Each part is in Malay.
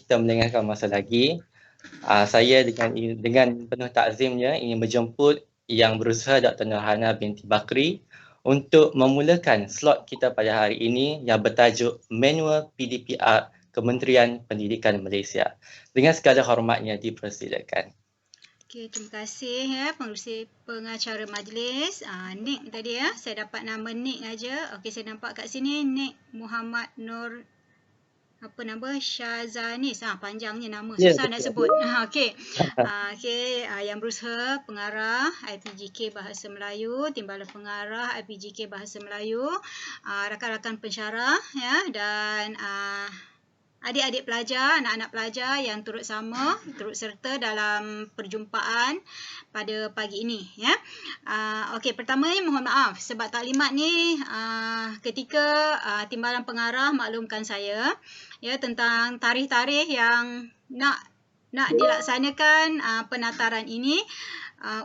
kita melengahkan masa lagi, saya dengan penuh takzimnya ingin menjemput Yang Berusaha Dr. Nurhana binti Bakri untuk memulakan slot kita pada hari ini yang bertajuk Manual PDPR Kementerian Pendidikan Malaysia. Dengan segala hormatnya dipersilakan. Okey, terima kasih ya pengerusi pengacara majlis. Nik tadi ya, saya dapat nama Nik aja. Okey, saya nampak kat sini Nik Muhammad Nur apa nama Syazanis. Panjangnya nama, susah nak sebut. Okey. Yang Berusaha Pengarah IPGK Bahasa Melayu, Timbalan Pengarah IPGK Bahasa Melayu, rakan-rakan pensyarah ya, dan adik-adik pelajar, anak-anak pelajar yang turut serta dalam perjumpaan pada pagi ini ya. Okey, pertama ni mohon maaf sebab taklimat ni ketika Timbalan Pengarah maklumkan saya ya tentang tarikh-tarikh yang nak dilaksanakan penataran ini.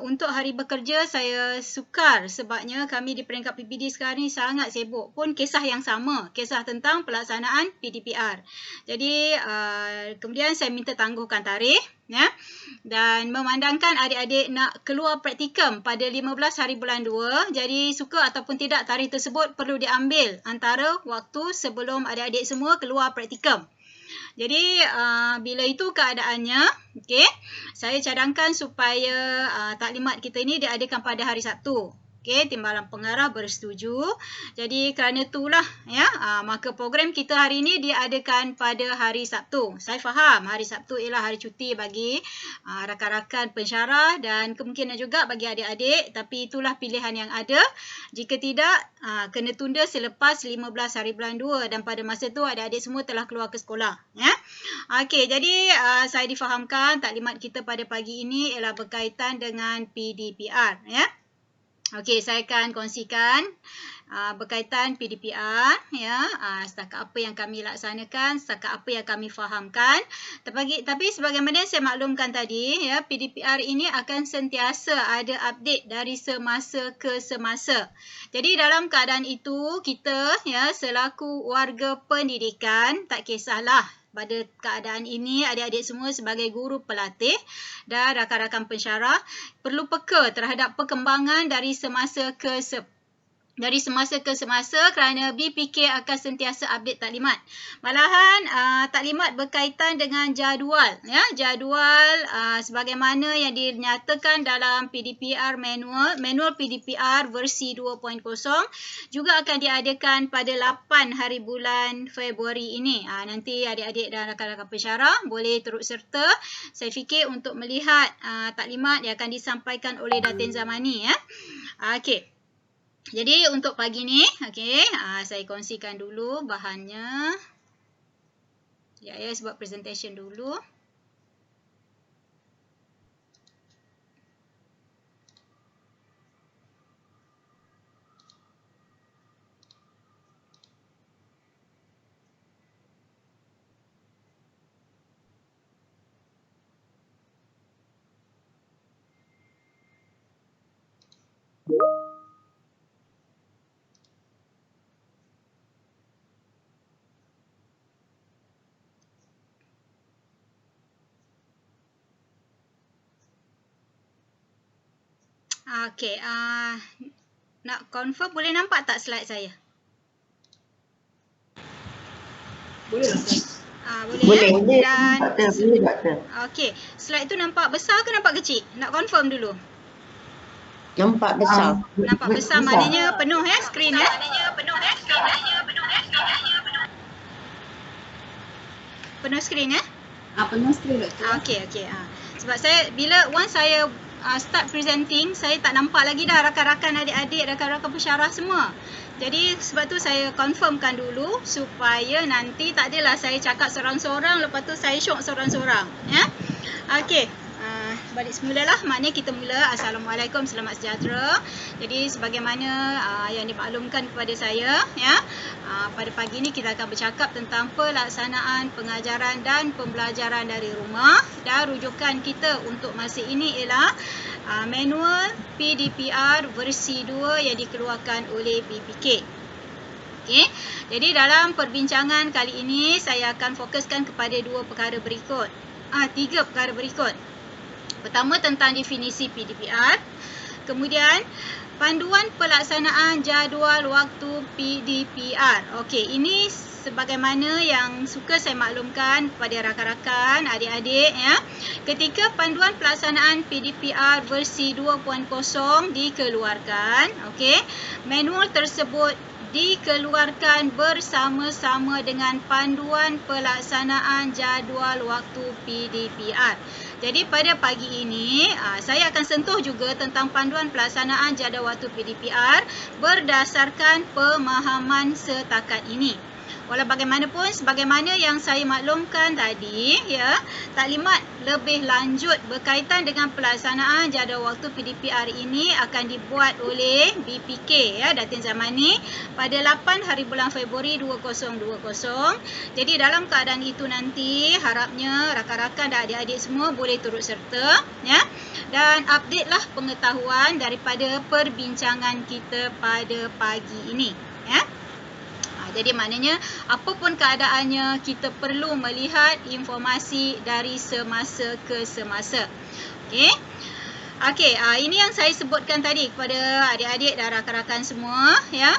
Untuk hari bekerja saya sukar sebabnya kami di peringkat PPD sekarang ni sangat sibuk pun kisah yang sama, kisah tentang pelaksanaan PDPR. Jadi kemudian saya minta tangguhkan tarikh ya, dan memandangkan adik-adik nak keluar praktikum pada 15 hari bulan 2, jadi suka ataupun tidak tarikh tersebut perlu diambil antara waktu sebelum adik-adik semua keluar praktikum. Jadi bila itu keadaannya, okey, saya cadangkan supaya taklimat kita ini diadakan pada hari Sabtu. Okey, Timbalan Pengarah bersetuju. Jadi kerana itulah ya, maka program kita hari ini diadakan pada hari Sabtu. Saya faham hari Sabtu ialah hari cuti bagi rakan-rakan pensyarah dan kemungkinan juga bagi adik-adik, tapi itulah pilihan yang ada. Jika tidak, kena tunda selepas 15 hari bulan 2 dan pada masa itu adik-adik semua telah keluar ke sekolah ya. Okey, jadi saya difahamkan taklimat kita pada pagi ini ialah berkaitan dengan PDPR ya. Okey, saya akan kongsikan berkaitan PDPR ya, setakat apa yang kami laksanakan, setakat apa yang kami fahamkan. Tapi sebagaimana saya maklumkan tadi ya, PDPR ini akan sentiasa ada update dari semasa ke semasa. Jadi dalam keadaan itu kita ya selaku warga pendidikan, tak kisahlah pada keadaan ini adik-adik semua sebagai guru pelatih dan rakan-rakan pensyarah perlu peka terhadap perkembangan dari semasa ke semasa kerana BPK akan sentiasa update taklimat. Malahan taklimat berkaitan dengan jadual ya, jadual sebagaimana yang dinyatakan dalam PDPR manual PDPR versi 2.0 juga akan diadakan pada 8 hari bulan Februari ini. Nanti adik-adik dan rakan-rakan pensyarah boleh turut serta saya fikir untuk melihat taklimat yang akan disampaikan oleh Datin Zamani ya. Okey. Jadi untuk pagi ni, okey, saya kongsikan dulu bahannya. Ya, saya buat presentation dulu. Okey, nak confirm boleh nampak tak slide saya? Boleh. Boleh ya? Dan Boleh, Doktor. okey, slide tu nampak besar ke nampak kecil? Nak confirm dulu. Nampak besar. Nampak besar maknanya penuh ya skrin ya? Penuh skrin ya? Penuh skrin Doktor. Okey. Sebab saya bila once saya start presenting, saya tak nampak lagi dah rakan-rakan adik-adik, rakan-rakan pensyarah semua. Jadi sebab tu saya confirmkan dulu supaya nanti tak adalah saya cakap seorang-seorang lepas tu saya syok seorang-seorang ya. Okey. Balik semula lah, maknanya kita mula. Assalamualaikum, selamat sejahtera. Jadi sebagaimana yang dimaklumkan kepada saya ya, pada pagi ni kita akan bercakap tentang pelaksanaan pengajaran dan pembelajaran dari rumah, dan rujukan kita untuk masa ini ialah manual PDPR versi 2 yang dikeluarkan oleh BPK. Okey. Jadi dalam perbincangan kali ini saya akan fokuskan kepada tiga perkara berikut. Pertama tentang definisi PDPR. Kemudian panduan pelaksanaan jadual waktu PDPR. Okey, ini sebagaimana yang suka saya maklumkan kepada rakan-rakan, adik-adik ya. Ketika panduan pelaksanaan PDPR versi 2.0 dikeluarkan, okey, manual tersebut dikeluarkan bersama-sama dengan panduan pelaksanaan jadual waktu PDPR. Jadi pada pagi ini saya akan sentuh juga tentang panduan pelaksanaan jadual waktu PDPR berdasarkan pemahaman setakat ini. Walau bagaimanapun, sebagaimana yang saya maklumkan tadi, ya, taklimat lebih lanjut berkaitan dengan pelaksanaan jadual waktu PDPR ini akan dibuat oleh BPK, ya, Datin Zamani pada 8 hari bulan Februari 2020. Jadi dalam keadaan itu nanti, harapnya rakan-rakan dan adik-adik semua boleh turut serta, ya, dan update lah pengetahuan daripada perbincangan kita pada pagi ini, ya. Jadi maknanya apapun keadaannya kita perlu melihat informasi dari semasa ke semasa. Okey. Okey, ini yang saya sebutkan tadi kepada adik-adik dan rakan-rakan semua, ya.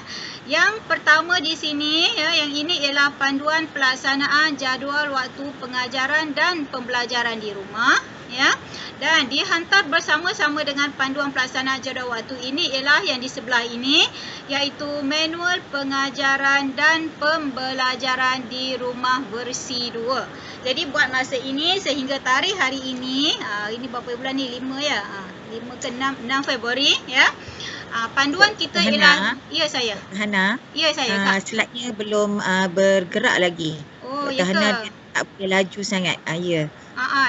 Yang pertama di sini, ya, yang ini ialah panduan pelaksanaan jadual waktu pengajaran dan pembelajaran di rumah, ya. Dan dihantar bersama-sama dengan panduan pelaksanaan jadual waktu ini ialah yang di sebelah ini, iaitu manual pengajaran dan pembelajaran di rumah versi 2. Jadi buat masa ini sehingga tarikh hari ini, ini berapa bulan ni? 5 ya? 5 ke 6 Februari, ya. Panduan kita ialah, ya saya. Hana. Ya saya. Slide-nya belum bergerak lagi. Oh, ya ke? Hana tak boleh laju sangat. Ya.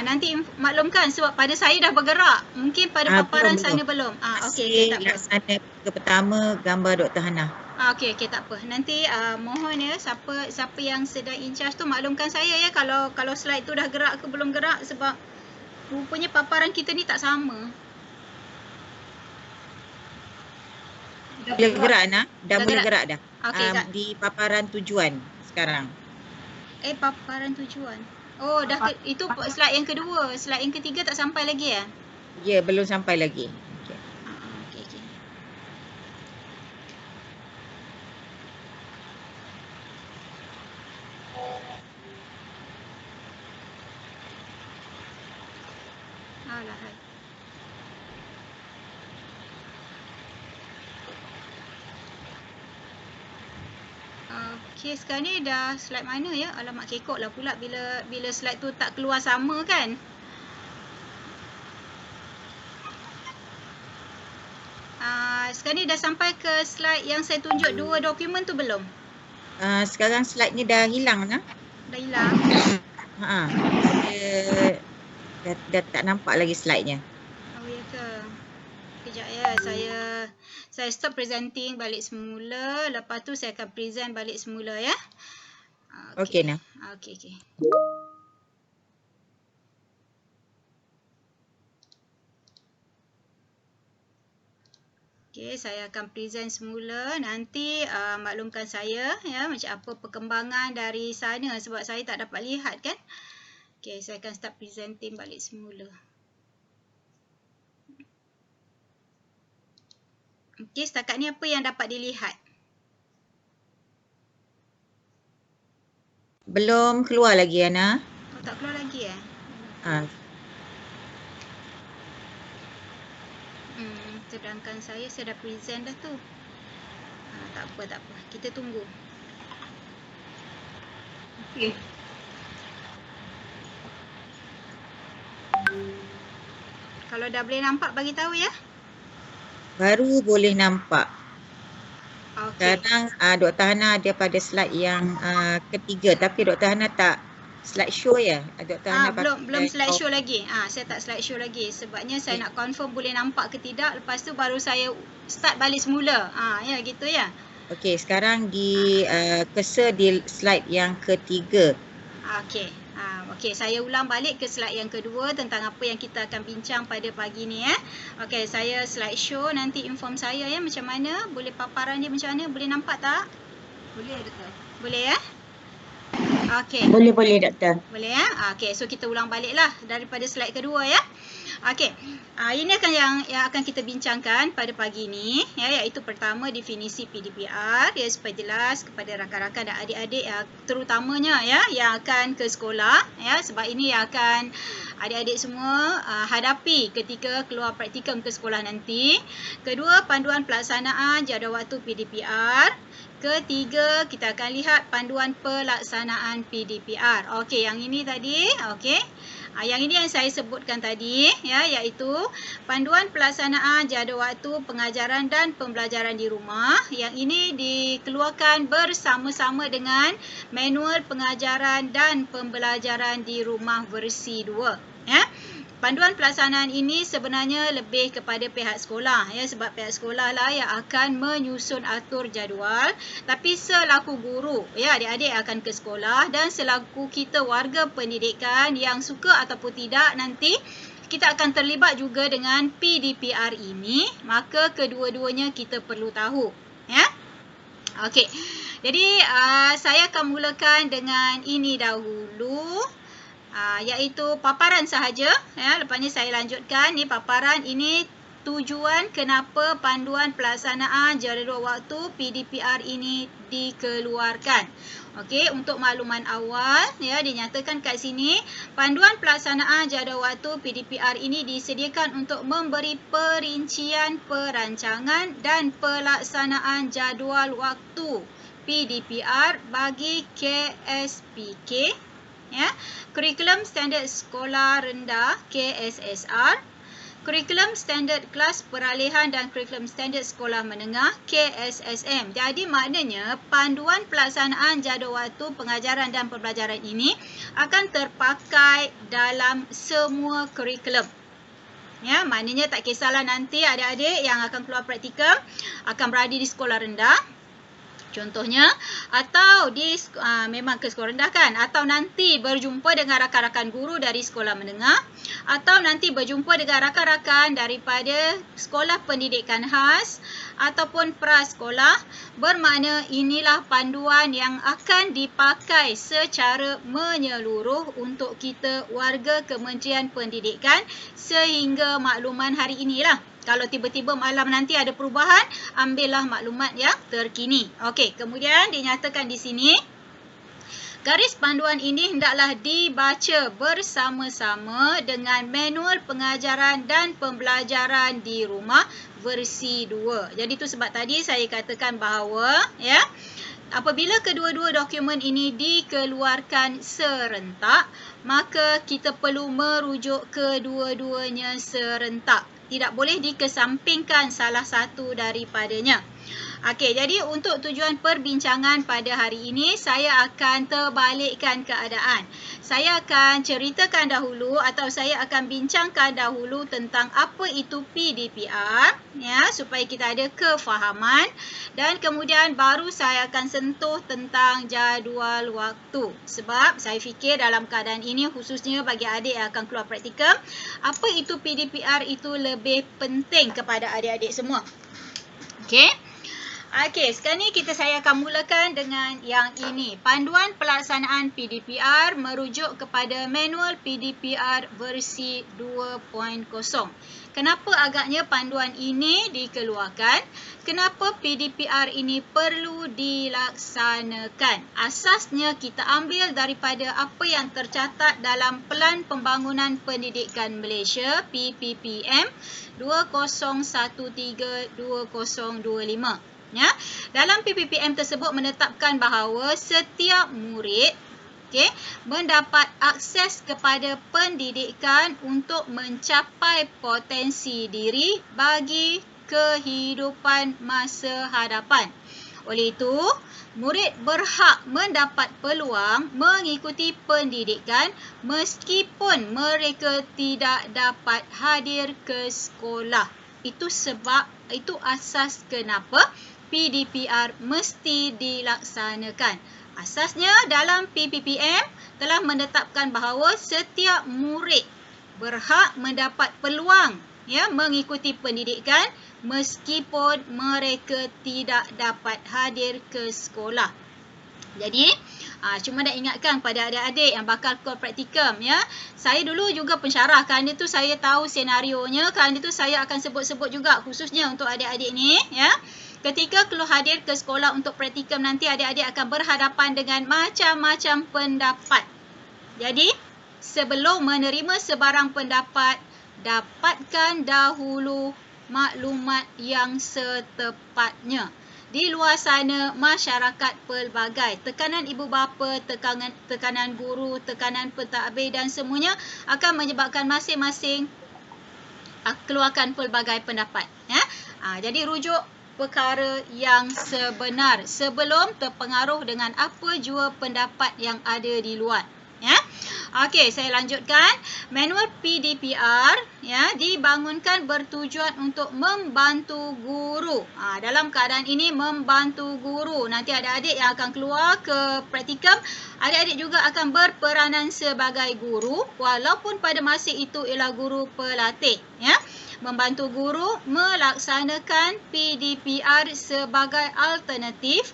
Nanti maklumkan sebab pada saya dah bergerak. Mungkin pada paparan sana belum. Okey, tak apa. Laksana ke pertama gambar Dr. Hana. Okey, tak apa. Nanti mohon ya siapa yang sedang in charge tu maklumkan saya ya kalau slide tu dah gerak ke belum gerak sebab rupanya paparan kita ni tak sama. Dah boleh gerak Ana? Dah boleh gerak dah. Okey, di paparan tujuan sekarang. Paparan tujuan. Oh, itu slide yang kedua. Slide yang ketiga tak sampai lagi ya? Ya, belum sampai lagi. Okey. Okey. Alahai. Okey, sekarang ni dah slide mana ya? Alamak, kekok lah pula bila slide tu tak keluar sama kan? Sekarang ni dah sampai ke slide yang saya tunjuk 2 dokumen tu belum? Sekarang slide ni dah hilang Ana. Dah hilang? Dah tak nampak lagi slide-nya. Oh ya ke? Kejap ya, saya stop presenting balik semula. Lepas tu saya akan present balik semula ya. Okey Nah. Okey. Okey, saya akan present semula. Nanti maklumkan saya ya macam apa perkembangan dari sana sebab saya tak dapat lihat kan. Okey, saya akan start presenting balik semula. Okey, setakat ni apa yang dapat dilihat? Belum keluar lagi Ana. Oh, tak keluar lagi ya? Sedangkan saya dah present dah tu. Tak apa. Kita tunggu. Okey. Kalau dah boleh nampak bagi tahu ya. Baru boleh nampak. Okay. Sekarang Dr. Hana ada pada slide yang ketiga tapi Dr. Hana tak slide show ya. Dr. Hana belum slide show lagi. Saya tak slide show lagi sebabnya saya nak confirm boleh nampak ke tidak, lepas tu baru saya start balik semula. Ya gitu ya. Okey, sekarang di cursor di slide yang ketiga. Okey, saya ulang balik ke slide yang kedua tentang apa yang kita akan bincang pada pagi ni ya. Okey, saya slide show, nanti inform saya ya macam mana, boleh paparan dia macam mana, boleh nampak tak? Boleh doktor? Boleh ya? Okey. Boleh doktor. Boleh ya? Okey, so kita ulang baliklah daripada slide kedua ya. Okey. Ini akan yang akan kita bincangkan pada pagi ini ya, iaitu pertama definisi PDPR ya, supaya jelas kepada rakan-rakan dan adik-adik terutamanya ya yang akan ke sekolah ya, sebab ini yang akan adik-adik semua hadapi ketika keluar praktikum ke sekolah nanti. Kedua, panduan pelaksanaan jadual waktu PDPR. Ketiga, kita akan lihat panduan pelaksanaan PDPR. Okey, yang ini tadi, okey. Yang ini yang saya sebutkan tadi ya, iaitu panduan pelaksanaan jadual waktu pengajaran dan pembelajaran di rumah. Yang ini dikeluarkan bersama-sama dengan manual pengajaran dan pembelajaran di rumah versi 2 ya. Panduan pelaksanaan ini sebenarnya lebih kepada pihak sekolah ya, sebab pihak sekolah lah yang akan menyusun atur jadual, tapi selaku guru ya, adik-adik akan ke sekolah, dan selaku kita warga pendidikan yang suka ataupun tidak nanti kita akan terlibat juga dengan PDPR ini, maka kedua-duanya kita perlu tahu ya. Okey. Jadi saya akan mulakan dengan ini dahulu. Iaitu paparan sahaja ya. Lepas ni saya lanjutkan ni paparan ini tujuan kenapa panduan pelaksanaan jadual waktu PDPR ini dikeluarkan. Okey, untuk makluman awal ya, dinyatakan kat sini panduan pelaksanaan jadual waktu PDPR ini disediakan untuk memberi perincian perancangan dan pelaksanaan jadual waktu PDPR bagi KSPK ya, Kurikulum Standard Sekolah Rendah KSSR, Kurikulum Standard Kelas Peralihan dan Kurikulum Standard Sekolah Menengah KSSM. Jadi maknanya panduan pelaksanaan jadual waktu pengajaran dan pembelajaran ini akan terpakai dalam semua kurikulum. Ya, maknanya tak kisahlah nanti adik-adik yang akan keluar praktikum akan berada di sekolah rendah, contohnya, atau memang ke sekolah rendah kan, atau nanti berjumpa dengan rakan-rakan guru dari sekolah menengah, atau nanti berjumpa dengan rakan-rakan daripada sekolah pendidikan khas ataupun prasekolah, bermakna inilah panduan yang akan dipakai secara menyeluruh untuk kita warga Kementerian Pendidikan sehingga makluman hari inilah. Kalau tiba-tiba malam nanti ada perubahan, ambillah maklumat yang terkini. Okey, kemudian dinyatakan di sini, garis panduan ini hendaklah dibaca bersama-sama dengan manual pengajaran dan pembelajaran di rumah versi 2. Jadi itu sebab tadi saya katakan bahawa ya, apabila kedua-dua dokumen ini dikeluarkan serentak, maka kita perlu merujuk kedua-duanya serentak. Tidak boleh dikesampingkan salah satu daripadanya. Okey, jadi untuk tujuan perbincangan pada hari ini, saya akan terbalikkan keadaan. Saya akan ceritakan dahulu atau saya akan bincangkan dahulu tentang apa itu PDPR ya, supaya kita ada kefahaman, dan kemudian baru saya akan sentuh tentang jadual waktu. Sebab saya fikir dalam keadaan ini, khususnya bagi adik yang akan keluar praktikum, apa itu PDPR itu lebih penting kepada adik-adik semua. Okey. Okey, sekarang ni saya akan mulakan dengan yang ini. Panduan pelaksanaan PDPR merujuk kepada manual PDPR versi 2.0. Kenapa agaknya panduan ini dikeluarkan? Kenapa PDPR ini perlu dilaksanakan? Asasnya kita ambil daripada apa yang tercatat dalam Pelan Pembangunan Pendidikan Malaysia PPPM 2013-2025. Ya, dalam PPPM tersebut menetapkan bahawa setiap murid mendapat akses kepada pendidikan untuk mencapai potensi diri bagi kehidupan masa hadapan. Oleh itu, murid berhak mendapat peluang mengikuti pendidikan meskipun mereka tidak dapat hadir ke sekolah. Itu asas kenapa PDPR mesti dilaksanakan. Asasnya dalam PPPM telah menetapkan bahawa setiap murid berhak mendapat peluang mengikuti pendidikan meskipun mereka tidak dapat hadir ke sekolah. Jadi cuma nak ingatkan pada adik-adik yang bakal call praktikum ya. Saya dulu juga pensyarah, kerana tu saya tahu senarionya, kerana tu saya akan sebut-sebut juga khususnya untuk adik-adik ni ya. Ketika keluar hadir ke sekolah untuk praktikum nanti, adik-adik akan berhadapan dengan macam-macam pendapat. Jadi sebelum menerima sebarang pendapat, dapatkan dahulu maklumat yang setepatnya. Di luar sana, masyarakat pelbagai, tekanan ibu bapa, tekanan guru, tekanan pentadbir dan semuanya akan menyebabkan masing-masing keluarkan pelbagai pendapat. Ya? Jadi rujuk perkara yang sebenar sebelum terpengaruh dengan apa jua pendapat yang ada di luar. Ya. Okey, saya lanjutkan. Manual PDPR ya dibangunkan bertujuan untuk membantu guru. Dalam keadaan ini membantu guru. Nanti adik-adik yang akan keluar ke praktikum, adik-adik juga akan berperanan sebagai guru walaupun pada masa itu ialah guru pelatih ya. Membantu guru melaksanakan PDPR sebagai alternatif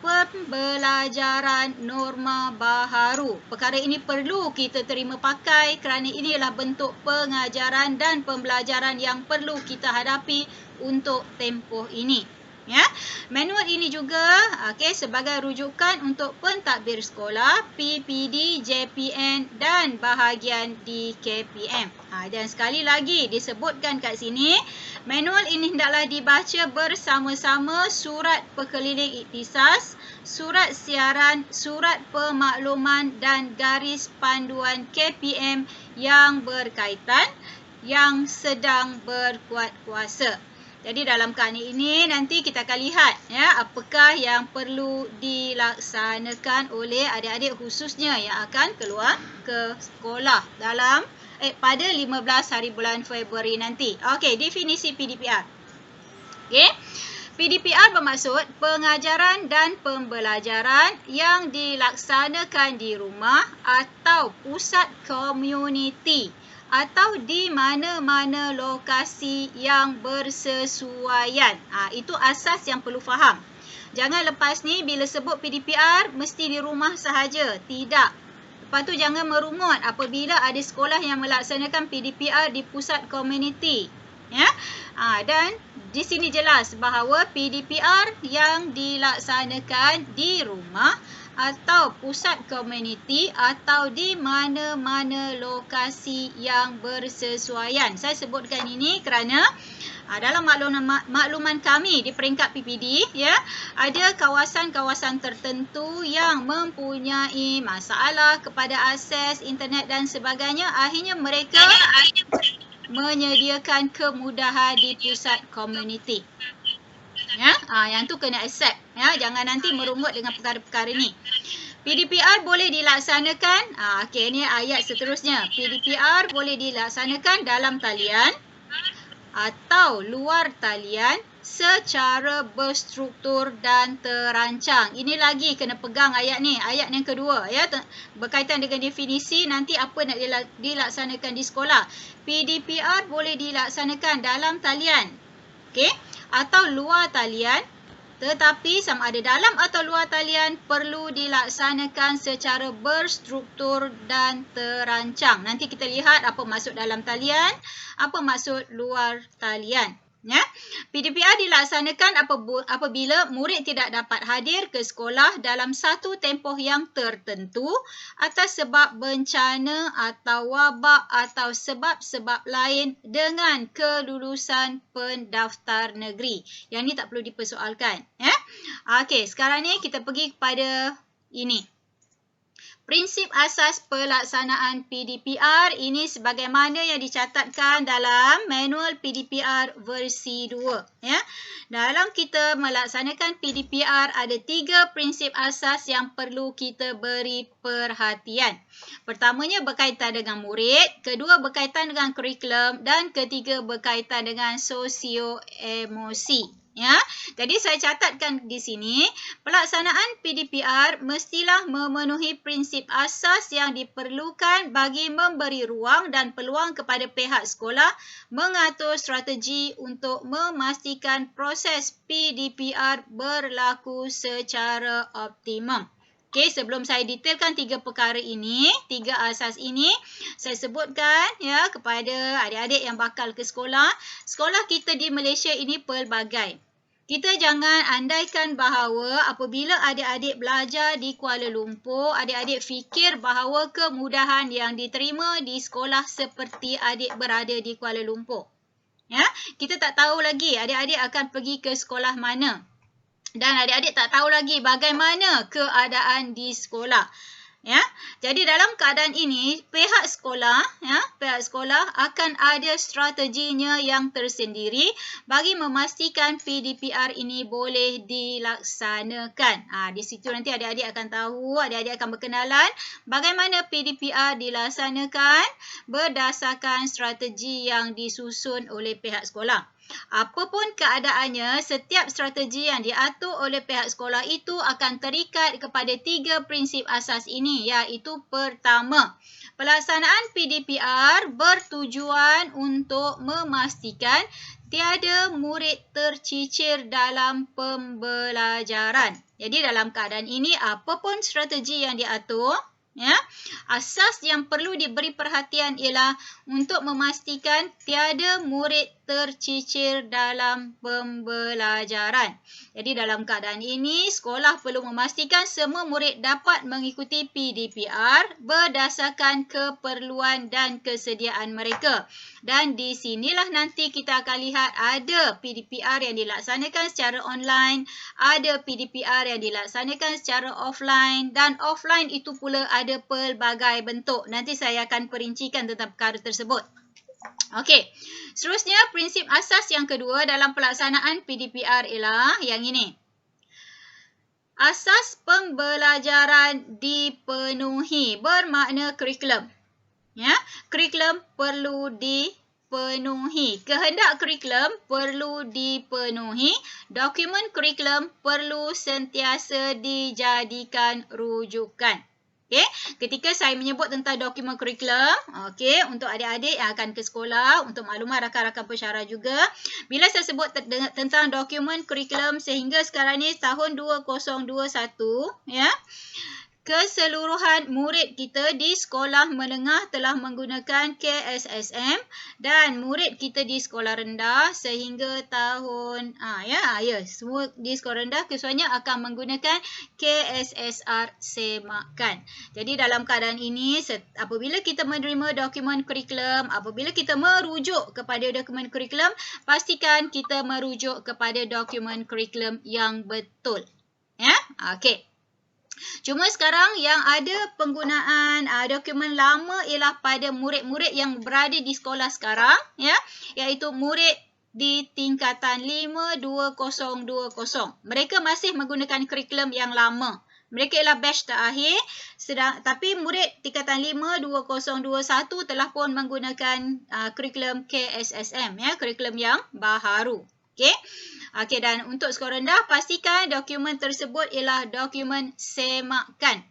pembelajaran norma baharu. Perkara ini perlu kita terima pakai kerana inilah bentuk pengajaran dan pembelajaran yang perlu kita hadapi untuk tempoh ini. Ya, manual ini juga sebagai rujukan untuk pentadbir sekolah, PPD, JPN dan bahagian di KPM. Dan sekali lagi disebutkan kat sini, manual ini hendaklah dibaca bersama-sama surat perkeliling ikhtisas, surat siaran, surat pemakluman dan garis panduan KPM yang berkaitan yang sedang berkuat kuasa. Jadi dalam keadaan ini nanti kita akan lihat ya apakah yang perlu dilaksanakan oleh adik-adik khususnya yang akan keluar ke sekolah dalam pada 15 hari bulan Februari nanti. Okey, definisi PDPR. Okey. PDPR bermaksud pengajaran dan pembelajaran yang dilaksanakan di rumah atau pusat komuniti atau di mana-mana lokasi yang bersesuaian. Itu asas yang perlu faham. Jangan lepas ni bila sebut PDPR mesti di rumah sahaja. Tidak. Lepas tu jangan merungut apabila ada sekolah yang melaksanakan PDPR di pusat komuniti. Ya? Dan di sini jelas bahawa PDPR yang dilaksanakan di rumah atau pusat komuniti atau di mana-mana lokasi yang bersesuaian. Saya sebutkan ini kerana dalam makluman kami di peringkat PPD ya, ada kawasan-kawasan tertentu yang mempunyai masalah kepada akses internet dan sebagainya. Akhirnya mereka menyediakan kemudahan di pusat komuniti. Ya, yang tu kena accept ya, jangan nanti merungut dengan perkara-perkara ni. PDPR boleh dilaksanakan, okey ni ayat seterusnya. PDPR boleh dilaksanakan dalam talian atau luar talian secara berstruktur dan terancang. Ini lagi kena pegang ayat ni, ayat yang kedua ya, berkaitan dengan definisi nanti apa nak dilaksanakan di sekolah. PDPR boleh dilaksanakan dalam talian. Okey, atau luar talian, tetapi sama ada dalam atau luar talian perlu dilaksanakan secara berstruktur dan terancang. Nanti kita lihat apa maksud dalam talian, apa maksud luar talian. Ya, PDPR dilaksanakan apabila murid tidak dapat hadir ke sekolah dalam satu tempoh yang tertentu atas sebab bencana atau wabak atau sebab-sebab lain dengan kelulusan pendaftar negeri. Yang ni tak perlu dipersoalkan. Ya? Okey, sekarang ni kita pergi kepada ini. Prinsip asas pelaksanaan PDPR ini sebagaimana yang dicatatkan dalam manual PDPR versi 2. Ya. Dalam kita melaksanakan PDPR ada 3 prinsip asas yang perlu kita beri perhatian. Pertamanya berkaitan dengan murid, kedua berkaitan dengan kurikulum dan ketiga berkaitan dengan sosio-emosi. Ya, jadi saya catatkan di sini, pelaksanaan PDPR mestilah memenuhi prinsip asas yang diperlukan bagi memberi ruang dan peluang kepada pihak sekolah mengatur strategi untuk memastikan proses PDPR berlaku secara optimum. Okey, sebelum saya detailkan 3 perkara ini, 3 asas ini, saya sebutkan ya kepada adik-adik yang bakal ke sekolah. Sekolah kita di Malaysia ini pelbagai. Kita jangan andaikan bahawa apabila adik-adik belajar di Kuala Lumpur, adik-adik fikir bahawa kemudahan yang diterima di sekolah seperti adik berada di Kuala Lumpur. Ya, kita tak tahu lagi adik-adik akan pergi ke sekolah mana. Dan adik-adik tak tahu lagi bagaimana keadaan di sekolah. Ya, jadi dalam keadaan ini pihak sekolah akan ada strateginya yang tersendiri bagi memastikan PDPR ini boleh dilaksanakan. Di situ nanti adik-adik akan tahu, adik-adik akan berkenalan bagaimana PDPR dilaksanakan berdasarkan strategi yang disusun oleh pihak sekolah. Apapun keadaannya, setiap strategi yang diatur oleh pihak sekolah itu akan terikat kepada 3 prinsip asas ini, iaitu pertama, pelaksanaan PDPR bertujuan untuk memastikan tiada murid tercicir dalam pembelajaran. Jadi dalam keadaan ini, apapun strategi yang diatur, asas yang perlu diberi perhatian ialah untuk memastikan tiada murid tercicir dalam pembelajaran. Jadi dalam keadaan ini, sekolah perlu memastikan semua murid dapat mengikuti PDPR berdasarkan keperluan dan kesediaan mereka. Dan di sinilah nanti kita akan lihat ada PDPR yang dilaksanakan secara online, ada PDPR yang dilaksanakan secara offline, dan offline itu pula ada pelbagai bentuk. Nanti saya akan perincikan tentang perkara tersebut. Okey, seterusnya prinsip asas yang kedua dalam pelaksanaan PDPR ialah yang ini. Asas pembelajaran dipenuhi bermakna kurikulum. Kurikulum perlu dipenuhi. Kehendak kurikulum perlu dipenuhi. Dokumen kurikulum perlu sentiasa dijadikan rujukan. Okey, ketika saya menyebut tentang dokumen kurikulum, untuk adik-adik yang akan ke sekolah, untuk maklumat rakan-rakan pensyarah juga, bila saya sebut tentang dokumen kurikulum sehingga sekarang ni tahun 2021, keseluruhan murid kita di sekolah menengah telah menggunakan KSSM dan murid kita di sekolah rendah sehingga tahun semua di sekolah rendah keseluruhannya akan menggunakan KSSR semakan. Jadi dalam keadaan ini, apabila kita menerima dokumen kurikulum, apabila kita merujuk kepada dokumen kurikulum, pastikan kita merujuk kepada dokumen kurikulum yang betul. Okey. Cuma sekarang yang ada penggunaan dokumen lama ialah pada murid-murid yang berada di sekolah sekarang, iaitu murid di tingkatan 5220. Mereka masih menggunakan kurikulum yang lama. Mereka ialah batch terakhir, tapi murid tingkatan 52021 telah pun menggunakan kurikulum KSSM, kurikulum yang baharu. Okey, dan untuk skor rendah, pastikan dokumen tersebut ialah dokumen semakan.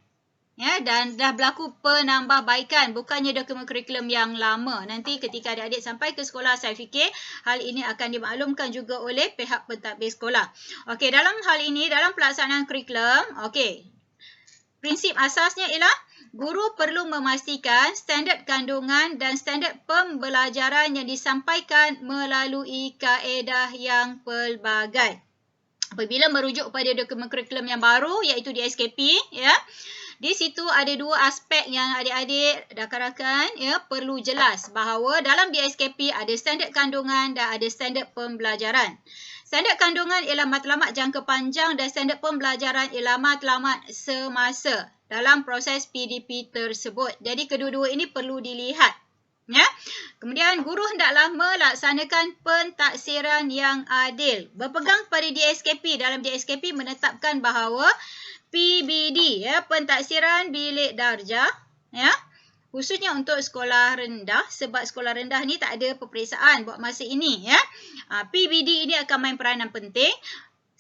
Dan dah berlaku penambahbaikan, bukannya dokumen kurikulum yang lama. Nanti ketika adik-adik sampai ke sekolah, saya fikir hal ini akan dimaklumkan juga oleh pihak pentadbir sekolah. Okey, dalam hal ini, dalam pelaksanaan kurikulum, prinsip asasnya ialah guru perlu memastikan standard kandungan dan standard pembelajaran yang disampaikan melalui kaedah yang pelbagai. Apabila merujuk pada dokumen kurikulum yang baru iaitu DSKP, di situ ada 2 aspek yang adik-adik rakan-rakan perlu jelas bahawa dalam DSKP ada standard kandungan dan ada standard pembelajaran. Standard kandungan ialah matlamat jangka panjang dan standard pembelajaran ialah matlamat semasa dalam proses PDP tersebut. Jadi kedua-dua ini perlu dilihat. Kemudian guru hendaklah melaksanakan pentaksiran yang adil. Berpegang pada DSKP, dalam DSKP menetapkan bahawa PBD, pentaksiran bilik darjah, khususnya untuk sekolah rendah, sebab sekolah rendah ni tak ada peperiksaan buat masa ini ya. PBD ini akan main peranan penting.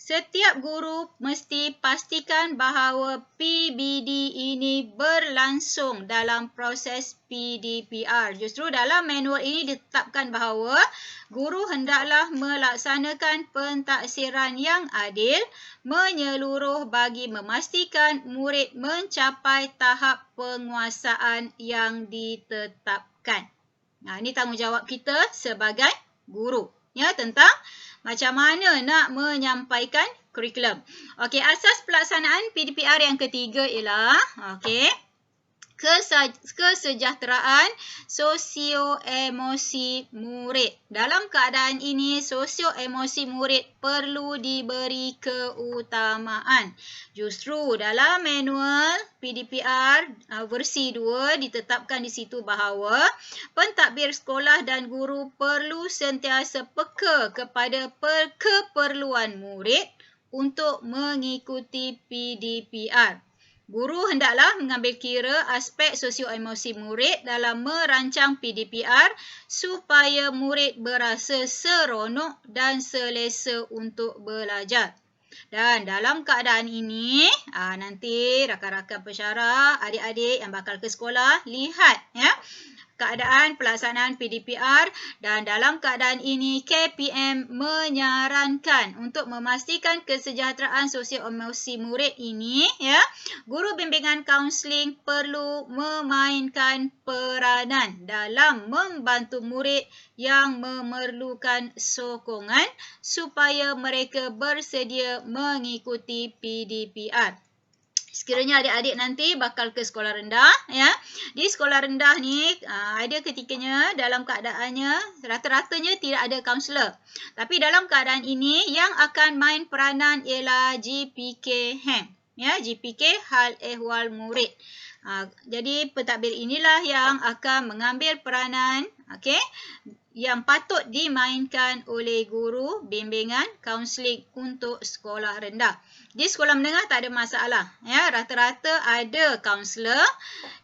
Setiap guru mesti pastikan bahawa PBD ini berlangsung dalam proses PDPR. Justru dalam manual ini ditetapkan bahawa guru hendaklah melaksanakan pentaksiran yang adil, menyeluruh bagi memastikan murid mencapai tahap penguasaan yang ditetapkan. Ini tanggungjawab kita sebagai guru. Ya, tentang macam mana nak menyampaikan kurikulum. Okey, asas pelaksanaan PDPR yang ketiga ialah kesejahteraan sosio-emosi murid. Dalam keadaan ini, sosio-emosi murid perlu diberi keutamaan. Justru dalam manual PDPR versi 2 ditetapkan di situ bahawa pentadbir sekolah dan guru perlu sentiasa peka kepada keperluan murid untuk mengikuti PDPR. Guru hendaklah mengambil kira aspek sosio-emosi murid dalam merancang PDPR supaya murid berasa seronok dan selesa untuk belajar. Dan dalam keadaan ini, nanti rakan-rakan pensyarah, adik-adik yang bakal ke sekolah, lihat ya keadaan pelaksanaan PDPR, dan dalam keadaan ini KPM menyarankan untuk memastikan kesejahteraan sosio-emosi murid ini ya, guru bimbingan kaunseling perlu memainkan peranan dalam membantu murid yang memerlukan sokongan supaya mereka bersedia mengikuti PDPR. Sekiranya adik-adik nanti bakal ke sekolah rendah ya. Di sekolah rendah ni ada ketikanya dalam keadaannya rata-ratanya tidak ada kaunselor. Tapi dalam keadaan ini yang akan main peranan ialah GPK HEM. Ya, GPK hal ehwal murid. Jadi pentadbir inilah yang akan mengambil peranan yang patut dimainkan oleh guru bimbingan kaunseling untuk sekolah rendah. Di sekolah menengah tak ada masalah ya, rata-rata ada kaunselor,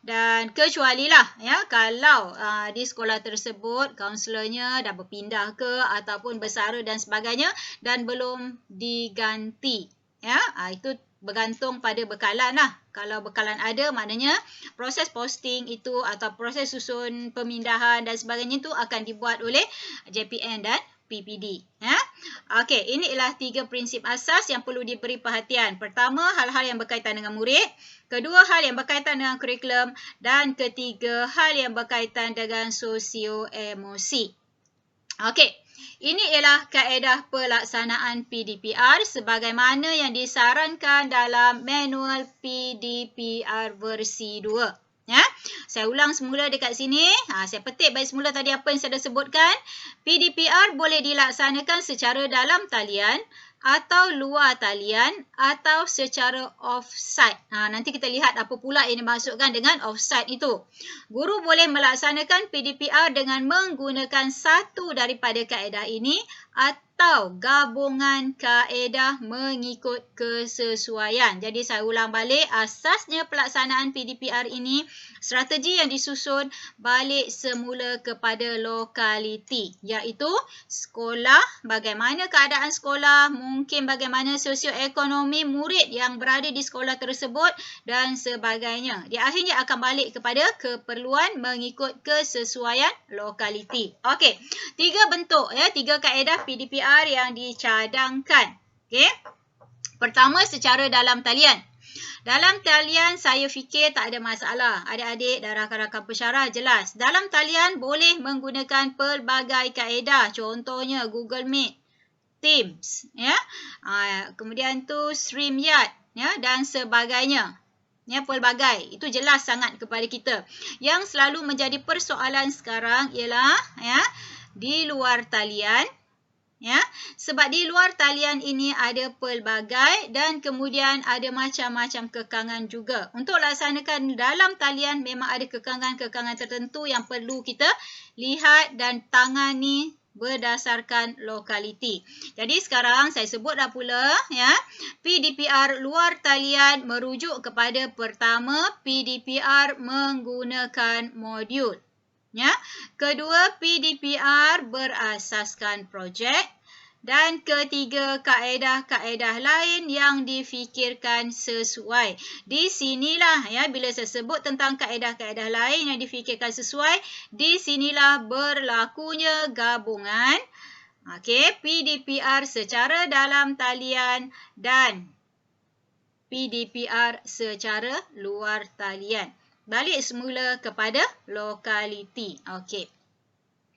dan kecualilah ya kalau di sekolah tersebut kaunselornya dah berpindah ke ataupun bersara dan sebagainya dan belum diganti ya, itu bergantung pada bekalan lah. Kalau bekalan ada, maknanya proses posting itu atau proses susun pemindahan dan sebagainya itu akan dibuat oleh JPN dan PPD. Ya. Okey, ini ialah 3 prinsip asas yang perlu diberi perhatian. Pertama, hal-hal yang berkaitan dengan murid. Kedua, hal yang berkaitan dengan kurikulum. Dan ketiga, hal yang berkaitan dengan sosio-emosi. Okey, ini ialah kaedah pelaksanaan PDPR sebagaimana yang disarankan dalam manual PDPR versi 2. Ya, saya ulang semula dekat sini. Saya petik balik semula tadi apa yang saya dah sebutkan. PDPR boleh dilaksanakan secara dalam talian atau luar talian atau secara off-site. Nanti kita lihat apa pula yang dimaksudkan dengan off-site itu. Guru boleh melaksanakan PDPR dengan menggunakan satu daripada kaedah ini atau gabungan kaedah mengikut kesesuaian. Jadi saya ulang balik, asasnya pelaksanaan PDPR ini, strategi yang disusun balik semula kepada lokaliti, iaitu sekolah, bagaimana keadaan sekolah, mungkin bagaimana sosioekonomi murid yang berada di sekolah tersebut dan sebagainya. Di akhirnya akan balik kepada keperluan mengikut kesesuaian lokaliti. Okey, 3 bentuk ya, 3 kaedah PDPR yang dicadangkan. Okey. Pertama, secara dalam talian. Dalam talian saya fikir tak ada masalah. Adik-adik dan rakan-rakan pensyarah jelas. Dalam talian boleh menggunakan pelbagai kaedah. Contohnya Google Meet, Teams, ya. Kemudian tu StreamYard, ya, dan sebagainya. Ya, pelbagai. Itu jelas sangat kepada kita. Yang selalu menjadi persoalan sekarang ialah ya, di luar talian. Ya, sebab di luar talian ini ada pelbagai dan kemudian ada macam-macam kekangan juga. Untuk laksanakan dalam talian memang ada kekangan-kekangan tertentu yang perlu kita lihat dan tangani berdasarkan lokaliti. Jadi sekarang saya sebut dah pula ya, PDPR luar talian merujuk kepada pertama PDPR menggunakan modul. Ya. Kedua, PDPR berasaskan projek. Dan ketiga, kaedah-kaedah lain yang difikirkan sesuai. Di sinilah ya, bila saya sebut tentang kaedah-kaedah lain yang difikirkan sesuai, di sinilah berlakunya gabungan PDPR secara dalam talian dan PDPR secara luar talian. Balik semula kepada lokaliti. Okey.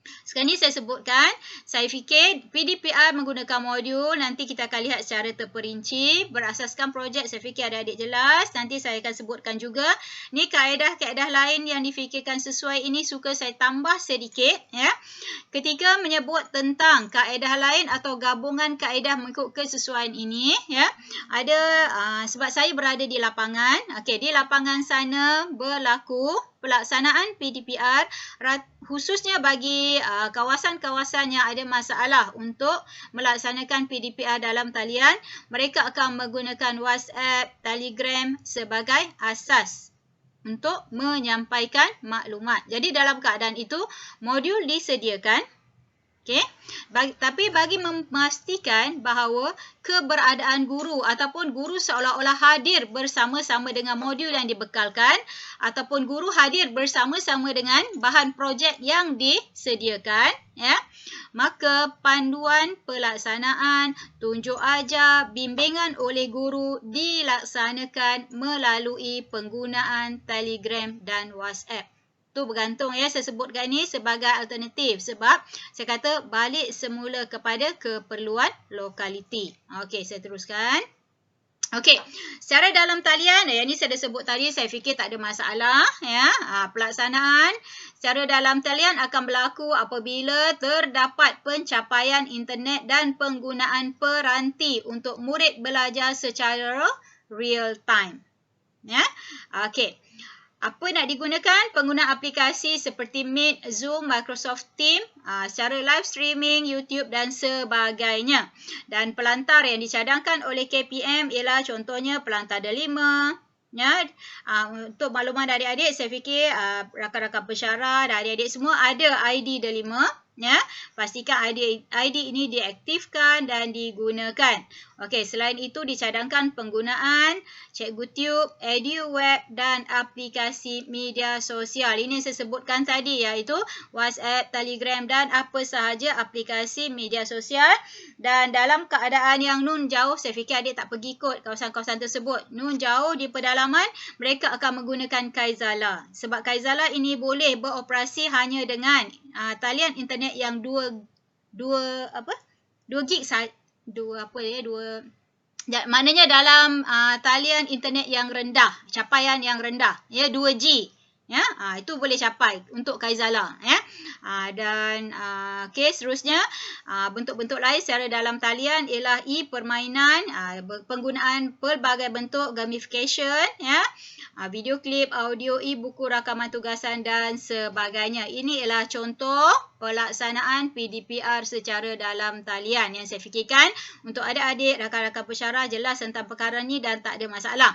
Sekarang ni saya sebutkan, saya fikir PDPR menggunakan modul, nanti kita akan lihat secara terperinci, berasaskan projek, saya fikir adik-adik jelas, nanti saya akan sebutkan juga. Ni kaedah-kaedah lain yang difikirkan sesuai ini suka saya tambah sedikit. Ya. Ketika menyebut tentang kaedah lain atau gabungan kaedah mengikut kesesuaian ini, ya, ada sebab saya berada di lapangan, di lapangan sana berlaku pelaksanaan PDPR khususnya bagi kawasan-kawasan yang ada masalah untuk melaksanakan PDPR dalam talian, mereka akan menggunakan WhatsApp, Telegram sebagai asas untuk menyampaikan maklumat. Jadi dalam keadaan itu, modul disediakan. Tapi bagi memastikan bahawa keberadaan guru ataupun guru seolah-olah hadir bersama-sama dengan modul yang dibekalkan ataupun guru hadir bersama-sama dengan bahan projek yang disediakan, ya, maka panduan pelaksanaan, tunjuk ajar, bimbingan oleh guru dilaksanakan melalui penggunaan Telegram dan WhatsApp. Tu bergantung ya, saya sebutkan ni sebagai alternatif sebab saya kata balik semula kepada keperluan lokaliti. Okey, saya teruskan. Okey, secara dalam talian, yang ni saya dah sebut tadi, saya fikir tak ada masalah ya. Pelaksanaan secara dalam talian akan berlaku apabila terdapat pencapaian internet dan penggunaan peranti untuk murid belajar secara real time. Ya. Okey. Apa nak digunakan? Penggunaan aplikasi seperti Meet, Zoom, Microsoft Teams, secara live streaming, YouTube dan sebagainya. Dan pelantar yang dicadangkan oleh KPM ialah contohnya pelantar D5. Ya, untuk makluman adik-adik, saya fikir rakan-rakan pensyarah dan adik-adik semua ada ID D5. Ya, pastikan ID ini diaktifkan dan digunakan. Okey, selain itu dicadangkan penggunaan CikguTube, EduWeb dan aplikasi media sosial. Ini saya sebutkan tadi iaitu WhatsApp, Telegram dan apa sahaja aplikasi media sosial. Dan dalam keadaan yang nun jauh, saya fikir adik tak pergi kot kawasan-kawasan tersebut. Nun jauh di pedalaman, mereka akan menggunakan Kaizala. Sebab Kaizala ini boleh beroperasi hanya dengan talian internet yang 2 gig maknanya dalam talian internet yang rendah, capaian yang rendah, ya, 2G. Ya, itu boleh capai untuk Kaizala, ya. Dan seterusnya bentuk-bentuk lain secara dalam talian ialah permainan, penggunaan pelbagai bentuk gamification, ya. Video klip, audio, buku rakaman tugasan dan sebagainya. Ini ialah contoh pelaksanaan PDPR secara dalam talian yang saya fikirkan untuk adik-adik, rakan-rakan pensyarah jelas tentang perkara ni dan tak ada masalah.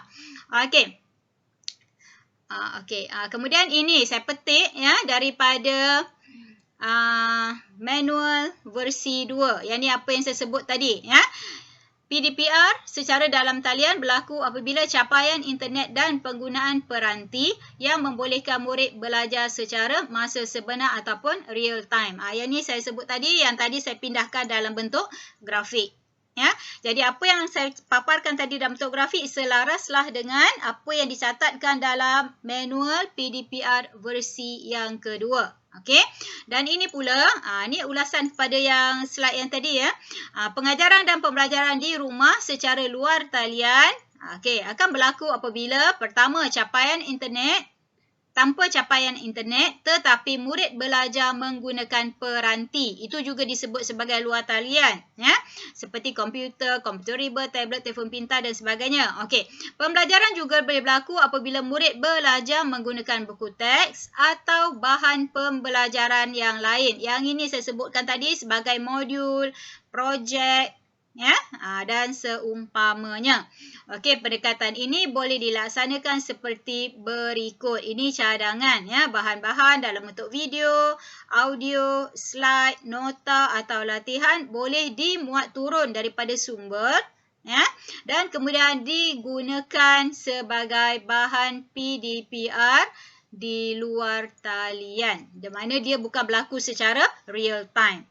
Okey. Kemudian ini saya petik ya daripada manual versi 2. Yang ni apa yang saya sebut tadi, ya. PDPR secara dalam talian berlaku apabila capaian internet dan penggunaan peranti yang membolehkan murid belajar secara masa sebenar ataupun real time. Yang ni saya sebut tadi, yang tadi saya pindahkan dalam bentuk grafik. Ya, jadi apa yang saya paparkan tadi dalam bentuk grafik selaraslah dengan apa yang dicatatkan dalam manual PDPR versi yang kedua. Okey. Dan ini pula, ni ulasan kepada yang slide yang tadi ya. Pengajaran dan pembelajaran di rumah secara luar talian, akan berlaku apabila pertama capaian internet tanpa capaian internet tetapi murid belajar menggunakan peranti. Itu juga disebut sebagai luar talian, ya. Seperti komputer, komputer riba, tablet, telefon pintar dan sebagainya. Okey. Pembelajaran juga boleh berlaku apabila murid belajar menggunakan buku teks atau bahan pembelajaran yang lain. Yang ini saya sebutkan tadi sebagai modul, projek, ya, dan seumpamanya. Okey, pendekatan ini boleh dilaksanakan seperti berikut. Ini cadangan, ya, bahan-bahan dalam bentuk video, audio, slide, nota atau latihan boleh dimuat turun daripada sumber, ya, dan kemudian digunakan sebagai bahan PDPR di luar talian, di mana dia bukan berlaku secara real time.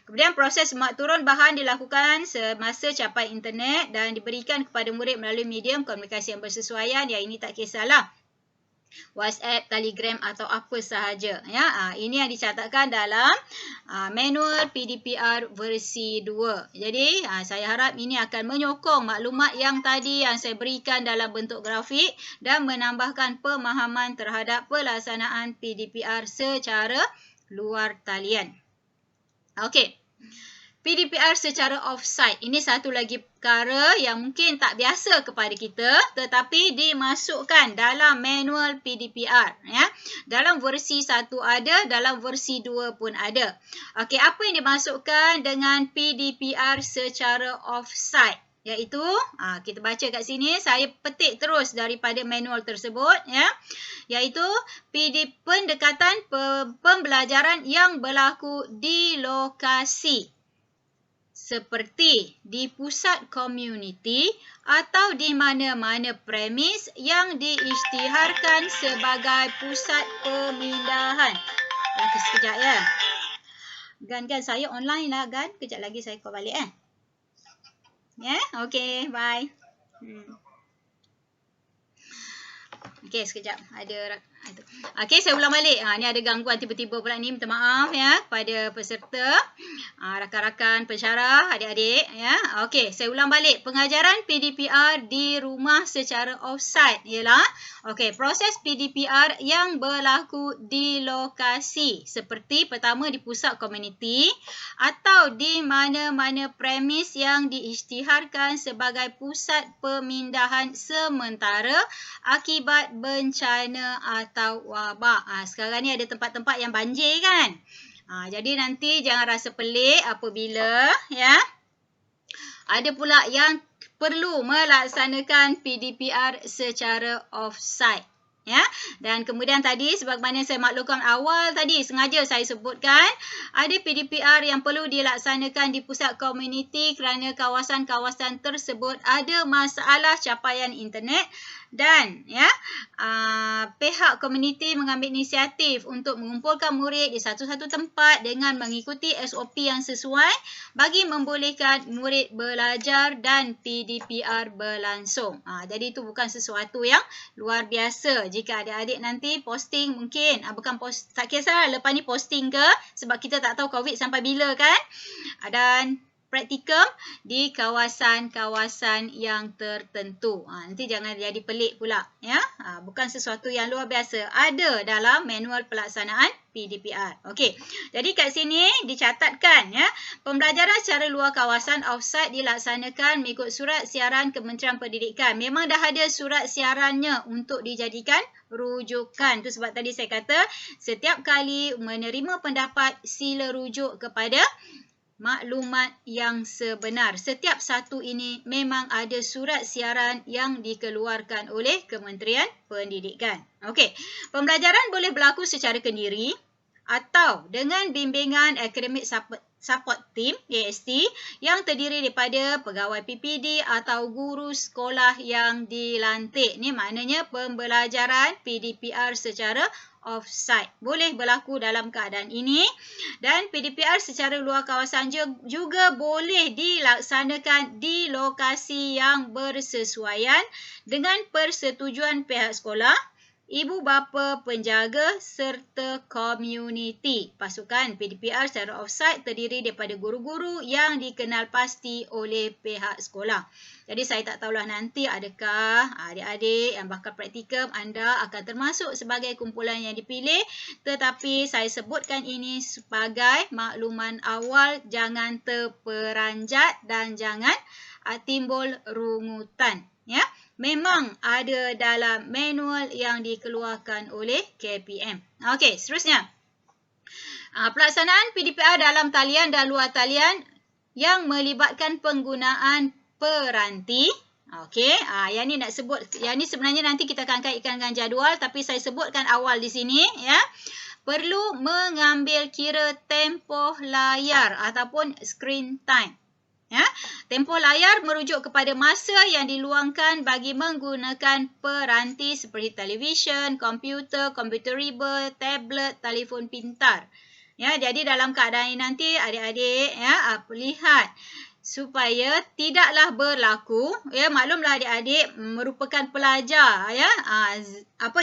Kemudian proses muat turun bahan dilakukan semasa capai internet dan diberikan kepada murid melalui medium komunikasi yang bersesuaian. Yang ini tak kisahlah, WhatsApp, Telegram atau apa sahaja. Ya, ini yang dicatatkan dalam manual PDPR versi 2. Jadi, saya harap ini akan menyokong maklumat yang tadi yang saya berikan dalam bentuk grafik dan menambahkan pemahaman terhadap pelaksanaan PDPR secara luar talian. Okey. PDPR secara off-site. Ini satu lagi perkara yang mungkin tak biasa kepada kita tetapi dimasukkan dalam manual PDPR, ya. Dalam versi 1 ada, dalam versi 2 pun ada. Okey, apa yang dimasukkan dengan PDPR secara off-site? Iaitu, kita baca kat sini, saya petik terus daripada manual tersebut, ya. Iaitu pendekatan pembelajaran yang berlaku di lokasi seperti di pusat komuniti atau di mana-mana premis yang diisytiharkan sebagai pusat pemindahan. Sekejap, ya. Gan, saya online lah, Gan. Kejap lagi saya call balik, Ya, okey, bye. Okey, sekejap. Okey, saya ulang balik. Ni ada gangguan tiba-tiba pula ni. Minta maaf, ya, kepada peserta, rakan-rakan pensyarah, adik-adik, ya. Okey, saya ulang balik. Pengajaran PDPR di rumah secara off-site ialah, okey, proses PDPR yang berlaku di lokasi seperti pertama di pusat komuniti atau di mana-mana premis yang diisytiharkan sebagai pusat pemindahan sementara akibat bencana atau wabak. Sekarang ni ada tempat-tempat yang banjir, kan? Jadi nanti jangan rasa pelik apabila, ya, ada pula yang perlu melaksanakan PDPR secara off-site. Ya, dan kemudian tadi sebagaimana saya maklumkan awal tadi, sengaja saya sebutkan ada PDPR yang perlu dilaksanakan di pusat komuniti kerana kawasan-kawasan tersebut ada masalah capaian internet dan, ya, pihak komuniti mengambil inisiatif untuk mengumpulkan murid di satu-satu tempat dengan mengikuti SOP yang sesuai bagi membolehkan murid belajar dan PDPR berlangsung. Jadi itu bukan sesuatu yang luar biasa. Jika adik-adik nanti posting mungkin, tak kisah lepas ni posting ke, sebab kita tak tahu COVID sampai bila, kan? Dan praktikum di kawasan-kawasan yang tertentu. Nanti jangan jadi pelik pula, ya. Bukan sesuatu yang luar biasa. Ada dalam manual pelaksanaan PDPR. Okey. Jadi kat sini dicatatkan, ya, pembelajaran secara luar kawasan off-site dilaksanakan mengikut surat siaran Kementerian Pendidikan. Memang dah ada surat siarannya untuk dijadikan rujukan. Itu sebab tadi saya kata setiap kali menerima pendapat sila rujuk kepada maklumat yang sebenar. Setiap satu ini memang ada surat siaran yang dikeluarkan oleh Kementerian Pendidikan. Okey, pembelajaran boleh berlaku secara kendiri atau dengan bimbingan Academic Support Team AST yang terdiri daripada pegawai PPD atau guru sekolah yang dilantik. Ini maknanya pembelajaran PDPR secara off-site boleh berlaku dalam keadaan ini, dan PDPR secara luar kawasan juga boleh dilaksanakan di lokasi yang bersesuaian dengan persetujuan pihak sekolah ibu bapa, penjaga serta komuniti. Pasukan PDPR secara offsite terdiri daripada guru-guru yang dikenal pasti oleh pihak sekolah. Jadi saya tak tahulah nanti adakah adik-adik yang bakal praktikum anda akan termasuk sebagai kumpulan yang dipilih, tetapi saya sebutkan ini sebagai makluman awal, jangan terperanjat dan jangan timbul rungutan. Ya, memang ada dalam manual yang dikeluarkan oleh KPM. Okey, seterusnya. Pelaksanaan PDPR dalam talian dan luar talian yang melibatkan penggunaan peranti. Okey, yang ni nak sebut, yang ni sebenarnya nanti kita akan kaitkan dengan jadual, tapi saya sebutkan awal di sini, ya. Perlu mengambil kira tempoh layar ataupun screen time. Ya, tempoh layar merujuk kepada masa yang diluangkan bagi menggunakan peranti seperti televisyen, komputer, komputer riba, tablet, telefon pintar. Ya, jadi dalam keadaan ini nanti adik-adik ya lihat supaya tidaklah berlaku, ya, maklumlah adik-adik merupakan pelajar, ya,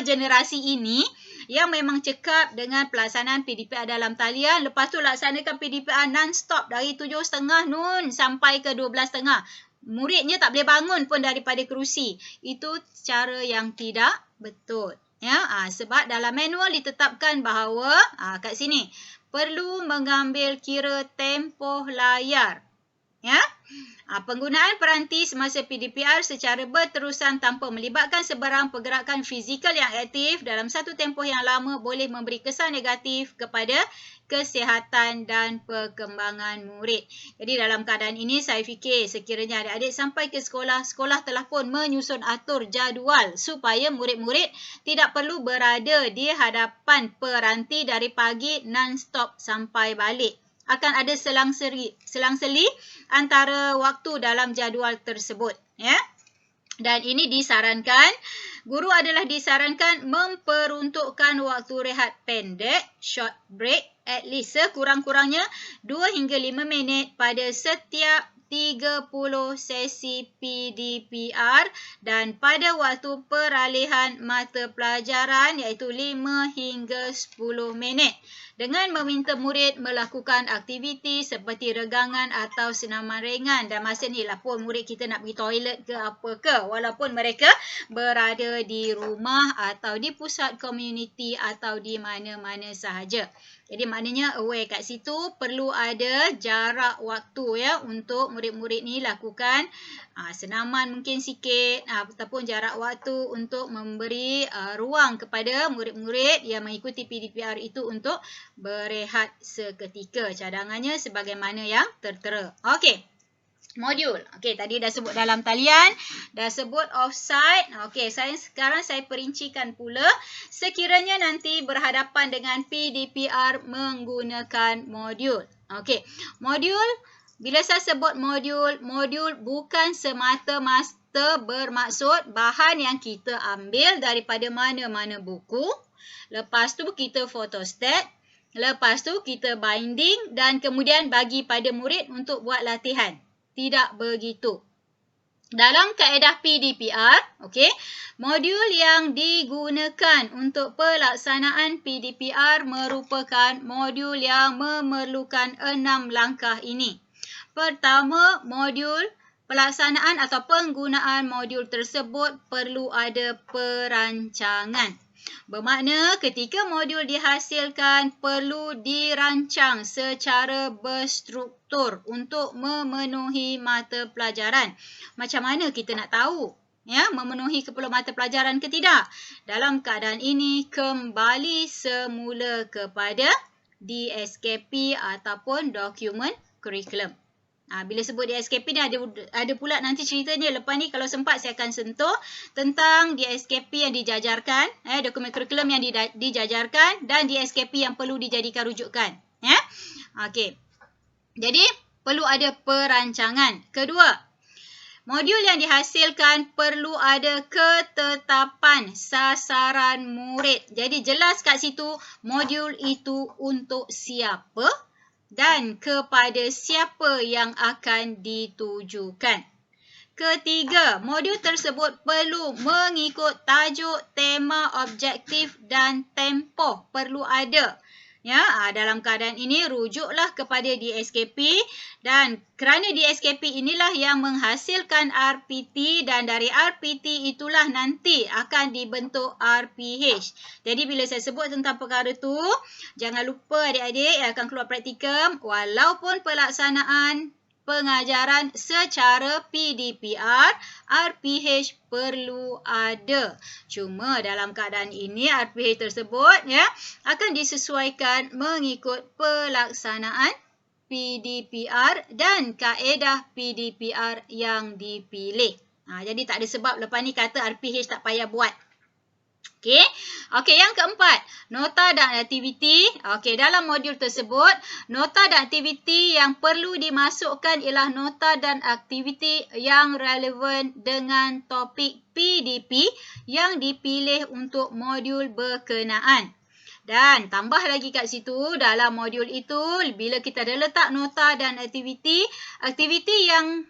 generasi ini yang memang cekap dengan pelaksanaan PDPR dalam talian, lepas tu laksanakan PDPR non-stop dari 7.30 noon sampai ke 12.30. Muridnya tak boleh bangun pun daripada kerusi. Itu cara yang tidak betul. Ya, sebab dalam manual ditetapkan bahawa kat sini perlu mengambil kira tempoh layar. Ya, penggunaan peranti semasa PDPR secara berterusan tanpa melibatkan sebarang pergerakan fizikal yang aktif dalam satu tempoh yang lama boleh memberi kesan negatif kepada kesihatan dan perkembangan murid. Jadi dalam keadaan ini saya fikir sekiranya adik-adik sampai ke sekolah, sekolah telah pun menyusun atur jadual supaya murid-murid tidak perlu berada di hadapan peranti dari pagi non-stop sampai balik. Akan ada selang-seli antara waktu dalam jadual tersebut, ya. Dan ini disarankan, guru adalah disarankan memperuntukkan waktu rehat pendek, short break, at least sekurang-kurangnya 2 hingga 5 minit pada setiap 30 sesi PDPR dan pada waktu peralihan mata pelajaran iaitu 5 hingga 10 minit. Dengan meminta murid melakukan aktiviti seperti regangan atau senaman ringan. Dan masa ni lah pun murid kita nak pergi toilet ke apa ke. Walaupun mereka berada di rumah atau di pusat komuniti atau di mana-mana sahaja. Jadi maknanya aware kat situ perlu ada jarak waktu ya untuk murid-murid ni lakukan senaman mungkin sikit ataupun jarak waktu untuk memberi ruang kepada murid-murid yang mengikuti PDPR itu untuk berehat seketika. Cadangannya sebagaimana yang tertera. Okey. Modul. Okey, tadi dah sebut dalam talian, dah sebut offsite. Okey, sekarang saya perincikan pula sekiranya nanti berhadapan dengan PDPR menggunakan modul. Okey, modul, bila saya sebut modul bukan semata-mata bermaksud bahan yang kita ambil daripada mana-mana buku. Lepas tu kita photostat, lepas tu kita binding dan kemudian bagi pada murid untuk buat latihan. Tidak begitu. Dalam kaedah PDPR, okey, modul yang digunakan untuk pelaksanaan PDPR merupakan modul yang memerlukan 6 langkah ini. Pertama, modul pelaksanaan atau penggunaan modul tersebut perlu ada perancangan. Bermakna ketika modul dihasilkan perlu dirancang secara berstruktur untuk memenuhi mata pelajaran. Macam mana kita nak tahu ya memenuhi keperluan mata pelajaran ke tidak? Dalam keadaan ini kembali semula kepada DSKP ataupun dokumen kurikulum. Bila sebut DSKP ni ada pula nanti ceritanya lepas ni kalau sempat saya akan sentuh tentang DSKP yang dijajarkan, dokumen kurikulum yang dijajarkan dan DSKP yang perlu dijadikan rujukan. Ya? Okey. Jadi perlu ada perancangan. Kedua, modul yang dihasilkan perlu ada ketetapan sasaran murid. Jadi jelas kat situ modul itu untuk siapa dan kepada siapa yang akan ditujukan. Ketiga, modul tersebut perlu mengikut tajuk, tema, objektif dan tempoh. Perlu ada. Ya, dalam keadaan ini rujuklah kepada DSKP dan kerana DSKP inilah yang menghasilkan RPT dan dari RPT itulah nanti akan dibentuk RPH. Jadi bila saya sebut tentang perkara tu, jangan lupa adik-adik yang akan keluar praktikum walaupun pelaksanaan pengajaran secara PDPR, RPH perlu ada. Cuma dalam keadaan ini RPH tersebut ya akan disesuaikan mengikut pelaksanaan PDPR dan kaedah PDPR yang dipilih. Jadi tak ada sebab lepas ni kata RPH tak payah buat. Okey, yang keempat, nota dan aktiviti. Okey, dalam modul tersebut, nota dan aktiviti yang perlu dimasukkan ialah nota dan aktiviti yang relevan dengan topik PDP yang dipilih untuk modul berkenaan. Dan tambah lagi kat situ, dalam modul itu, bila kita dah letak nota dan aktiviti yang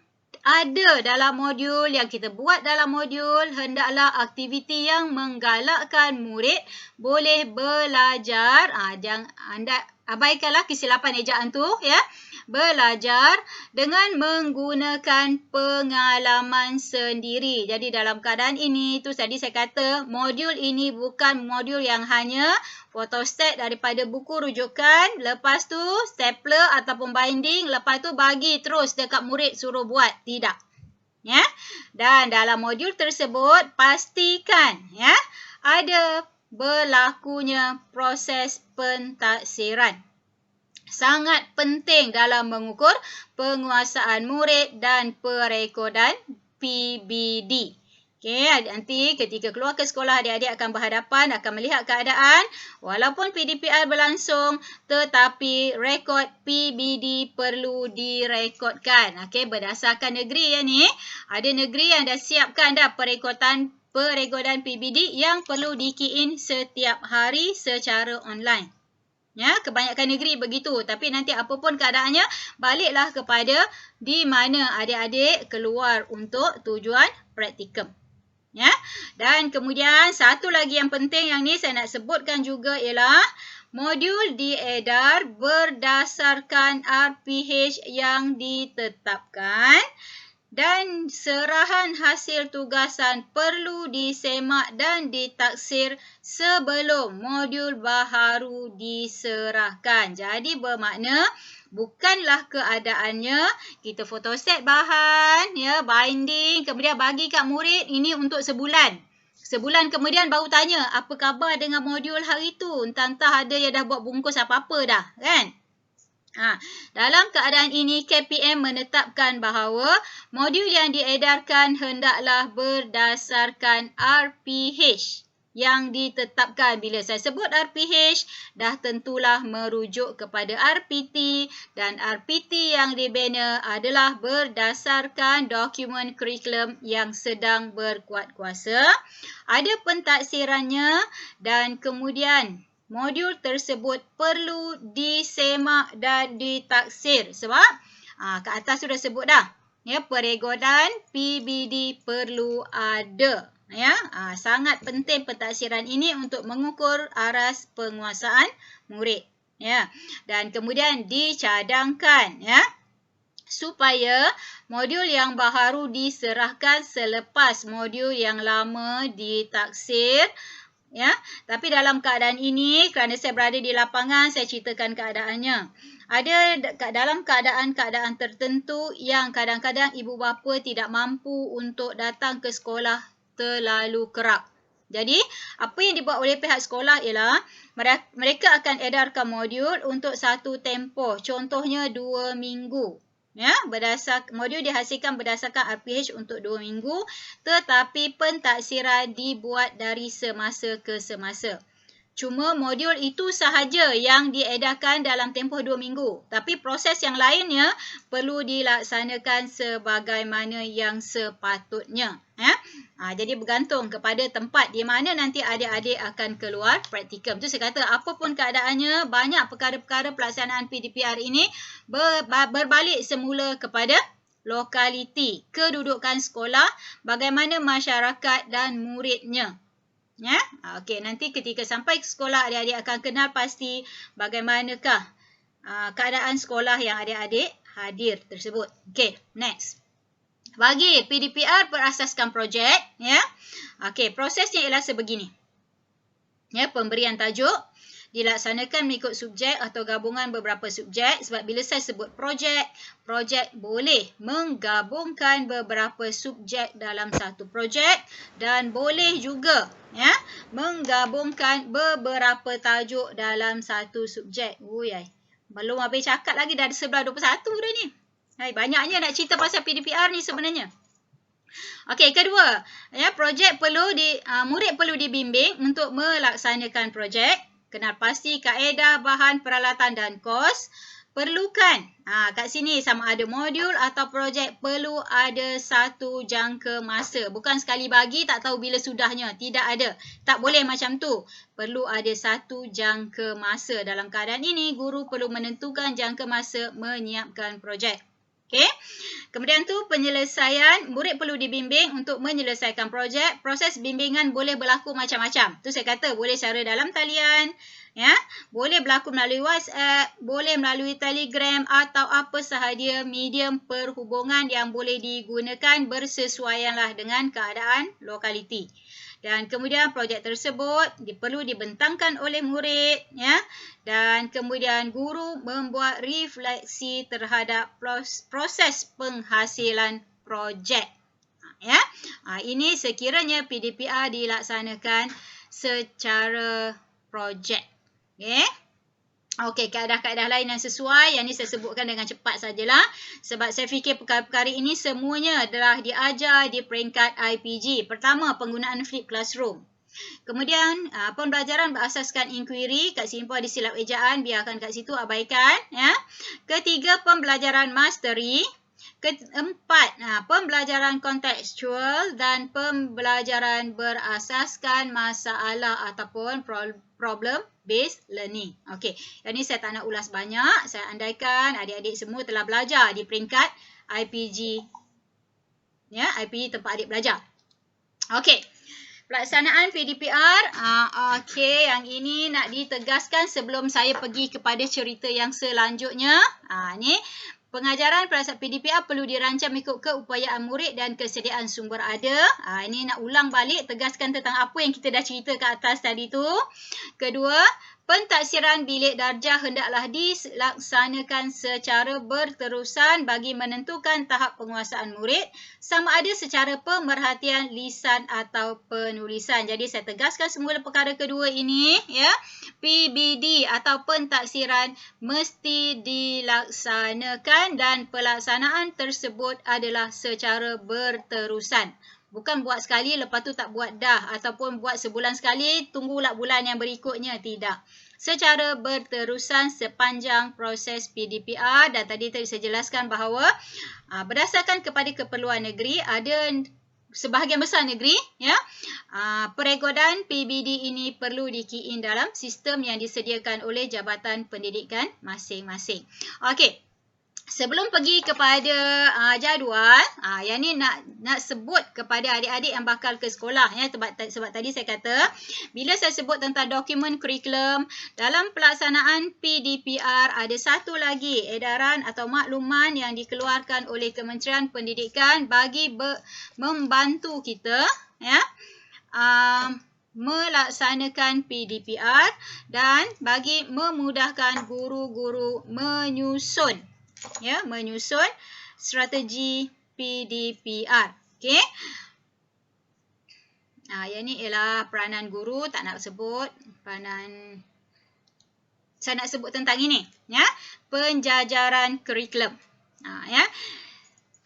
ada dalam modul, yang kita buat dalam modul, hendaklah aktiviti yang menggalakkan murid boleh belajar. Jangan anda abaikanlah kesilapan ejaan tu ya. Belajar dengan menggunakan pengalaman sendiri. Jadi dalam keadaan ini, tu tadi saya kata, modul ini bukan modul yang hanya photostat daripada buku rujukan, lepas tu stapler ataupun binding, lepas tu bagi terus dekat murid suruh buat. Tidak. Ya. Dan dalam modul tersebut, pastikan ya ada berlakunya proses pentaksiran. Sangat penting dalam mengukur penguasaan murid dan perekodan PBD. Okey, nanti ketika keluar ke sekolah, adik-adik akan berhadapan, akan melihat keadaan. Walaupun PDPR berlangsung, tetapi rekod PBD perlu direkodkan. Okey, berdasarkan negeri ya ni. Ada negeri yang dah siapkan dah perekodan PBD yang perlu di-key in setiap hari secara online. Ya, kebanyakan negeri begitu. Tapi nanti apapun keadaannya, baliklah kepada di mana adik-adik keluar untuk tujuan praktikum. Ya. Dan kemudian satu lagi yang penting yang ni saya nak sebutkan juga ialah modul diedar berdasarkan RPH yang ditetapkan dan serahan hasil tugasan perlu disemak dan ditaksir sebelum modul baharu diserahkan. Jadi bermakna bukanlah keadaannya kita photostat bahan, ya, binding, kemudian bagi kat murid ini untuk sebulan. Sebulan kemudian baru tanya apa khabar dengan modul hari tu. Entah-entah ada yang dah buat bungkus apa-apa dah, kan? Dalam keadaan ini, KPM menetapkan bahawa modul yang diedarkan hendaklah berdasarkan RPH yang ditetapkan. Bila saya sebut RPH, dah tentulah merujuk kepada RPT dan RPT yang dibina adalah berdasarkan dokumen kurikulum yang sedang berkuat kuasa. Ada pentaksirannya dan kemudian modul tersebut perlu disemak dan ditaksir. Sebab kat atas sudah sebut dah. Ya, perekodan PBD perlu ada. Ya, sangat penting pentaksiran ini untuk mengukur aras penguasaan murid. Ya, dan kemudian dicadangkan ya supaya modul yang baharu diserahkan selepas modul yang lama ditaksir. Ya, tapi dalam keadaan ini, kerana saya berada di lapangan, saya ceritakan keadaannya. Ada dalam keadaan-keadaan tertentu yang kadang-kadang ibu bapa tidak mampu untuk datang ke sekolah terlalu kerap. Jadi, apa yang dibuat oleh pihak sekolah ialah mereka akan edarkan modul untuk satu tempoh. Contohnya 2 minggu. Ya, modul dihasilkan berdasarkan RPH untuk 2 minggu, tetapi pentaksiran dibuat dari semasa ke semasa. Cuma modul itu sahaja yang diedarkan dalam tempoh 2 minggu. Tapi proses yang lainnya perlu dilaksanakan sebagaimana yang sepatutnya. Ya? Jadi bergantung kepada tempat di mana nanti adik-adik akan keluar praktikum. Itu saya kata apapun keadaannya, banyak perkara-perkara pelaksanaan PDPR ini berbalik semula kepada lokaliti, kedudukan sekolah, bagaimana masyarakat dan muridnya. Ya, okey, nanti ketika sampai ke sekolah adik-adik akan kenal pasti bagaimanakah keadaan sekolah yang adik-adik hadir tersebut. Okey, next. Bagi PDPR berasaskan projek, ya. Okey, prosesnya ialah sebegini. Ya, pemberian tajuk dilaksanakan mengikut subjek atau gabungan beberapa subjek, sebab bila saya sebut projek boleh menggabungkan beberapa subjek dalam satu projek dan boleh juga ya menggabungkan beberapa tajuk dalam satu subjek. Uyai, belum habis cakap lagi dah 11:21 dah ni. Hai, banyaknya nak cerita pasal PDPR ni sebenarnya. Okey, kedua, ya, projek murid perlu dibimbing untuk melaksanakan projek. Kenal pasti kaedah, bahan, peralatan dan kos. Perlukan, kat sini sama ada modul atau projek perlu ada satu jangka masa. Bukan sekali bagi tak tahu bila sudahnya. Tidak ada. Tak boleh macam tu. Perlu ada satu jangka masa. Dalam keadaan ini, guru perlu menentukan jangka masa menyiapkan projek. Okey. Kemudian tu penyelesaian, murid perlu dibimbing untuk menyelesaikan projek. Proses bimbingan boleh berlaku macam-macam. Tu saya kata boleh secara dalam talian, ya, boleh berlaku melalui WhatsApp, boleh melalui Telegram atau apa sahaja medium perhubungan yang boleh digunakan bersesuaianlah dengan keadaan lokaliti. Dan kemudian projek tersebut perlu dibentangkan oleh murid, ya, dan kemudian guru membuat refleksi terhadap proses penghasilan projek. Ya, ini sekiranya PDPR dilaksanakan secara projek. Okay. Okey, kaedah-kaedah lain yang sesuai, yang ni saya sebutkan dengan cepat sajalah. Sebab saya fikir perkara-perkara ini semuanya adalah diajar di peringkat IPG. Pertama, penggunaan flip classroom. Kemudian, pembelajaran berasaskan inquiry. Kat sini pun ada silap ejaan, biarkan kat situ, abaikan. Ya. Ketiga, pembelajaran mastery. Keempat, pembelajaran kontekstual dan pembelajaran berasaskan masalah ataupun problem based learning. Okey, yang ni saya tak nak ulas banyak. Saya andaikan adik-adik semua telah belajar di peringkat IPG. Ya, IPG tempat adik belajar. Okey. Pelaksanaan PDPR, okey, yang ini nak ditegaskan sebelum saya pergi kepada cerita yang selanjutnya. Ni pengajaran perasaan PDPR perlu dirancang mengikut keupayaan murid dan kesediaan sumber ada. Ini nak ulang balik, tegaskan tentang apa yang kita dah cerita kat atas tadi tu. Kedua, pentaksiran bilik darjah hendaklah dilaksanakan secara berterusan bagi menentukan tahap penguasaan murid sama ada secara pemerhatian lisan atau penulisan. Jadi saya tegaskan semula perkara kedua ini, ya. PBD atau pentaksiran mesti dilaksanakan dan pelaksanaan tersebut adalah secara berterusan. Bukan buat sekali lepas tu tak buat dah ataupun buat sebulan sekali tunggulah bulan yang berikutnya, tidak. Secara berterusan sepanjang proses PDPR, dan tadi saya jelaskan bahawa berdasarkan kepada keperluan negeri, ada sebahagian besar negeri, ya, perekodan PBD ini perlu di-key in dalam sistem yang disediakan oleh Jabatan Pendidikan masing-masing. Okey. Sebelum pergi kepada jadual, yang ni nak sebut kepada adik-adik yang bakal ke sekolah, ya, sebab tadi saya kata bila saya sebut tentang dokumen kurikulum dalam pelaksanaan PDPR, ada satu lagi edaran atau makluman yang dikeluarkan oleh Kementerian Pendidikan bagi membantu kita, ya, melaksanakan PDPR dan bagi memudahkan guru-guru menyusun strategi PDPR. Okey. Yang ni ialah peranan guru, tak nak sebut peranan. Saya nak sebut tentang ini, ya. Penjajaran kurikulum. Ya.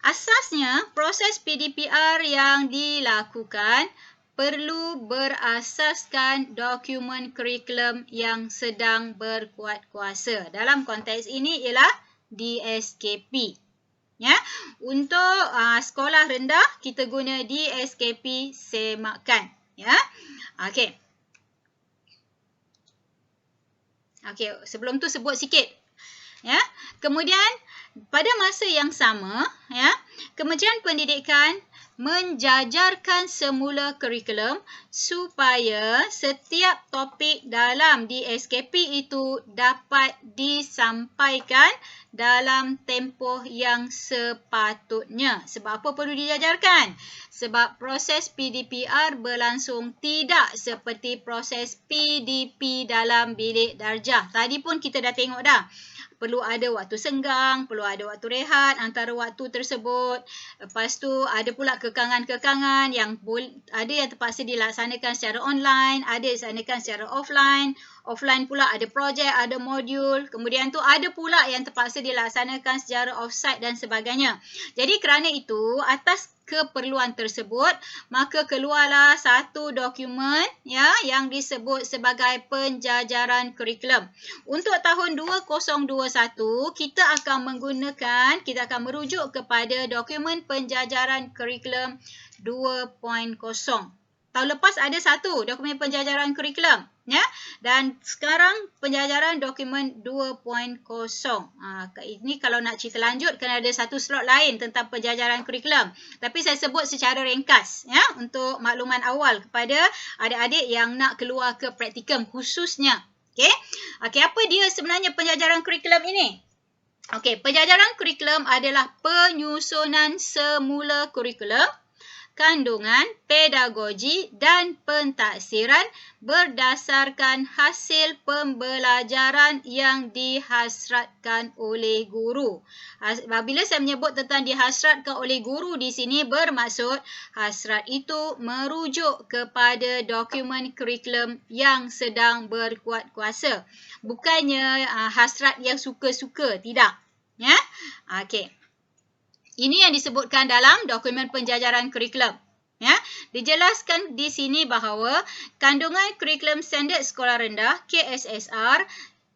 Asasnya proses PDPR yang dilakukan perlu berasaskan dokumen kurikulum yang sedang berkuat kuasa. Dalam konteks ini ialah DSKP. Ya, untuk sekolah rendah kita guna DSKP semakan, ya. Okey. Okey, sebelum tu sebut sikit. Ya. Kemudian pada masa yang sama, ya, Kementerian Pendidikan menjajarkan semula kurikulum supaya setiap topik dalam DSKP itu dapat disampaikan dalam tempoh yang sepatutnya. Sebab apa perlu dijajarkan? Sebab proses PDPR berlangsung tidak seperti proses PDP dalam bilik darjah. Tadi pun kita dah tengok dah. Perlu ada waktu senggang, perlu ada waktu rehat antara waktu tersebut. Lepas tu ada pula kekangan-kekangan yang ada yang terpaksa dilaksanakan secara online, ada dilaksanakan secara offline. Offline pula ada projek, ada modul. Kemudian tu ada pula yang terpaksa dilaksanakan secara offsite dan sebagainya. Jadi kerana itu, atas keperluan tersebut, maka keluarlah satu dokumen, ya, yang disebut sebagai penjajaran kurikulum. Untuk tahun 2021, kita akan merujuk kepada dokumen penjajaran kurikulum 2.0. Tahun lepas ada satu dokumen penjajaran kurikulum, ya, dan sekarang penjajaran dokumen 2.0. Ini kalau nak cerita lanjut kena ada satu slot lain tentang penjajaran kurikulum. Tapi saya sebut secara ringkas, ya, untuk makluman awal kepada adik-adik yang nak keluar ke praktikum khususnya. Okey, apa dia sebenarnya penjajaran kurikulum ini? Okey, penjajaran kurikulum adalah penyusunan semula kurikulum, kandungan, pedagogi dan pentaksiran berdasarkan hasil pembelajaran yang dihasratkan oleh guru. Apabila saya menyebut tentang dihasratkan oleh guru di sini, bermaksud hasrat itu merujuk kepada dokumen kurikulum yang sedang berkuat kuasa. Bukannya hasrat yang suka-suka, tidak. Ya? Okey. Ini yang disebutkan dalam dokumen penjajaran kurikulum. Ya, dijelaskan di sini bahawa kandungan kurikulum standard sekolah rendah KSSR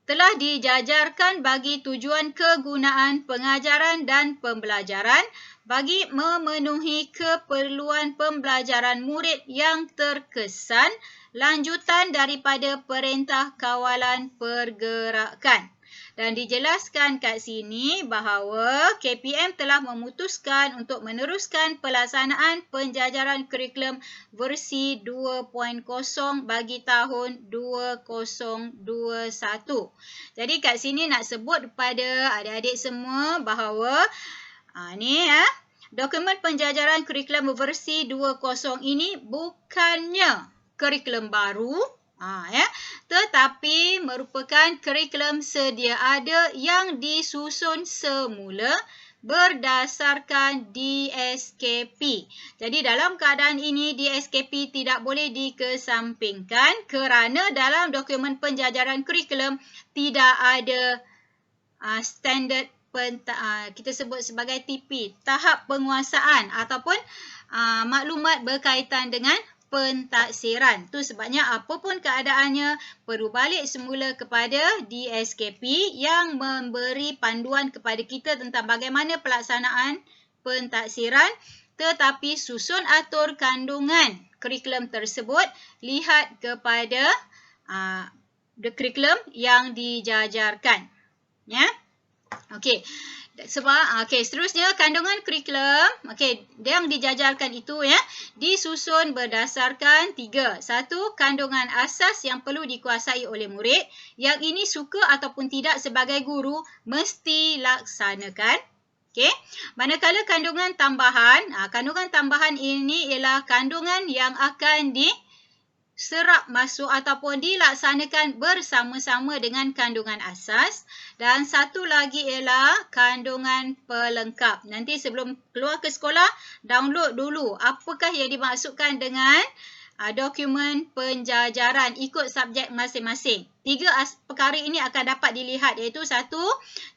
telah dijajarkan bagi tujuan kegunaan pengajaran dan pembelajaran bagi memenuhi keperluan pembelajaran murid yang terkesan lanjutan daripada Perintah Kawalan Pergerakan. Dan dijelaskan kat sini bahawa KPM telah memutuskan untuk meneruskan pelaksanaan penjajaran kurikulum versi 2.0 bagi tahun 2021. Jadi kat sini nak sebut kepada adik-adik semua bahawa dokumen penjajaran kurikulum versi 2.0 ini bukannya kurikulum baru, tetapi merupakan kurikulum sedia ada yang disusun semula berdasarkan DSKP. Jadi dalam keadaan ini DSKP tidak boleh dikesampingkan kerana dalam dokumen penjajaran kurikulum tidak ada standard kita sebut sebagai TP, tahap penguasaan ataupun maklumat berkaitan dengan pentaksiran. Itu sebabnya apapun keadaannya perlu balik semula kepada DSKP yang memberi panduan kepada kita tentang bagaimana pelaksanaan pentaksiran, tetapi susun atur kandungan kurikulum tersebut lihat kepada kurikulum yang dijajarkan. Ya. Okey. Sebab seterusnya kandungan kurikulum yang dijajarkan itu disusun berdasarkan 3. 1, kandungan asas yang perlu dikuasai oleh murid, yang ini suka ataupun tidak sebagai guru mesti laksanakan. Manakala kandungan tambahan ini ialah kandungan yang akan serap masuk ataupun dilaksanakan bersama-sama dengan kandungan asas, dan satu lagi ialah kandungan pelengkap. Nanti sebelum keluar ke sekolah, download dulu apakah yang dimaksudkan dengan dokumen penjajaran ikut subjek masing-masing. 3 perkara ini akan dapat dilihat, iaitu 1,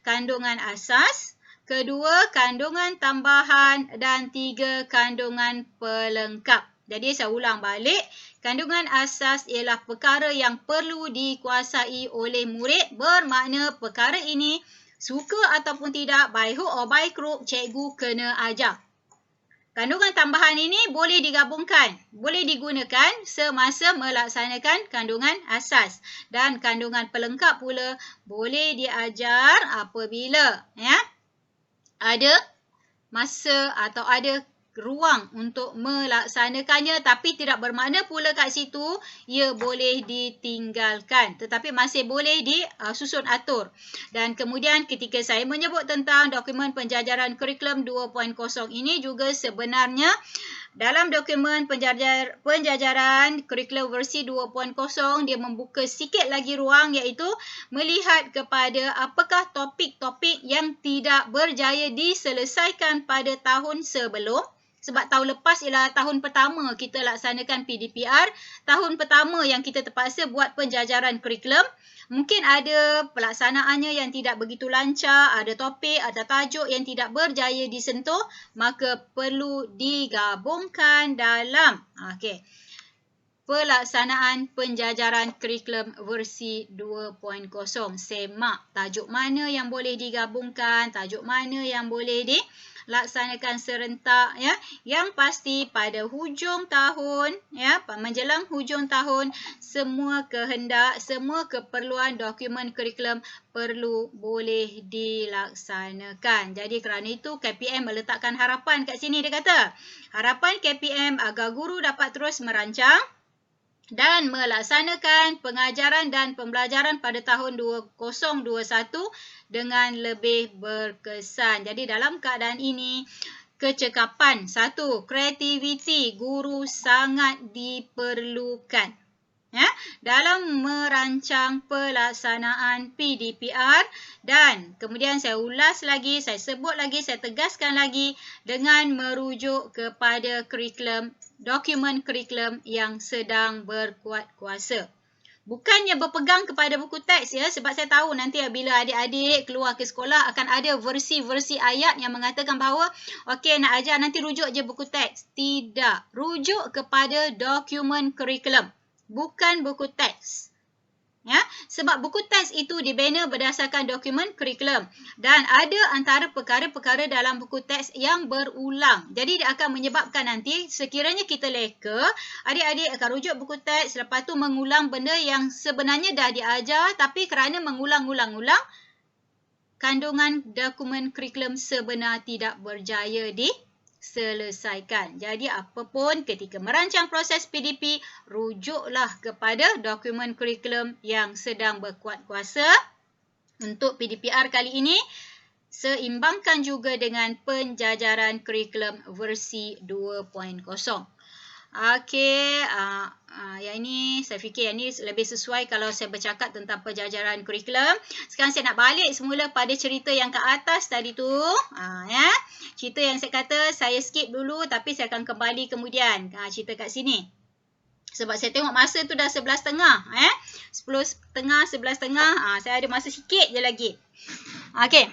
kandungan asas, 2, kandungan tambahan, dan 3, kandungan pelengkap. Jadi saya ulang balik, kandungan asas ialah perkara yang perlu dikuasai oleh murid, bermakna perkara ini suka ataupun tidak, by hook or by crook, cikgu kena ajar. Kandungan tambahan ini boleh digabungkan, boleh digunakan semasa melaksanakan kandungan asas, dan kandungan pelengkap pula boleh diajar apabila ada masa atau ada ruang untuk melaksanakannya, tapi tidak bermakna pula kat situ ia boleh ditinggalkan, tetapi masih boleh disusun atur. Dan kemudian ketika saya menyebut tentang dokumen penjajaran kurikulum 2.0 ini juga sebenarnya dalam dokumen penjajaran kurikulum versi 2.0 dia membuka sikit lagi ruang, iaitu melihat kepada apakah topik-topik yang tidak berjaya diselesaikan pada tahun sebelum. Sebab tahun lepas ialah tahun pertama kita laksanakan PDPR, tahun pertama yang kita terpaksa buat penjajaran kurikulum. Mungkin ada pelaksanaannya yang tidak begitu lancar, ada topik, ada tajuk yang tidak berjaya disentuh, maka perlu digabungkan dalam pelaksanaan penjajaran kurikulum versi 2.0. Semak tajuk mana yang boleh digabungkan, tajuk mana yang boleh dilaksanakan serentak, ya. Yang pasti pada hujung tahun, ya, menjelang hujung tahun, semua kehendak, semua keperluan dokumen kurikulum perlu boleh dilaksanakan. Jadi kerana itu KPM meletakkan harapan kat sini, dia kata harapan KPM agar guru dapat terus merancang dan melaksanakan pengajaran dan pembelajaran pada tahun 2021 dengan lebih berkesan. Jadi dalam keadaan ini, kecekapan, satu, kreativiti guru sangat diperlukan, ya, dalam merancang pelaksanaan PDPR. Dan kemudian saya ulas lagi, saya sebut lagi, saya tegaskan lagi dengan merujuk kepada kurikulum, dokumen kurikulum yang sedang berkuat kuasa. Bukannya berpegang kepada buku teks, ya, sebab saya tahu nanti bila adik-adik keluar ke sekolah akan ada versi-versi ayat yang mengatakan bahawa okey, nak ajar nanti rujuk je buku teks. Tidak, rujuk kepada dokumen kurikulum, bukan buku teks. Ya, sebab buku teks itu dibina berdasarkan dokumen kurikulum dan ada antara perkara-perkara dalam buku teks yang berulang. Jadi dia akan menyebabkan nanti sekiranya kita leka, adik-adik akan rujuk buku teks, lepas tu mengulang benda yang sebenarnya dah diajar, tapi kerana mengulang-ulang-ulang, kandungan dokumen kurikulum sebenar tidak berjaya diselesaikan. Jadi apapun ketika merancang proses PDP, rujuklah kepada dokumen kurikulum yang sedang berkuat kuasa. Untuk PDPR kali ini, seimbangkan juga dengan penjajaran kurikulum versi 2.0. Okey, yang ini saya fikir yang ini lebih sesuai kalau saya bercakap tentang penjajaran kurikulum. Sekarang saya nak balik semula pada cerita yang ke atas tadi tu. Ya. Cerita yang saya kata saya skip dulu tapi saya akan kembali kemudian. Cerita kat sini. Sebab saya tengok masa tu dah 11.30. 10.30, 11.30. Saya ada masa sikit je lagi. Okey.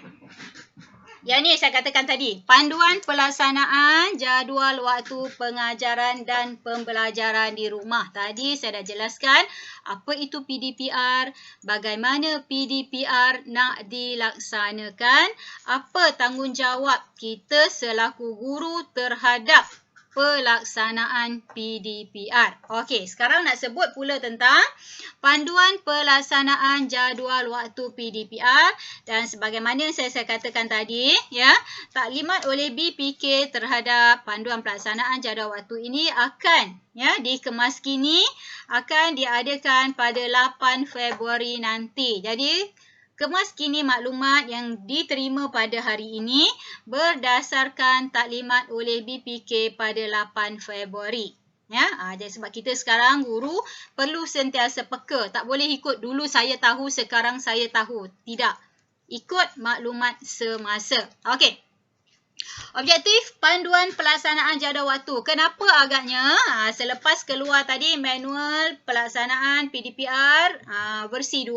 Yang ni saya katakan tadi, panduan pelaksanaan jadual waktu pengajaran dan pembelajaran di rumah. Tadi saya dah jelaskan apa itu PDPR, bagaimana PDPR nak dilaksanakan, apa tanggungjawab kita selaku guru terhadap pelaksanaan PDPR. Okey, sekarang nak sebut pula tentang panduan pelaksanaan jadual waktu PDPR dan sebagaimana saya katakan tadi, ya, taklimat oleh BPK terhadap panduan pelaksanaan jadual waktu ini akan, ya, dikemaskini, akan diadakan pada 8 Februari nanti. Jadi kemaskini maklumat yang diterima pada hari ini berdasarkan taklimat oleh BPK pada 8 Februari. Ya, jadi sebab kita sekarang guru perlu sentiasa peka. Tak boleh ikut dulu saya tahu, sekarang saya tahu. Tidak. Ikut maklumat semasa. Okey. Objektif panduan pelaksanaan jadual waktu. Kenapa agaknya selepas keluar tadi manual pelaksanaan PDPR versi 2,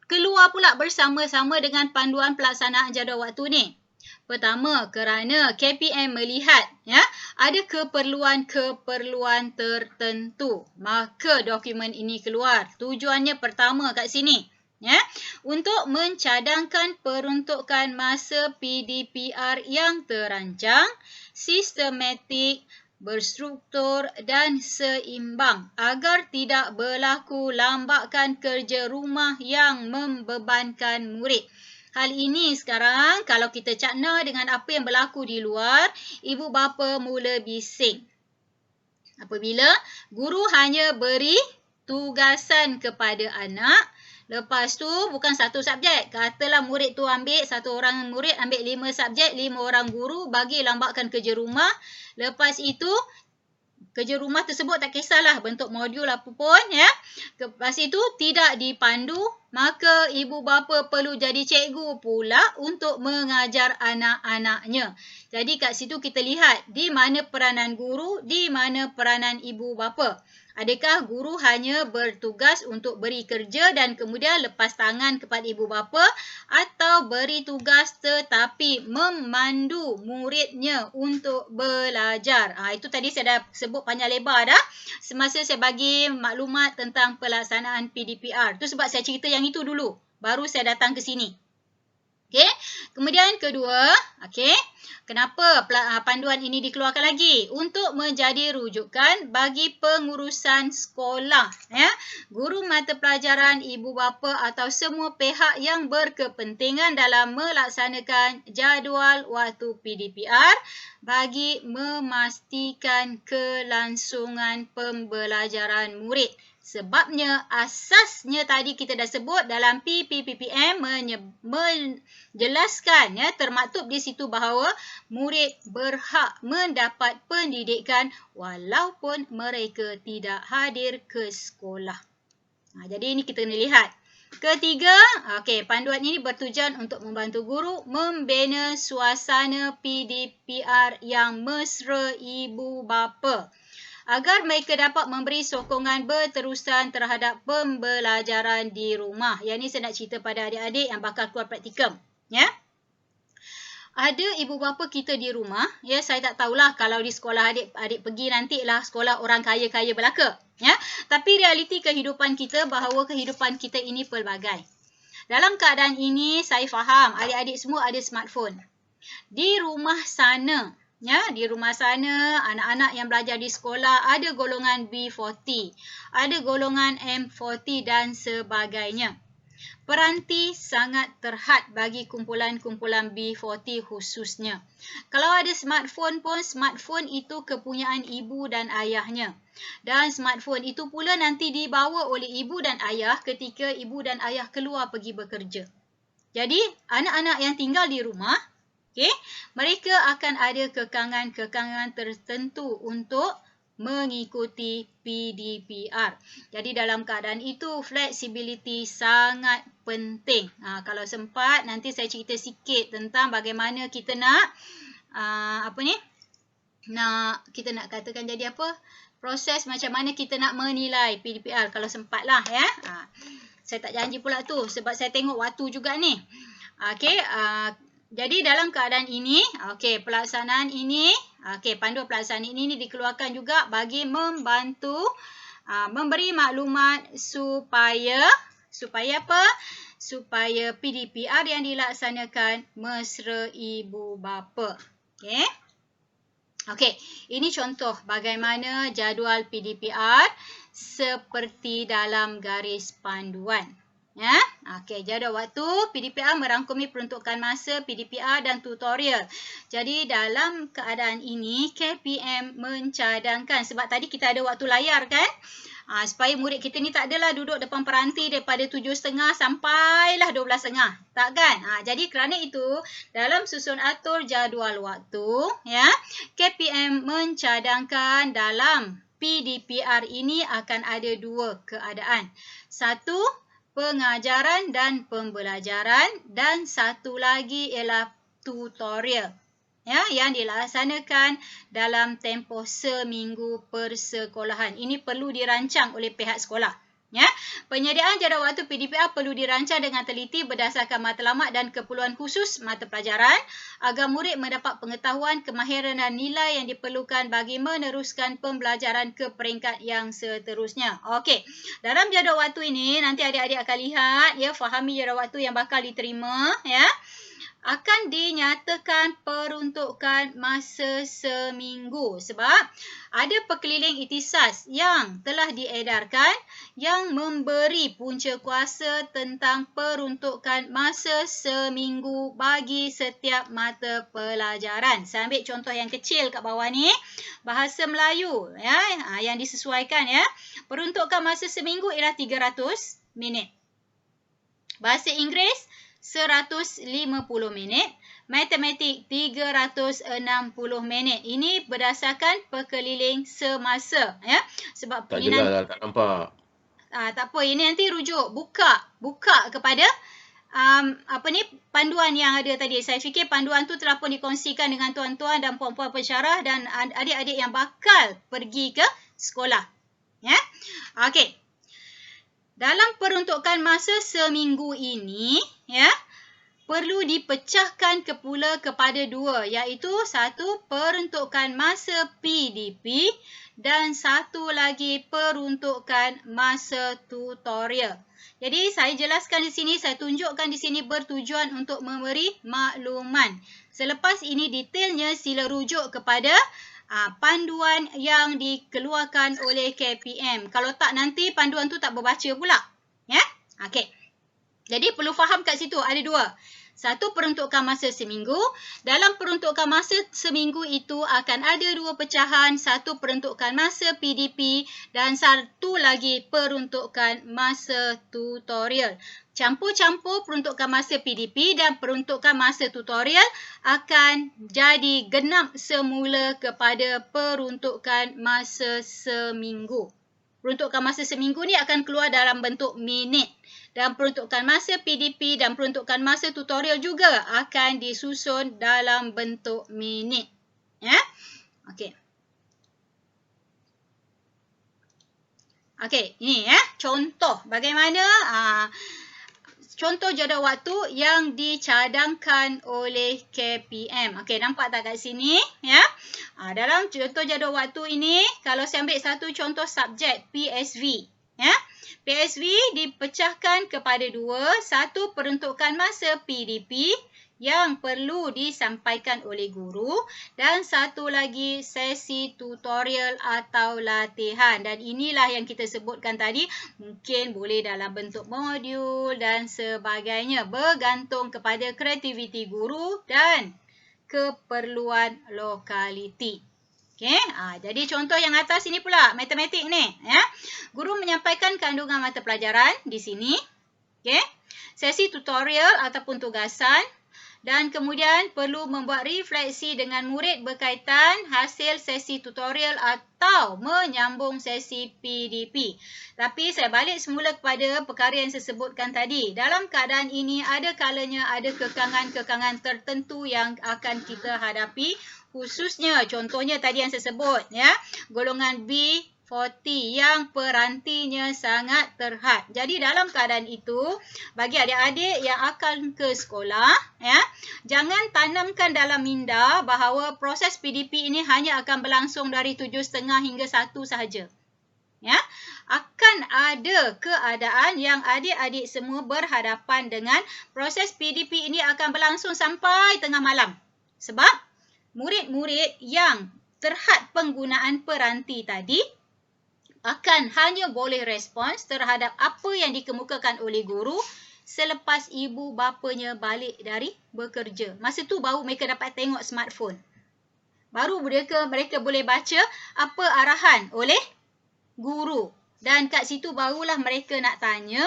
keluar pula bersama-sama dengan panduan pelaksanaan jadual waktu ni. Pertama, kerana KPM melihat, ya, ada keperluan-keperluan tertentu, maka dokumen ini keluar. Tujuannya pertama kat sini, ya, untuk mencadangkan peruntukan masa PDPR yang terancang, sistematik, berstruktur dan seimbang agar tidak berlaku lambakan kerja rumah yang membebankan murid. hal ini sekarang kalau kita cakna dengan apa yang berlaku di luar, ibu bapa mula bising. Apabila guru hanya beri tugasan kepada anak, lepas tu bukan satu subjek. Katalah murid tu satu orang murid ambil 5 subjek, 5 orang guru bagi lambakan kerja rumah. Lepas itu kerja rumah tersebut tak kisahlah bentuk modul apapun ya. Lepas itu tidak dipandu, maka ibu bapa perlu jadi cikgu pula untuk mengajar anak-anaknya. Jadi kat situ kita lihat di mana peranan guru, di mana peranan ibu bapa. Adakah guru hanya bertugas untuk beri kerja dan kemudian lepas tangan kepada ibu bapa, atau beri tugas tetapi memandu muridnya untuk belajar? Itu tadi saya dah sebut panjang lebar dah semasa saya bagi maklumat tentang pelaksanaan PDPR. Itu sebab saya cerita yang itu dulu, baru saya datang ke sini. Okey, kemudian kedua, okey, kenapa panduan ini dikeluarkan lagi? Untuk menjadi rujukan bagi pengurusan sekolah, ya. Guru mata pelajaran, ibu bapa atau semua pihak yang berkepentingan dalam melaksanakan jadual waktu PDPR bagi memastikan kelangsungan pembelajaran murid. Sebabnya asasnya tadi kita dah sebut dalam PPPM menjelaskan, ya, termaktub di situ bahawa murid berhak mendapat pendidikan walaupun mereka tidak hadir ke sekolah. Jadi ini kita kena lihat. Ketiga, panduan ini bertujuan untuk membantu guru membina suasana PDPR yang mesra ibu bapa, agar mereka dapat memberi sokongan berterusan terhadap pembelajaran di rumah. Yang ini saya nak cerita pada adik-adik yang bakal keluar praktikum. Ya. Ada ibu bapa kita di rumah, ya, saya tak tahulah kalau di sekolah adik-adik pergi nantilah sekolah orang kaya-kaya belaka. Ya. Tapi realiti kehidupan kita bahawa kehidupan kita ini pelbagai. Dalam keadaan ini saya faham adik-adik semua ada smartphone. Di rumah sana, ya, di rumah sana anak-anak yang belajar di sekolah ada golongan B40, ada golongan M40 dan sebagainya. Peranti sangat terhad bagi kumpulan-kumpulan B40 khususnya. Kalau ada smartphone pun, smartphone itu kepunyaan ibu dan ayahnya. Dan smartphone itu pula nanti dibawa oleh ibu dan ayah ketika ibu dan ayah keluar pergi bekerja. Jadi, anak-anak yang tinggal di rumah, mereka akan ada kekangan-kekangan tertentu untuk mengikuti PDPR. Jadi dalam keadaan itu flexibility sangat penting. Kalau sempat nanti saya cerita sikit tentang bagaimana kita nak kita nak katakan jadi apa? Proses macam mana kita nak menilai PDPR kalau sempatlah, ya. Saya tak janji pula tu sebab saya tengok waktu juga ni. Jadi dalam keadaan ini, pelaksanaan ini, panduan pelaksanaan ini dikeluarkan juga bagi membantu memberi maklumat supaya apa? Supaya PDPR yang dilaksanakan mesra ibu bapa. Ini contoh bagaimana jadual PDPR seperti dalam garis panduan. Ya, jadual waktu PDPR merangkumi peruntukan masa PDPR dan tutorial. Jadi dalam keadaan ini KPM mencadangkan, sebab tadi kita ada waktu layar kan, supaya murid kita ni tak adalah duduk depan peranti daripada 7.30 sampailah 12.30, tak kan? Jadi kerana itu dalam susun atur jadual waktu, ya, KPM mencadangkan dalam PDPR ini akan ada dua keadaan. Satu, pengajaran dan pembelajaran, dan satu lagi ialah tutorial, ya, yang dilaksanakan dalam tempoh seminggu persekolahan. Ini perlu dirancang oleh pihak sekolah. Ya, penyediaan jadual waktu PDPR perlu dirancang dengan teliti berdasarkan matlamat dan keperluan khusus mata pelajaran agar murid mendapat pengetahuan, kemahiran dan nilai yang diperlukan bagi meneruskan pembelajaran ke peringkat yang seterusnya. Dalam jadual waktu ini nanti adik-adik akan lihat, ya, fahami jadual waktu yang bakal diterima, ya. akan dinyatakan peruntukan masa seminggu sebab ada pekeliling ikhtisas yang telah diedarkan yang memberi punca kuasa tentang peruntukan masa seminggu bagi setiap mata pelajaran. Saya ambil contoh yang kecil kat bawah ni, bahasa Melayu ya, yang disesuaikan ya. Peruntukan masa seminggu ialah 300 minit. Bahasa Inggeris 150 minit, matematik 360 minit. Ini berdasarkan pekeliling semasa ya. Sebab Tak ini jelas lah, tak nampak. tak apa, ini nanti rujuk buka kepada panduan yang ada tadi. Saya fikir panduan tu telah pun dikongsikan dengan tuan-tuan dan puan-puan pensyarah dan adik-adik yang bakal pergi ke sekolah. Ya. Okey. Dalam peruntukan masa seminggu ini, ya, perlu dipecahkan pula kepada dua, iaitu satu peruntukan masa PDP dan satu lagi peruntukan masa tutorial. Jadi saya jelaskan di sini, saya tunjukkan di sini bertujuan untuk memberi makluman. Selepas ini detailnya sila rujuk kepada panduan yang dikeluarkan oleh KPM. Kalau tak nanti panduan tu tak berbaca pula. Ya? Okey. Jadi perlu faham kat situ ada dua. Satu peruntukan masa seminggu. Dalam peruntukan masa seminggu itu akan ada dua pecahan. Satu peruntukan masa PDP dan satu lagi peruntukan masa tutorial. Campur-campur peruntukan masa PDP dan peruntukan masa tutorial akan jadi genap semula kepada peruntukan masa seminggu. Peruntukan masa seminggu ni akan keluar dalam bentuk minit. Dan peruntukan masa PDP dan peruntukan masa tutorial juga akan disusun dalam bentuk minit. Ya? Okey. Okey, ini ya, contoh bagaimana contoh jadual waktu yang dicadangkan oleh KPM. Okey, nampak tak kat sini? Ya. Dalam contoh jadual waktu ini, kalau saya ambil satu contoh subjek PSV. Ya. PSV dipecahkan kepada dua. Satu peruntukan masa PDP yang perlu disampaikan oleh guru dan satu lagi sesi tutorial atau latihan. Dan inilah yang kita sebutkan tadi, mungkin boleh dalam bentuk modul dan sebagainya bergantung kepada kreativiti guru dan keperluan lokaliti. Okey, jadi contoh yang atas ini pula matematik ni ya. Guru menyampaikan kandungan mata pelajaran di sini. Okey. Sesi tutorial ataupun tugasan. Dan kemudian perlu membuat refleksi dengan murid berkaitan hasil sesi tutorial atau menyambung sesi PDP. Tapi saya balik semula kepada perkara yang saya sebutkan tadi. Dalam keadaan ini ada kalanya ada kekangan-kekangan tertentu yang akan kita hadapi. Khususnya contohnya tadi yang saya sebut ya, golongan B40 yang perantinya sangat terhad. Jadi dalam keadaan itu, bagi adik-adik yang akan ke sekolah, ya, jangan tanamkan dalam minda bahawa proses PDP ini hanya akan berlangsung dari 7.30 hingga 1 sahaja. Ya, akan ada keadaan yang adik-adik semua berhadapan dengan proses PDP ini akan berlangsung sampai tengah malam. Sebab murid-murid yang terhad penggunaan peranti tadi akan hanya boleh respons terhadap apa yang dikemukakan oleh guru selepas ibu bapanya balik dari bekerja. Masa tu baru mereka dapat tengok smartphone. Baru mereka boleh baca apa arahan oleh guru. Dan kat situ barulah mereka nak tanya,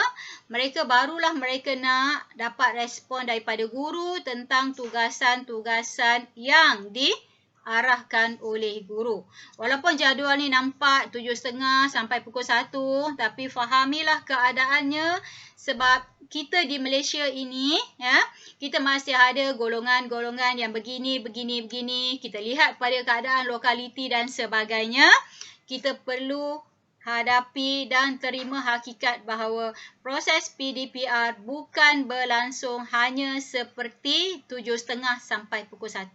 barulah mereka nak dapat respon daripada guru tentang tugasan-tugasan yang diarahkan oleh guru. Walaupun jadual ni nampak 7.30 sampai pukul 1, tapi fahamilah keadaannya sebab kita di Malaysia ini, ya, kita masih ada golongan-golongan yang begini. Kita lihat pada keadaan lokaliti dan sebagainya, kita perlu hadapi dan terima hakikat bahawa proses PDPR bukan berlangsung hanya seperti 7.30 sampai pukul 1.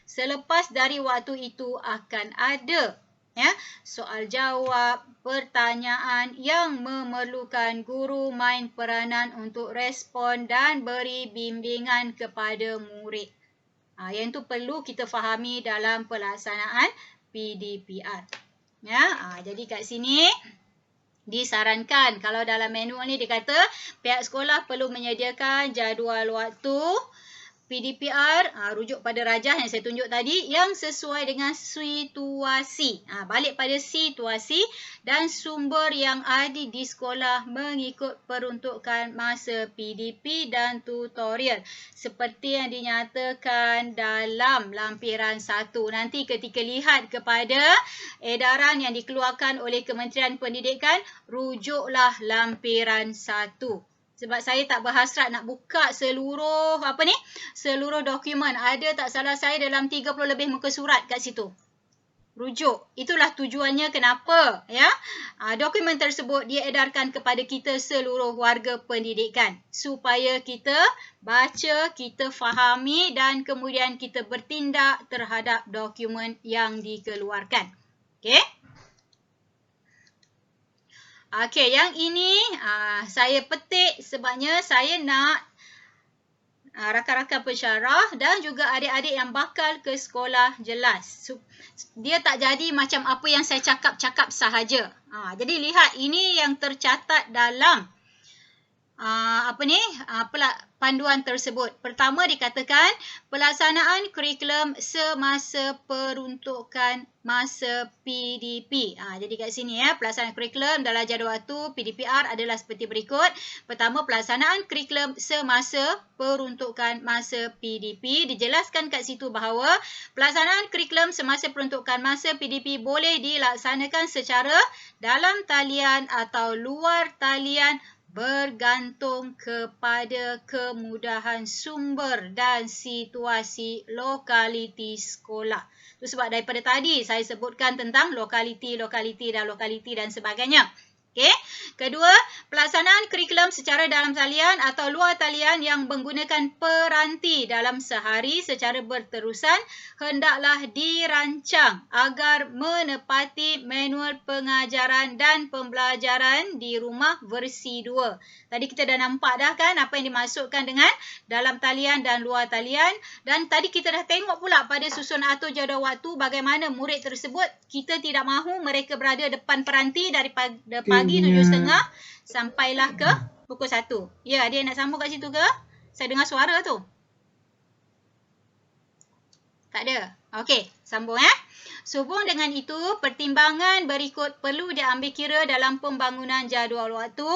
Selepas dari waktu itu akan ada Ya, soal jawab, pertanyaan yang memerlukan guru main peranan untuk respon dan beri bimbingan kepada murid. Yang itu perlu kita fahami dalam pelaksanaan PDPR. Ya, jadi kat sini disarankan kalau dalam manual ni dia kata pihak sekolah perlu menyediakan jadual waktu PDPR, rujuk pada rajah yang saya tunjuk tadi yang sesuai dengan situasi. Balik pada situasi dan sumber yang ada di sekolah mengikut peruntukan masa PDP dan tutorial. Seperti yang dinyatakan dalam lampiran 1. Nanti ketika lihat kepada edaran yang dikeluarkan oleh Kementerian Pendidikan, rujuklah lampiran 1. Sebab saya tak berhasrat nak buka seluruh seluruh dokumen. Ada tak salah saya dalam 30 lebih muka surat kat situ. Rujuk. Itulah tujuannya kenapa ya. Dokumen tersebut diedarkan kepada kita seluruh warga pendidikan. Supaya kita baca, kita fahami dan kemudian kita bertindak terhadap dokumen yang dikeluarkan. Okey. Okey, yang ini saya petik sebabnya saya nak rakan-rakan pensyarah dan juga adik-adik yang bakal ke sekolah jelas. Dia tak jadi macam apa yang saya cakap-cakap sahaja. Jadi lihat ini yang tercatat dalam panduan tersebut. Pertama dikatakan pelaksanaan kurikulum semasa peruntukan masa PDP. Jadi kat sini pelaksanaan kurikulum dalam jadual waktu PDPR adalah seperti berikut. Pertama, pelaksanaan kurikulum semasa peruntukan masa PDP. Dijelaskan kat situ bahawa pelaksanaan kurikulum semasa peruntukan masa PDP boleh dilaksanakan secara dalam talian atau luar talian bergantung kepada kemudahan sumber dan situasi lokaliti sekolah. Itu sebab daripada tadi saya sebutkan tentang lokaliti dan sebagainya. Okey. Kedua, pelaksanaan kurikulum secara dalam talian atau luar talian yang menggunakan peranti dalam sehari secara berterusan hendaklah dirancang agar menepati manual pengajaran dan pembelajaran di rumah versi 2. Tadi kita dah nampak dah kan apa yang dimaksudkan dengan dalam talian dan luar talian. Dan tadi kita dah tengok pula pada susun atur jadual waktu bagaimana murid tersebut kita tidak mahu mereka berada depan peranti daripada pagi 7.30 sampailah ke pukul 1. Ya, dia nak sambung kat situ ke? Saya dengar suara tu. Tak ada. Okey, sambung Sehubung dengan itu, pertimbangan berikut perlu diambil kira dalam pembangunan jadual waktu.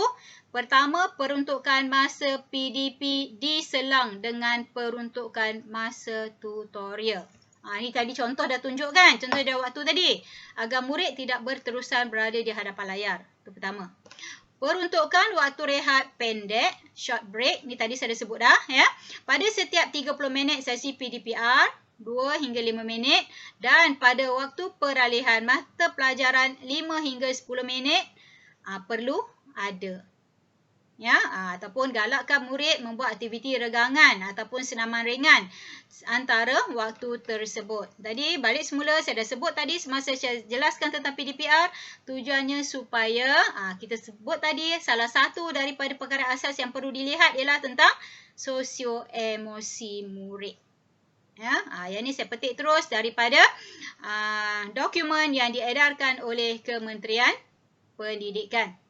Pertama, peruntukan masa PDP diselang dengan peruntukan masa tutorial. Ini tadi contoh dah tunjuk kan? Contoh jadual waktu tadi. Agar murid tidak berterusan berada di hadapan layar. Itu pertama. Peruntukan waktu rehat pendek, short break. Ni tadi saya dah sebut dah. Ya. Pada setiap 30 minit sesi PDPR, 2 hingga 5 minit. Dan pada waktu peralihan mata pelajaran 5 hingga 10 minit, perlu ada. Ya, ataupun galakkan murid membuat aktiviti regangan ataupun senaman ringan antara waktu tersebut. Tadi balik semula saya dah sebut tadi semasa saya jelaskan tentang PDPR, tujuannya supaya kita sebut tadi salah satu daripada perkara asas yang perlu dilihat ialah tentang sosio-emosi murid. Ya, yang ni saya petik terus daripada dokumen yang diedarkan oleh Kementerian Pendidikan.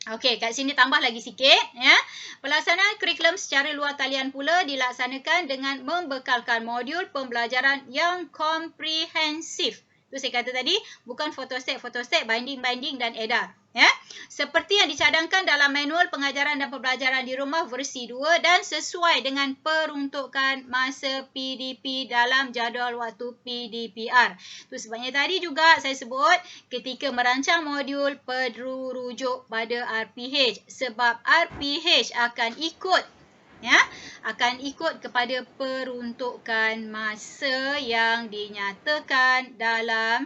Okey, kat sini tambah lagi sikit ya. Pelaksanaan kurikulum secara luar talian pula dilaksanakan dengan membekalkan modul pembelajaran yang komprehensif. Itu saya kata tadi, bukan fotostat, binding dan edar. Ya. Seperti yang dicadangkan dalam manual pengajaran dan pembelajaran di rumah versi 2 dan sesuai dengan peruntukan masa PDP dalam jadual waktu PDPR. Itu sebabnya tadi juga saya sebut ketika merancang modul perlu rujuk pada RPH. Sebab RPH akan ikut kepada peruntukan masa yang dinyatakan dalam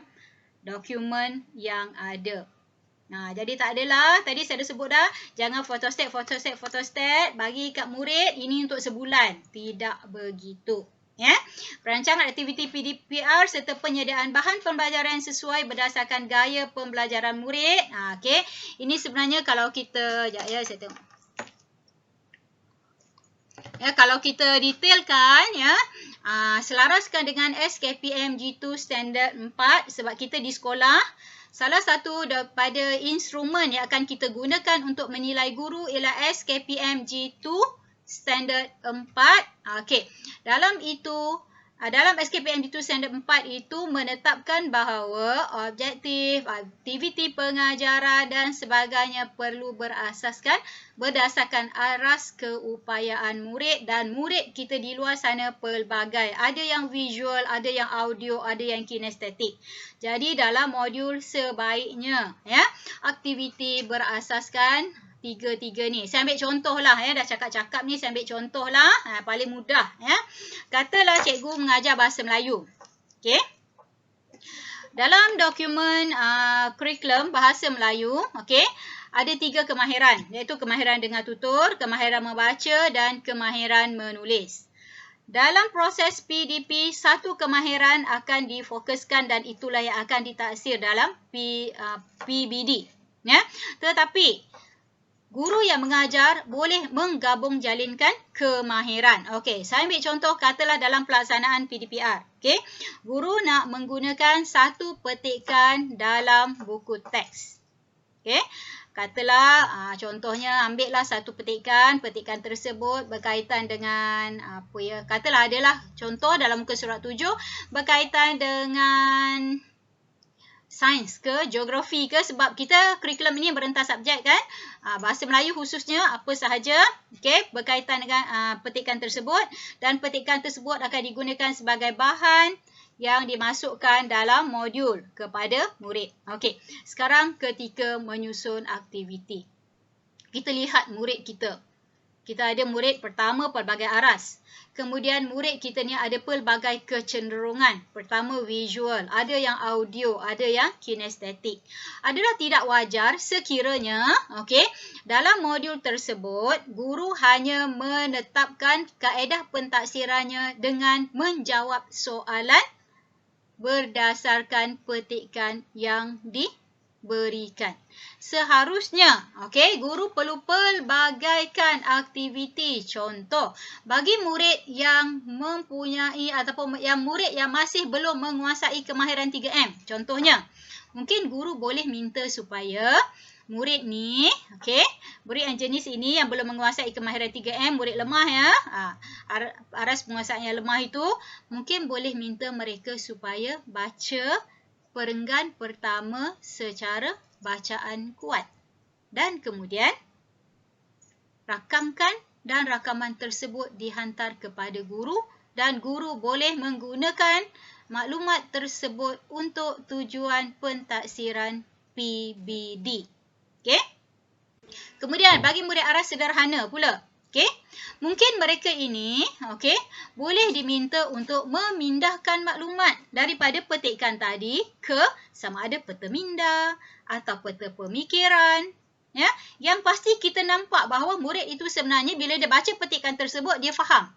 dokumen yang ada. Jadi tak adalah, tadi saya dah sebut dah, jangan fotostat, bagi kat murid, ini untuk sebulan. Tidak begitu. Ya, perancangan aktiviti PDPR serta penyediaan bahan pembelajaran yang sesuai berdasarkan gaya pembelajaran murid. Okey, ini sebenarnya kalau kita, sekejap ya, saya tengok. Ya, kalau kita detailkan ya, selaraskan dengan SKPM G2 Standard 4 sebab kita di sekolah salah satu daripada instrumen yang akan kita gunakan untuk menilai guru ialah SKPM G2 Standard 4. Okey. Dalam SKPM G2 Standard 4 itu menetapkan bahawa objektif, aktiviti pengajaran dan sebagainya perlu berdasarkan aras keupayaan murid, dan murid kita di luar sana pelbagai. Ada yang visual, ada yang audio, ada yang kinestetik. Jadi dalam modul sebaiknya ya, aktiviti berasaskan tiga-tiga ni. Saya ambil contoh lah ya, dah cakap-cakap ni saya ambil contoh lah, paling mudah ya. Katalah cikgu mengajar bahasa Melayu. Okey. Dalam dokumen kurikulum bahasa Melayu, okey, ada 3 kemahiran, iaitu kemahiran dengar tutur, kemahiran membaca dan kemahiran menulis. Dalam proses PDP, satu kemahiran akan difokuskan dan itulah yang akan ditaksir dalam PBD. Ya. Tetapi guru yang mengajar boleh menggabung jalinkan kemahiran. Okey, saya ambil contoh katalah dalam pelaksanaan PDPR. Okey, guru nak menggunakan satu petikan dalam buku teks. Okey, katalah contohnya ambillah satu petikan tersebut berkaitan dengan apa ya? Katalah adalah contoh dalam muka surat 7 berkaitan dengan sains ke, geografi ke, sebab kita kurikulum ini berentas subjek kan. Bahasa Melayu khususnya apa sahaja, okey, berkaitan dengan petikan tersebut, dan petikan tersebut akan digunakan sebagai bahan yang dimasukkan dalam modul kepada murid. Okey, sekarang ketika menyusun aktiviti, kita lihat murid kita. Kita ada murid pertama pelbagai aras. Kemudian murid kita ni ada pelbagai kecenderungan. Pertama visual, ada yang audio, ada yang kinestetik. Adalah tidak wajar sekiranya, okey, dalam modul tersebut guru hanya menetapkan kaedah pentaksirannya dengan menjawab soalan berdasarkan petikan yang diberikan. Seharusnya, okey, guru perlu pelbagaikan aktiviti. Contoh, bagi murid yang mempunyai ataupun yang murid yang masih belum menguasai kemahiran 3M. Contohnya, mungkin guru boleh minta supaya murid ni, okey, murid yang jenis ini yang belum menguasai kemahiran 3M, murid lemah ya, aras penguasaan yang lemah itu, mungkin boleh minta mereka supaya baca perenggan pertama secara bacaan kuat. Dan kemudian rakamkan, dan rakaman tersebut dihantar kepada guru, dan guru boleh menggunakan maklumat tersebut untuk tujuan pentaksiran PBD. Okey? Kemudian bagi murid aras sederhana pula, okey, mungkin mereka ini, okey, boleh diminta untuk memindahkan maklumat daripada petikan tadi ke sama ada peta minda atau peta pemikiran. Ya, yang pasti kita nampak bahawa murid itu sebenarnya bila dia baca petikan tersebut dia faham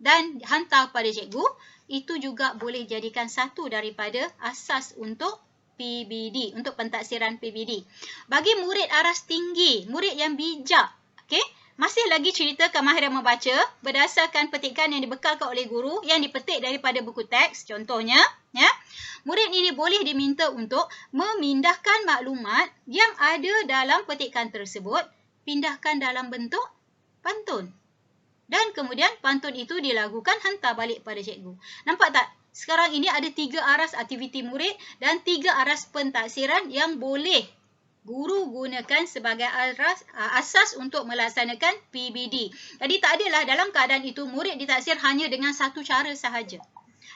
dan hantar pada cikgu. Itu juga boleh jadikan satu daripada asas untuk PBD, untuk pentaksiran PBD. Bagi murid aras tinggi, murid yang bijak, okey, masih lagi cerita kemahiran membaca berdasarkan petikan yang dibekalkan oleh guru yang dipetik daripada buku teks. Contohnya, ya, murid ini boleh diminta untuk memindahkan maklumat yang ada dalam petikan tersebut, pindahkan dalam bentuk pantun. Dan kemudian pantun itu dilakukan hantar balik pada cikgu. Nampak tak? Sekarang ini ada 3 aras aktiviti murid dan 3 aras pentaksiran yang boleh guru gunakan sebagai asas untuk melaksanakan PBD. Jadi tak adalah dalam keadaan itu murid ditaksir hanya dengan satu cara sahaja.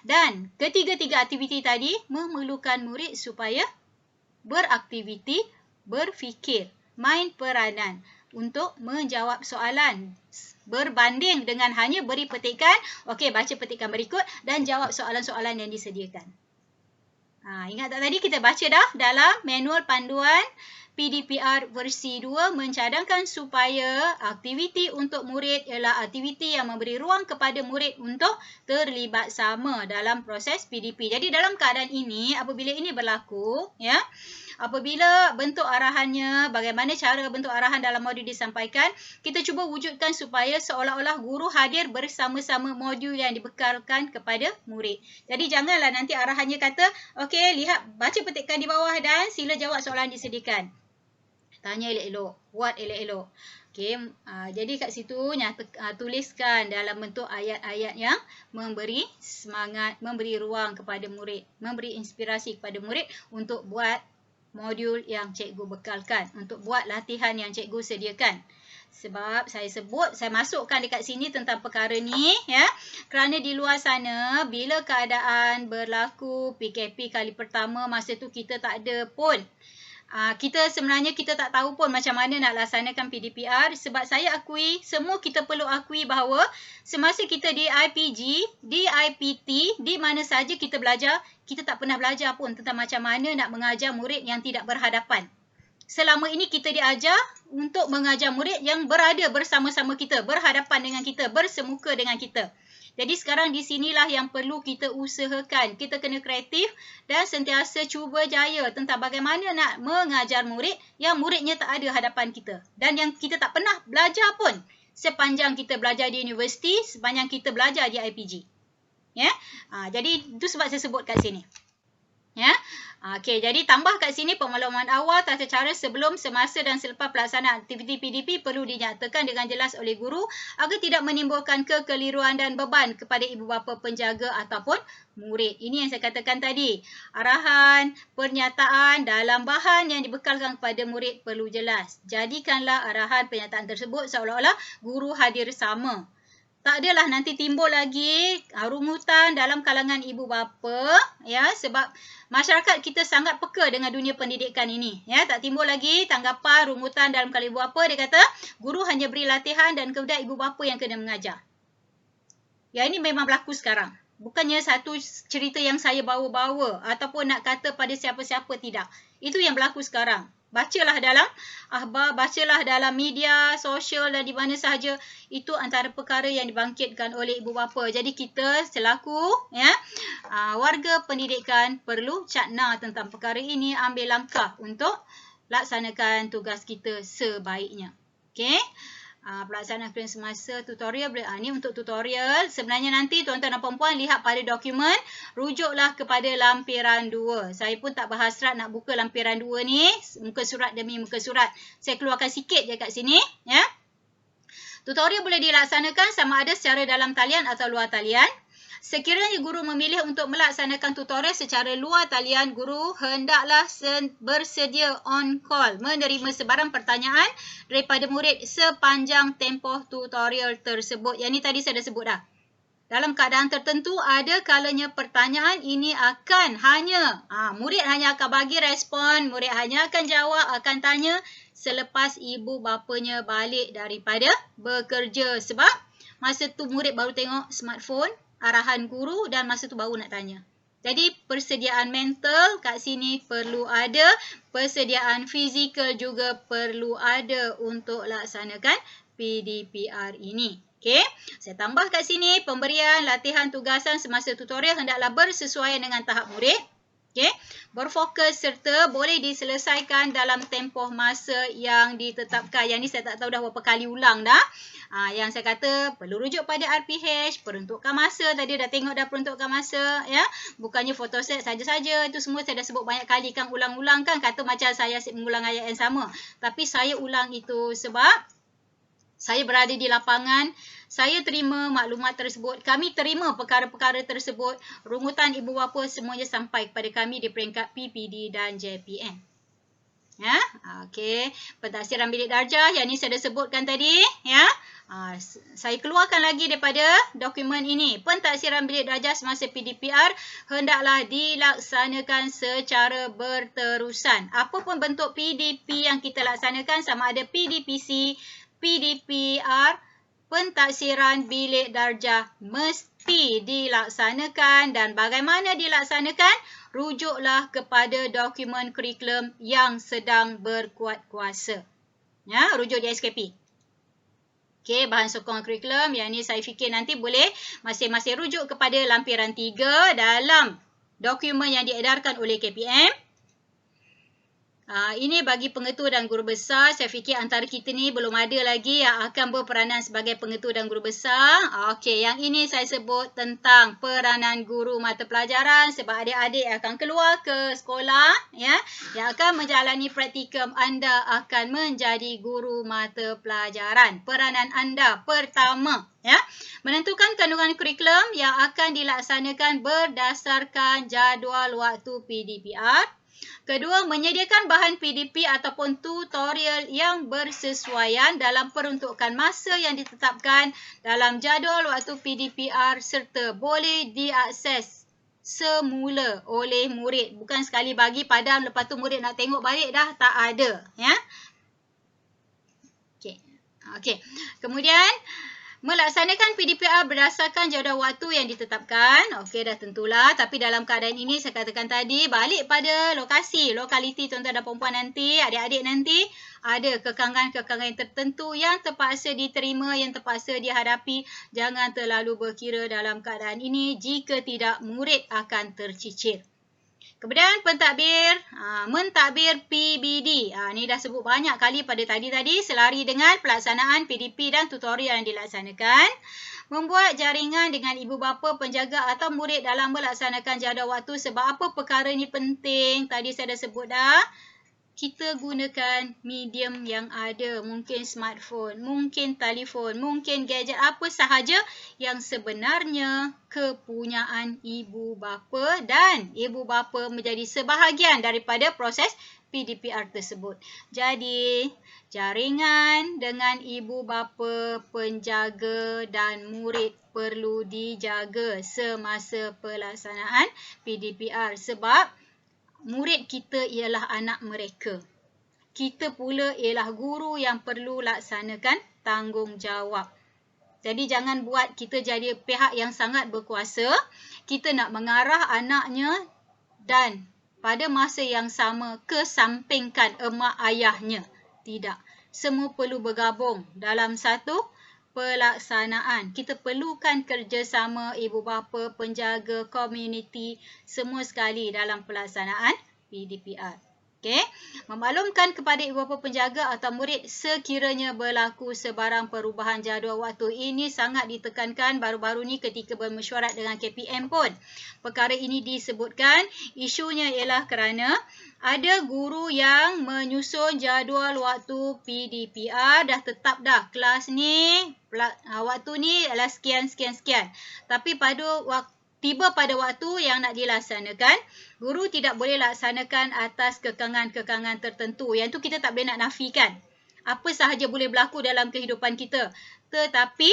Dan ketiga-tiga aktiviti tadi memerlukan murid supaya beraktiviti, berfikir, main peranan untuk menjawab soalan. Berbanding dengan hanya beri petikan, okey, baca petikan berikut dan jawab soalan-soalan yang disediakan. Ingat tak tadi kita baca dah dalam manual panduan PDPR versi 2 mencadangkan supaya aktiviti untuk murid ialah aktiviti yang memberi ruang kepada murid untuk terlibat sama dalam proses PDP. Jadi dalam keadaan ini, apabila ini berlaku, ya, apabila bentuk arahannya, bagaimana cara bentuk arahan dalam modul disampaikan, kita cuba wujudkan supaya seolah-olah guru hadir bersama-sama modul yang dibekalkan kepada murid. Jadi janganlah nanti arahannya kata, okey, lihat, baca petikan di bawah dan sila jawab soalan disediakan. Tanya elok-elok, buat elok-elok. Okey, jadi kat situ tuliskan dalam bentuk ayat-ayat yang memberi semangat, memberi ruang kepada murid, memberi inspirasi kepada murid untuk buat modul yang cikgu bekalkan, untuk buat latihan yang cikgu sediakan. Sebab saya masukkan dekat sini tentang perkara ni, ya, kerana di luar sana bila keadaan berlaku PKP kali pertama, masa tu kita tak ada pun, kita tak tahu pun macam mana nak laksanakan PDPR. Sebab saya akui, semua kita perlu akui bahawa semasa kita di IPG, di IPT, di mana saja kita belajar, kita tak pernah belajar pun tentang macam mana nak mengajar murid yang tidak berhadapan. Selama ini kita diajar untuk mengajar murid yang berada bersama-sama kita, berhadapan dengan kita, bersemuka dengan kita. Jadi sekarang di sinilah yang perlu kita usahakan. Kita kena kreatif dan sentiasa cuba jaya tentang bagaimana nak mengajar murid yang muridnya tak ada hadapan kita. Dan yang kita tak pernah belajar pun sepanjang kita belajar di universiti, sepanjang kita belajar di IPG. Ya? Jadi itu sebab saya sebut kat sini. Ya. Okey, jadi tambah kat sini pemaluman awal tata cara sebelum, semasa dan selepas pelaksanaan aktiviti PDP perlu dinyatakan dengan jelas oleh guru agar tidak menimbulkan kekeliruan dan beban kepada ibu bapa penjaga ataupun murid. Ini yang saya katakan tadi. Arahan, pernyataan dalam bahan yang dibekalkan kepada murid perlu jelas. Jadikanlah arahan pernyataan tersebut seolah-olah guru hadir sama. Tak adalah nanti timbul lagi rungutan dalam kalangan ibu bapa, ya, sebab masyarakat kita sangat peka dengan dunia pendidikan ini, ya. Tak timbul lagi tanggapan rungutan dalam kalangan ibu bapa, dia kata guru hanya beri latihan dan kemudian ibu bapa yang kena mengajar. Ya, ini memang berlaku sekarang. Bukannya satu cerita yang saya bawa-bawa ataupun nak kata pada siapa-siapa, tidak. Itu yang berlaku sekarang. Bacalah dalam akhbar, bacalah dalam media sosial dan di mana sahaja, itu antara perkara yang dibangkitkan oleh ibu bapa. Jadi kita selaku, ya, warga pendidikan perlu cakna tentang perkara ini, ambil langkah untuk laksanakan tugas kita sebaiknya. Okey. Pelaksanaan klinik semasa tutorial, ni untuk tutorial. Sebenarnya nanti tuan-tuan dan puan-puan lihat pada dokumen, rujuklah kepada lampiran 2. Saya pun tak berhasrat nak buka lampiran 2 ni, muka surat demi muka surat. Saya keluarkan sikit je kat sini, ya. Tutorial boleh dilaksanakan sama ada secara dalam talian atau luar talian. Sekiranya guru memilih untuk melaksanakan tutorial secara luar talian, guru hendaklah bersedia on call menerima sebarang pertanyaan daripada murid sepanjang tempoh tutorial tersebut. Yang ni tadi saya dah sebut dah. Dalam keadaan tertentu, ada kalanya pertanyaan ini akan murid hanya akan bagi respon, murid hanya akan jawab, akan tanya selepas ibu bapanya balik daripada bekerja. Sebab masa tu murid baru tengok smartphone, arahan guru, dan masa tu baru nak tanya. Jadi persediaan mental kat sini perlu ada, persediaan fizikal juga perlu ada untuk laksanakan PDPR ini. Okey, saya tambah kat sini, pemberian latihan tugasan semasa tutorial hendaklah bersesuaian dengan tahap murid. Okey, berfokus serta boleh diselesaikan dalam tempoh masa yang ditetapkan. Yang ni saya tak tahu dah berapa kali ulang dah. Yang saya kata perlu rujuk pada RPH, peruntukan masa. Tadi dah tengok dah peruntukan masa, ya. Bukannya fotoset saja-saja. Itu semua saya dah sebut banyak kali kan, ulang-ulang kan. Kata macam saya mengulang ayat yang sama. Tapi saya ulang itu sebab saya berada di lapangan, saya terima maklumat tersebut, kami terima perkara-perkara tersebut, rungutan ibu bapa semuanya sampai kepada kami di peringkat PPD dan JPN. Ya, okey. Pentadsiran bilik darjah yang ni saya dah sebutkan tadi, ya. Saya keluarkan lagi daripada dokumen ini. Pentadsiran bilik darjah semasa PDPR hendaklah dilaksanakan secara berterusan. Apapun bentuk PDP yang kita laksanakan, sama ada PDPC, PDPR, pentadsiran bilik darjah dilaksanakan dan bagaimana dilaksanakan? Rujuklah kepada dokumen kurikulum yang sedang berkuat kuasa. Ya, rujuk di SKP. Okey, bahan sokong kurikulum. Yang ni saya fikir nanti boleh masing-masing rujuk kepada lampiran 3 dalam dokumen yang diedarkan oleh KPM. Ini bagi pengetua dan guru besar. Saya fikir antara kita ni belum ada lagi yang akan berperanan sebagai pengetua dan guru besar. Okey, yang ini saya sebut tentang peranan guru mata pelajaran sebab adik-adik akan keluar ke sekolah ya, yang akan menjalani praktikum. Anda akan menjadi guru mata pelajaran. Peranan anda pertama ya, menentukan kandungan kurikulum yang akan dilaksanakan berdasarkan jadual waktu PDPR. Kedua, menyediakan bahan PDP ataupun tutorial yang bersesuaian dalam peruntukan masa yang ditetapkan dalam jadual waktu PDPR serta boleh diakses semula oleh murid. Bukan sekali bagi padam lepas tu murid nak tengok balik dah tak ada. Ya? Okey. Kemudian, melaksanakan PDPR berdasarkan jadual waktu yang ditetapkan. Okey, dah tentulah. Tapi dalam keadaan ini, saya katakan tadi, balik pada lokaliti tuan-tuan dan perempuan nanti, adik-adik nanti, ada kekangan-kekangan tertentu yang terpaksa diterima, yang terpaksa dihadapi. Jangan terlalu berkira dalam keadaan ini. Jika tidak, murid akan tercicir. Kemudian pentadbir, mentadbir PBD. Ni dah sebut banyak kali pada tadi selari dengan pelaksanaan PDP dan tutorial yang dilaksanakan. Membuat jaringan dengan ibu bapa, penjaga atau murid dalam melaksanakan jadual waktu. Sebab apa perkara ni penting? Tadi saya dah sebut dah. Kita gunakan medium yang ada. Mungkin smartphone, mungkin telefon, mungkin gadget, apa sahaja yang sebenarnya kepunyaan ibu bapa dan ibu bapa menjadi sebahagian daripada proses PDPR tersebut. Jadi, jaringan dengan ibu bapa, penjaga dan murid perlu dijaga semasa pelaksanaan PDPR sebab murid kita ialah anak mereka. Kita pula ialah guru yang perlu laksanakan tanggungjawab. Jadi jangan buat kita jadi pihak yang sangat berkuasa. Kita nak mengarah anaknya dan pada masa yang sama kesampingkan emak ayahnya. Tidak. Semua perlu bergabung dalam satu pelaksanaan. Kita perlukan kerjasama ibu bapa, penjaga, komuniti, semua sekali dalam pelaksanaan PDPR. Okey, memaklumkan kepada ibu bapa, penjaga atau murid sekiranya berlaku sebarang perubahan jadual waktu. Ini sangat ditekankan baru-baru ni ketika bermesyuarat dengan KPM pun. Perkara ini disebutkan, isunya ialah kerana ada guru yang menyusun jadual waktu PDPR, dah tetap dah kelas ni, waktu ni adalah sekian. Tapi tiba pada waktu yang nak dilaksanakan, guru tidak boleh laksanakan atas kekangan-kekangan tertentu. Yang tu kita tak boleh nak nafikan. Apa sahaja boleh berlaku dalam kehidupan kita. Tetapi,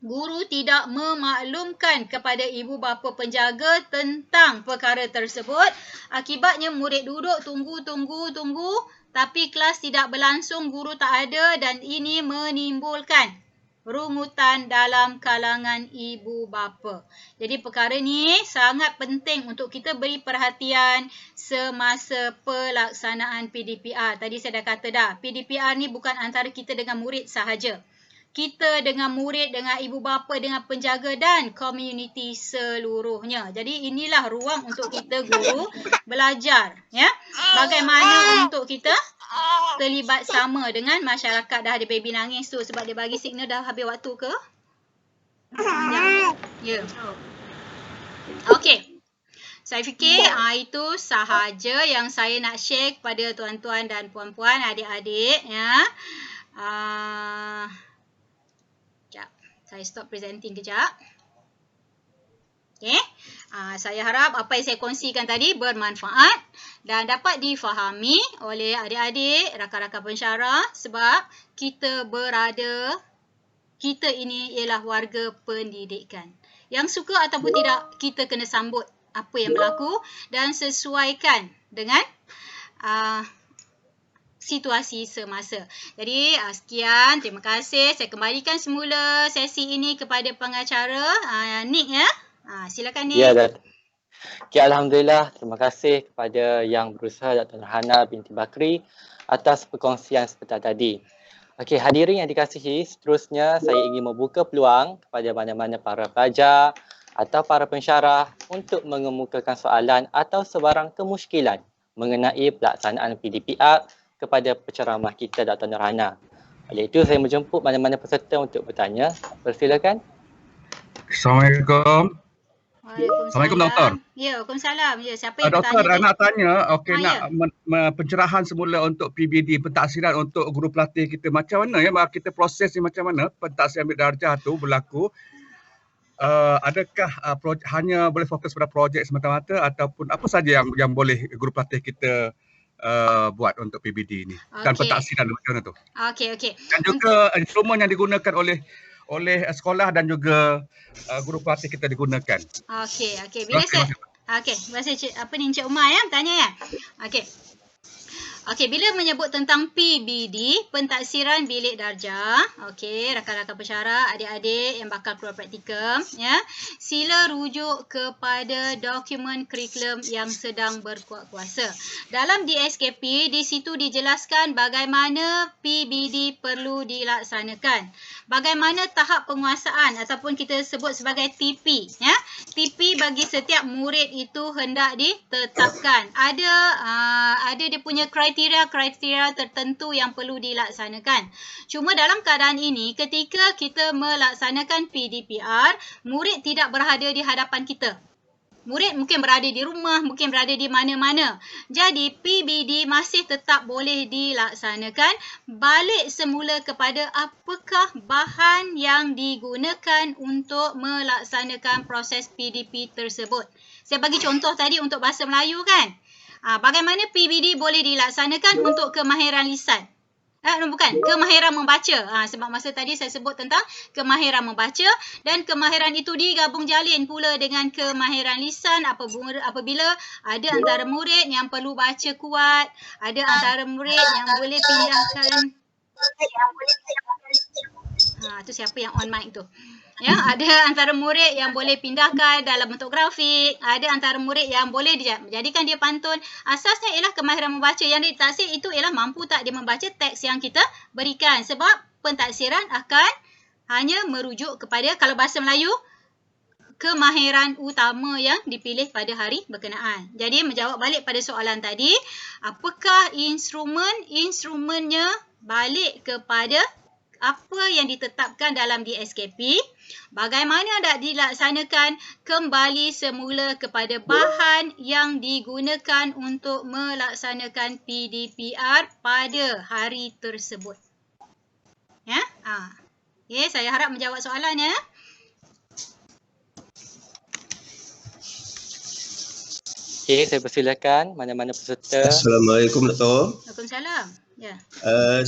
guru tidak memaklumkan kepada ibu bapa, penjaga tentang perkara tersebut. Akibatnya murid duduk tunggu. Tapi kelas tidak berlangsung, guru tak ada dan ini menimbulkan rungutan dalam kalangan ibu bapa. Jadi perkara ni sangat penting untuk kita beri perhatian semasa pelaksanaan PDPR. Tadi saya dah kata dah, PDPR ni bukan antara kita dengan murid sahaja. Kita dengan murid, dengan ibu bapa, dengan penjaga dan komuniti seluruhnya. Jadi inilah ruang untuk kita guru belajar. Ya, bagaimana untuk kita terlibat sama dengan masyarakat. Dah ada baby nangis tu sebab dia bagi signal dah habis waktu ke? Ya. Okey. Saya fikir itu sahaja yang saya nak share kepada tuan-tuan dan puan-puan, adik-adik. Ya. Sekejap. Saya stop presenting kejap. Okay. Saya harap apa yang saya kongsikan tadi bermanfaat dan dapat difahami oleh adik-adik, rakan-rakan pensyarah sebab kita ini ialah warga pendidikan. Yang suka ataupun tidak, kita kena sambut apa yang berlaku dan sesuaikan dengan situasi semasa. Jadi sekian, terima kasih. Saya kembalikan semula sesi ini kepada pengacara Nick ya. Silakan Nick. Ya, okay, Alhamdulillah, terima kasih kepada Yang Berusaha Dr. Nurhana binti Bakri atas perkongsian seperti tadi. Okey, hadirin yang dikasihi, seterusnya saya ingin membuka peluang kepada mana-mana para pelajar atau para pensyarah untuk mengemukakan soalan atau sebarang kemusykilan mengenai pelaksanaan PDPR kepada penceramah kita Dr. Nurhana. Oleh itu, saya menjemput mana-mana peserta untuk bertanya. Persilakan. Assalamualaikum. Assalamualaikum Doktor. Ya, Waalaikumsalam. Ya, siapa yang Doktor, bertanya? nak tanya, nak ya. pencerahan semula untuk PBD, pentaksiran untuk guru pelatih kita. Macam mana ya, kita proses ni macam mana pentaksiran ambil darjah tu berlaku? Adakah hanya boleh fokus pada projek semata-mata ataupun apa saja yang boleh guru pelatih kita buat untuk PBD ni? Dan pentaksiran macam mana tu? Okey. Dan juga instrumen yang digunakan oleh sekolah dan juga guru pelatih kita digunakan. Okey. Bila saya terima kasih Encik Umar ya tanya ya. Okey, bila menyebut tentang PBD, pentaksiran bilik darjah, okey, rakan-rakan pensyarah, adik-adik yang bakal keluar praktikum, ya, sila rujuk kepada dokumen kurikulum yang sedang berkuat kuasa. Dalam DSKP, di situ dijelaskan bagaimana PBD perlu dilaksanakan. Bagaimana tahap penguasaan ataupun kita sebut sebagai TP, ya. TP bagi setiap murid itu hendak ditetapkan. Ada dia punya kriteria tertentu yang perlu dilaksanakan. Cuma dalam keadaan ini, ketika kita melaksanakan PDPR, murid tidak berada di hadapan kita. Murid mungkin berada di rumah, mungkin berada di mana-mana. Jadi PBD masih tetap boleh dilaksanakan. Balik semula kepada apakah bahan yang digunakan untuk melaksanakan proses PDP tersebut. Saya bagi contoh tadi untuk bahasa Melayu kan. Bagaimana PBD boleh dilaksanakan untuk kemahiran lisan? Kemahiran membaca. Sebab masa tadi saya sebut tentang kemahiran membaca dan kemahiran itu digabung jalin pula dengan kemahiran lisan apabila ada antara murid yang perlu baca kuat, ada antara murid yang boleh pindahkan. Tu siapa yang on mic tu? Ya, ada antara murid yang boleh pindahkan dalam bentuk grafik, ada antara murid yang boleh jadikan dia pantun. Asasnya ialah kemahiran membaca. Yang ditaksir itu ialah mampu tak dia membaca teks yang kita berikan. Sebab pentaksiran akan hanya merujuk kepada, kalau bahasa Melayu, kemahiran utama yang dipilih pada hari berkenaan. Jadi menjawab balik pada soalan tadi, apakah instrumennya balik kepada apa yang ditetapkan dalam DSKP, bagaimana nak dilaksanakan, kembali semula kepada bahan yang digunakan untuk melaksanakan PDPR pada hari tersebut. Ya? Okay, saya harap menjawab soalan ya. Okey, saya persilakan mana-mana peserta. Assalamualaikum Doktor. Waalaikumsalam. Ya.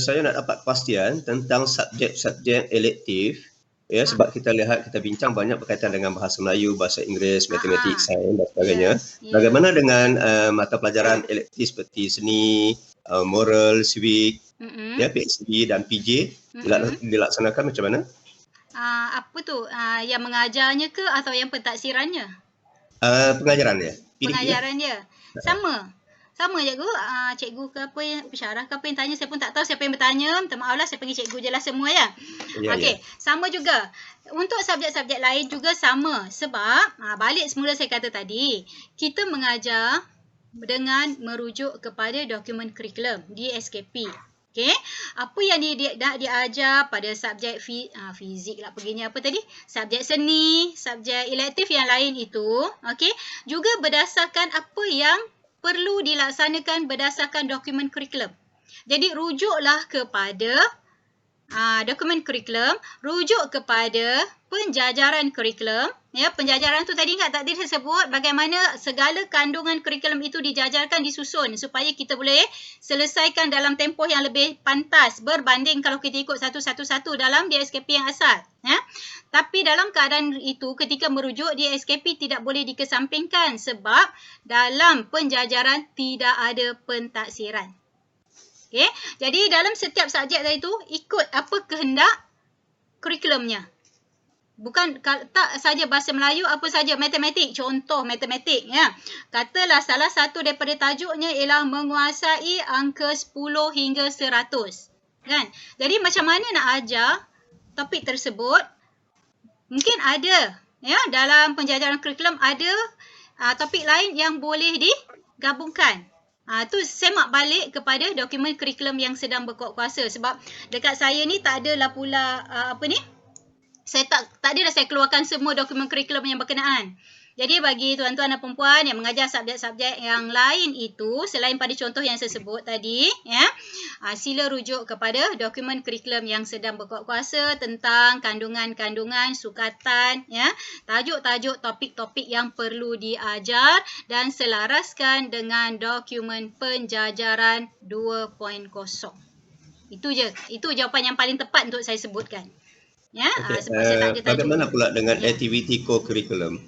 Saya nak dapat kepastian tentang subjek-subjek elektif. Ya, sebab kita lihat, kita bincang banyak berkaitan dengan bahasa Melayu, bahasa Inggeris, matematik, sains dan sebagainya. Bagaimana dengan mata pelajaran elektif seperti seni, moral, civic, ya, PhD dan PJ dilaksanakan macam mana? Apa tu? Yang mengajarnya ke atau yang pentaksirannya? Pengajarannya. Pengajarannya. Sama cikgu. Cikgu ke apa yang pensyarah ke apa yang tanya, saya pun tak tahu siapa yang bertanya. Minta maaf lah, saya panggil cikgu je lah semua ya. Okey, sama juga. Untuk subjek-subjek lain juga sama. Sebab balik semula saya kata tadi, kita mengajar dengan merujuk kepada dokumen kurikulum DSKP. Okey, apa yang nak diajar pada subjek fizik lah perginya apa tadi? Subjek seni, subjek elektif yang lain itu, okey, juga berdasarkan apa yang perlu dilaksanakan berdasarkan dokumen kurikulum. Jadi rujuklah kepada dokumen kurikulum, rujuk kepada penjajaran kurikulum. Ya, penjajaran tu tadi ingat tak tadi saya sebut bagaimana segala kandungan kurikulum itu dijajarkan, disusun supaya kita boleh selesaikan dalam tempoh yang lebih pantas berbanding kalau kita ikut satu-satu dalam DSKP yang asal. Ya. Tapi dalam keadaan itu ketika merujuk DSKP tidak boleh dikesampingkan sebab dalam penjajaran tidak ada pentaksiran. Okey. Jadi dalam setiap subjek tadi tu ikut apa kehendak kurikulumnya. Bukan tak saja bahasa Melayu, apa saja matematik. Contoh matematik ya. Katalah salah satu daripada tajuknya ialah menguasai angka 10 hingga 100. Kan? Jadi macam mana nak ajar topik tersebut? Mungkin ada ya dalam penjajaran kurikulum ada topik lain yang boleh digabungkan. Tu semak balik kepada dokumen kurikulum yang sedang berkuat kuasa sebab dekat saya ni tak adalah pula saya tak adalah saya keluarkan semua dokumen kurikulum yang berkenaan. Jadi bagi tuan-tuan dan perempuan yang mengajar subjek-subjek yang lain itu, selain pada contoh yang saya sebut tadi, ya, sila rujuk kepada dokumen kurikulum yang sedang berkuat kuasa tentang kandungan-kandungan sukatan, ya, tajuk-tajuk topik-topik yang perlu diajar dan selaraskan dengan dokumen penjajaran 2.0. Itu je. Itu jawapan yang paling tepat untuk saya sebutkan. Ya, sebab saya tak ada tajuk. Bagaimana pula dengan aktiviti co-curriculum?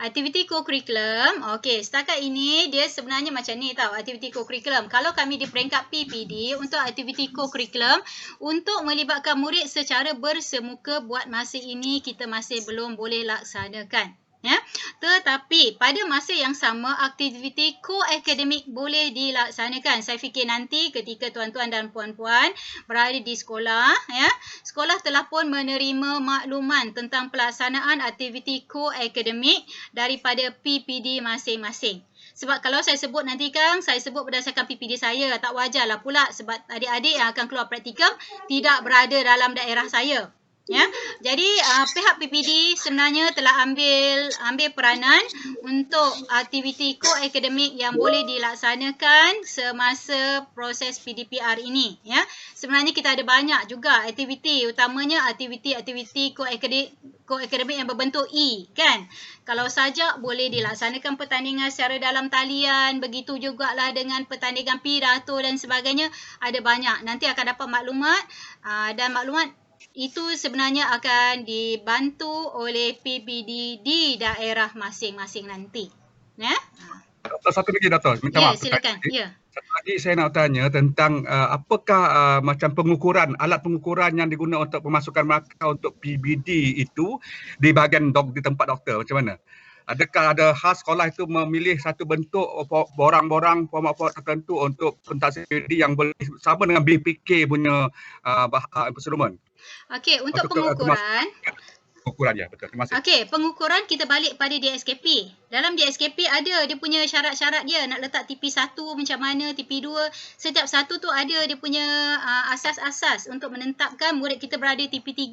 Aktiviti co-curriculum, okey, setakat ini dia sebenarnya macam ni tau, aktiviti co-curriculum. Kalau kami di peringkat PPD untuk aktiviti co-curriculum, untuk melibatkan murid secara bersemuka buat masa ini kita masih belum boleh laksanakan. Ya, tetapi pada masa yang sama aktiviti co-akademik boleh dilaksanakan. Saya fikir nanti ketika tuan-tuan dan puan-puan berada di sekolah, ya, sekolah telah pun menerima makluman tentang pelaksanaan aktiviti co-akademik daripada PPD masing-masing. Sebab kalau saya sebut nanti kan, saya sebut berdasarkan PPD saya, tak wajarlah pula sebab adik-adik yang akan keluar praktikum tidak berada dalam daerah saya. Ya, jadi pihak PPD sebenarnya telah ambil peranan untuk aktiviti co-akademik yang boleh dilaksanakan semasa proses PDPR ini. Ya, sebenarnya kita ada banyak juga aktiviti, utamanya aktiviti co-akademik yang berbentuk E, kan? Kalau sajak boleh dilaksanakan pertandingan secara dalam talian, begitu jugalah dengan pertandingan pidato dan sebagainya, ada banyak. Nanti akan dapat maklumat dan maklumat itu sebenarnya akan dibantu oleh PPD di daerah masing-masing nanti. Ya? Satu lagi Dato', minta maaf. Silakan. Ya. Satu lagi saya nak tanya tentang apakah macam pengukuran, alat pengukuran yang digunakan untuk pemasukan markah untuk PBD itu di bahagian di tempat doktor, macam mana? Adakah ada khas sekolah itu memilih satu bentuk borang-borang format-format tertentu untuk pentaksir PBD yang boleh sama dengan BPK punya instrumen? Okey, untuk pengukuran. Pengukuran ya, betul. Terima kasih. Okey, pengukuran kita balik pada DSKP. Dalam DSKP ada dia punya syarat-syarat dia, nak letak TP1 macam mana, TP2, setiap satu tu ada dia punya asas-asas untuk menetapkan murid kita berada TP3,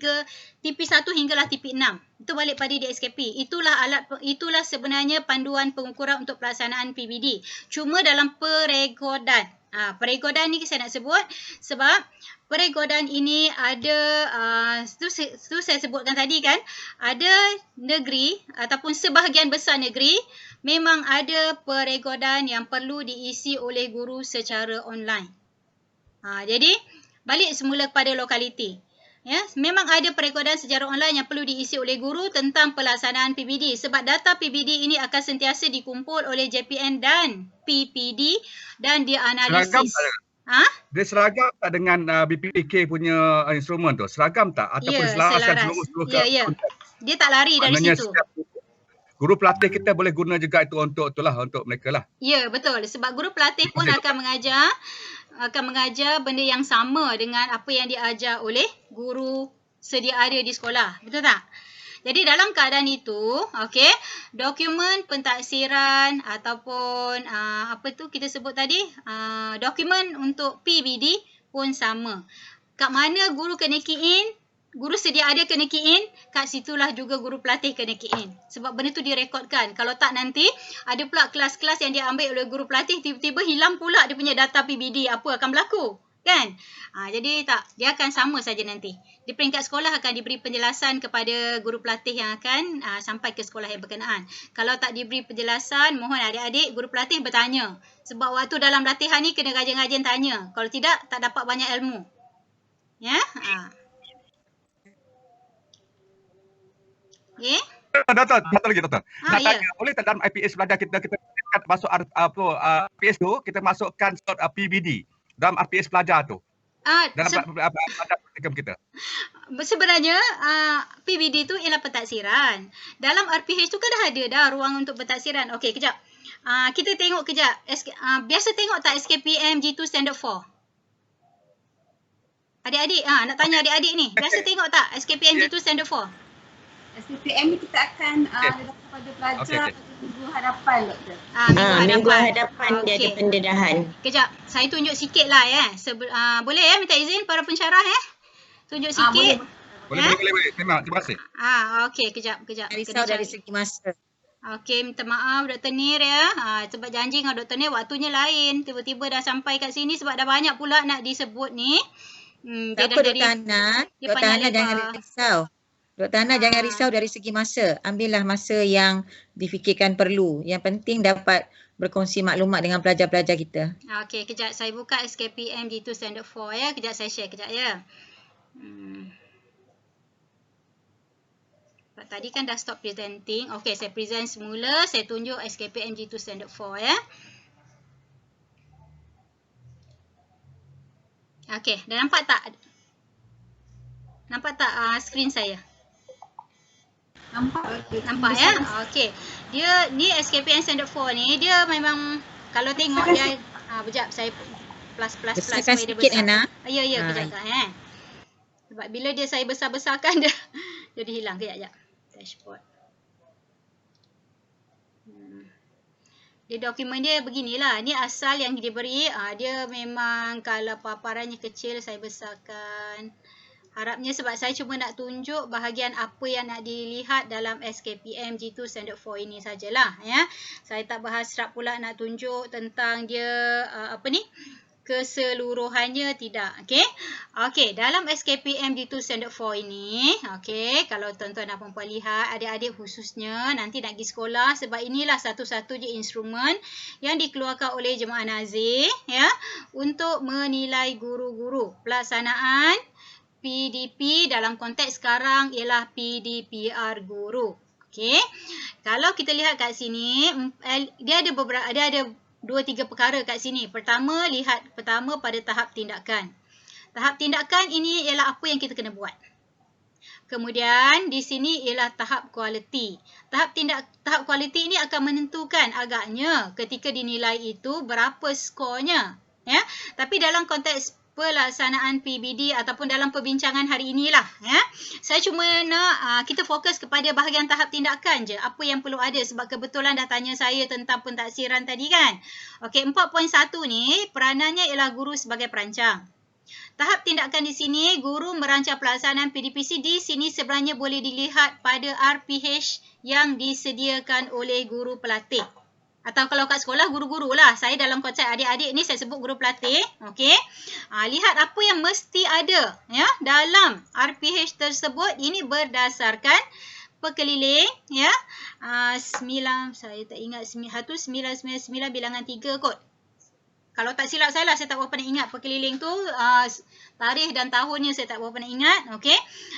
TP1 hinggalah TP6. Itu balik pada DSKP. Itulah sebenarnya panduan pengukuran untuk pelaksanaan PBD. Cuma dalam perekodan. Perekodan ni saya nak sebut sebab perekodan ini ada, tu saya sebutkan tadi kan, ada negeri ataupun sebahagian besar negeri memang ada perekodan yang perlu diisi oleh guru secara online. Jadi balik semula kepada lokaliti. Ya, memang ada perekodan secara online yang perlu diisi oleh guru tentang pelaksanaan PBD sebab data PBD ini akan sentiasa dikumpul oleh JPN dan PPD dan dianalisis. Dia seragam tak dengan BPK punya instrumen tu? Seragam tak? Ataupun selaraskan seluruh Ya. Dia tak lari dari situ. Guru pelatih kita boleh guna juga itu untuk mereka lah. Ya, betul. Sebab guru pelatih pun akan mengajar benda yang sama dengan apa yang diajar oleh guru sedia ada di sekolah. Betul tak? Jadi dalam keadaan itu, okey, dokumen pentaksiran ataupun kita sebut tadi, dokumen untuk PBD pun sama. Kat mana guru kena key in, guru sedia ada kena key in, kat situlah juga guru pelatih kena key in. Sebab benda tu direkodkan. Kalau tak nanti ada pula kelas-kelas yang diambil oleh guru pelatih tiba-tiba hilang pula dia punya data PBD, apa akan berlaku? Kan? Jadi dia akan sama saja nanti. Di peringkat sekolah akan diberi penjelasan kepada guru pelatih yang akan sampai ke sekolah yang berkenaan. Kalau tak diberi penjelasan, mohon adik-adik guru pelatih bertanya. Sebab waktu dalam latihan ni kena rajin-rajin tanya. Kalau tidak, tak dapat banyak ilmu. Ya? Okey? Satu lagi Doktor. Nak tanya, boleh tak dalam IPS belajar kita masuk IPS tu, kita masukkan slot PBD. dalam RPH pelajar tu? Dalam Se- pelajar praktikum kita. Sebenarnya PBD tu ialah pentaksiran. Dalam RPH tu kan dah ada dah ruang untuk pentaksiran. Okey, kejap. Kita tengok kejap. Biasa tengok tak SKPM G2 Standard 4? Adik-adik, nak tanya adik-adik ni. Biasa tengok tak SKPM G2 Standard 4? SPPM ni kita akan letakkan pada pelajar pada minggu hadapan, Doktor. Minggu hadapan dia ada pendedahan. Kejap, saya tunjuk sikit lah boleh minta izin para pensyarah tunjuk sikit. Boleh. Terima kasih. Okey, kejap. Risau dari segi masa. Okey, minta maaf Dr. Nir sebab janji dengan Dr. Nir waktunya lain. Tiba-tiba dah sampai kat sini sebab dah banyak pula nak disebut ni. Tak apa Dr. Hana. Dr. Hana jangan risau. Dr. Hana jangan risau dari segi masa. Ambillah masa yang difikirkan perlu. Yang penting dapat berkongsi maklumat dengan pelajar-pelajar kita. Okey, kejap saya buka SKPM G2 Standard 4 Kejap saya share kejap ya. Tadi kan dah stop presenting. Okey, saya present semula. Saya tunjuk SKPM G2 Standard 4 Okey, dah nampak tak? Nampak tak skrin saya? Nampak ya? Okey. Dia ni SKPM Standard 4 ni dia memang kalau tengok dia sekejap saya plus besarkan supaya dia sikit, besar. Hana. Ya kejap Sebab bila dia saya besar-besarkan dia jadi hilang kejap. Dashboard. Dia dokumen dia beginilah. Ni asal yang diberi. Dia memang kalau paparannya kecil saya besarkan. Harapnya sebab saya cuma nak tunjuk bahagian apa yang nak dilihat dalam SKPM G2 Standard 4 ini sajalah ya. Saya tak berhasrat pula nak tunjuk tentang dia keseluruhannya tidak. Okey, dalam SKPM G2 Standard 4 ini, kalau tuan-tuan dan puan-puan lihat, adik-adik khususnya nanti nak pergi sekolah sebab inilah satu-satunya instrumen yang dikeluarkan oleh Jemaah Nazir ya untuk menilai guru-guru. Pelaksanaan PDP dalam konteks sekarang ialah PDPR guru. Kalau kita lihat kat sini, dia ada 2-3 perkara kat sini. Pertama pada tahap tindakan. Tahap tindakan ini ialah apa yang kita kena buat. Kemudian di sini ialah tahap kualiti. Tahap kualiti ini akan menentukan agaknya ketika dinilai itu berapa skornya. Ya. Tapi dalam konteks pelaksanaan PBD ataupun dalam perbincangan hari inilah saya cuma nak kita fokus kepada bahagian tahap tindakan je, apa yang perlu ada sebab kebetulan dah tanya saya tentang pentaksiran tadi kan. 4.1 ni peranannya ialah guru sebagai perancang. Tahap tindakan di sini guru merancang pelaksanaan PDPC. Di sini sebenarnya boleh dilihat pada RPH yang disediakan oleh guru pelatih. Atau kalau kat sekolah guru-guru lah. Saya dalam konsep adik-adik ni saya sebut guru pelatih. Lihat apa yang mesti ada ya dalam RPH tersebut. Ini berdasarkan pekeliling ya. 9 saya tak ingat 1999 bilangan 3 kot. Kalau tak silap saya lah, saya tak berapa nak ingat pekeliling tu, tarikh dan tahunnya saya tak berapa nak ingat.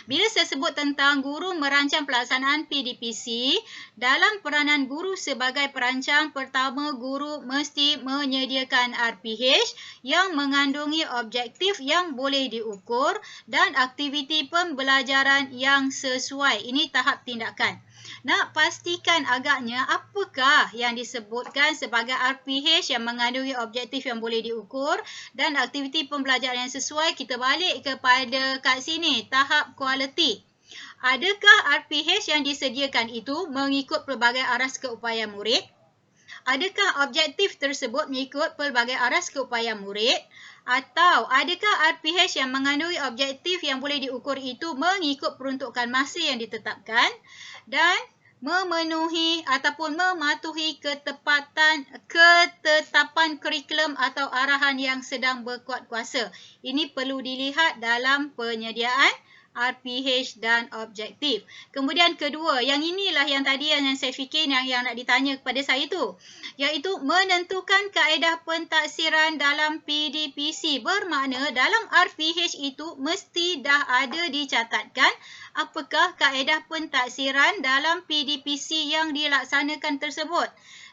Bila saya sebut tentang guru merancang pelaksanaan PDPC, dalam peranan guru sebagai perancang, pertama guru mesti menyediakan RPH yang mengandungi objektif yang boleh diukur dan aktiviti pembelajaran yang sesuai. Ini tahap tindakan. Nak pastikan agaknya apakah yang disebutkan sebagai RPH yang mengandungi objektif yang boleh diukur dan aktiviti pembelajaran yang sesuai, kita balik kepada kat sini, tahap kualiti. Adakah RPH yang disediakan itu mengikut pelbagai aras keupayaan murid? Adakah objektif tersebut mengikut pelbagai aras keupayaan murid? Atau adakah RPH yang mengandungi objektif yang boleh diukur itu mengikut peruntukan masa yang ditetapkan dan memenuhi ataupun mematuhi ketetapan kurikulum atau arahan yang sedang berkuat kuasa. Ini perlu dilihat dalam penyediaan RPH dan objektif. Kemudian kedua, yang inilah yang tadi yang saya fikir yang nak ditanya kepada saya tu, iaitu menentukan kaedah pentaksiran dalam PDPC. Bermakna dalam RPH itu mesti dah ada dicatatkan apakah kaedah pentaksiran dalam PDPC yang dilaksanakan tersebut.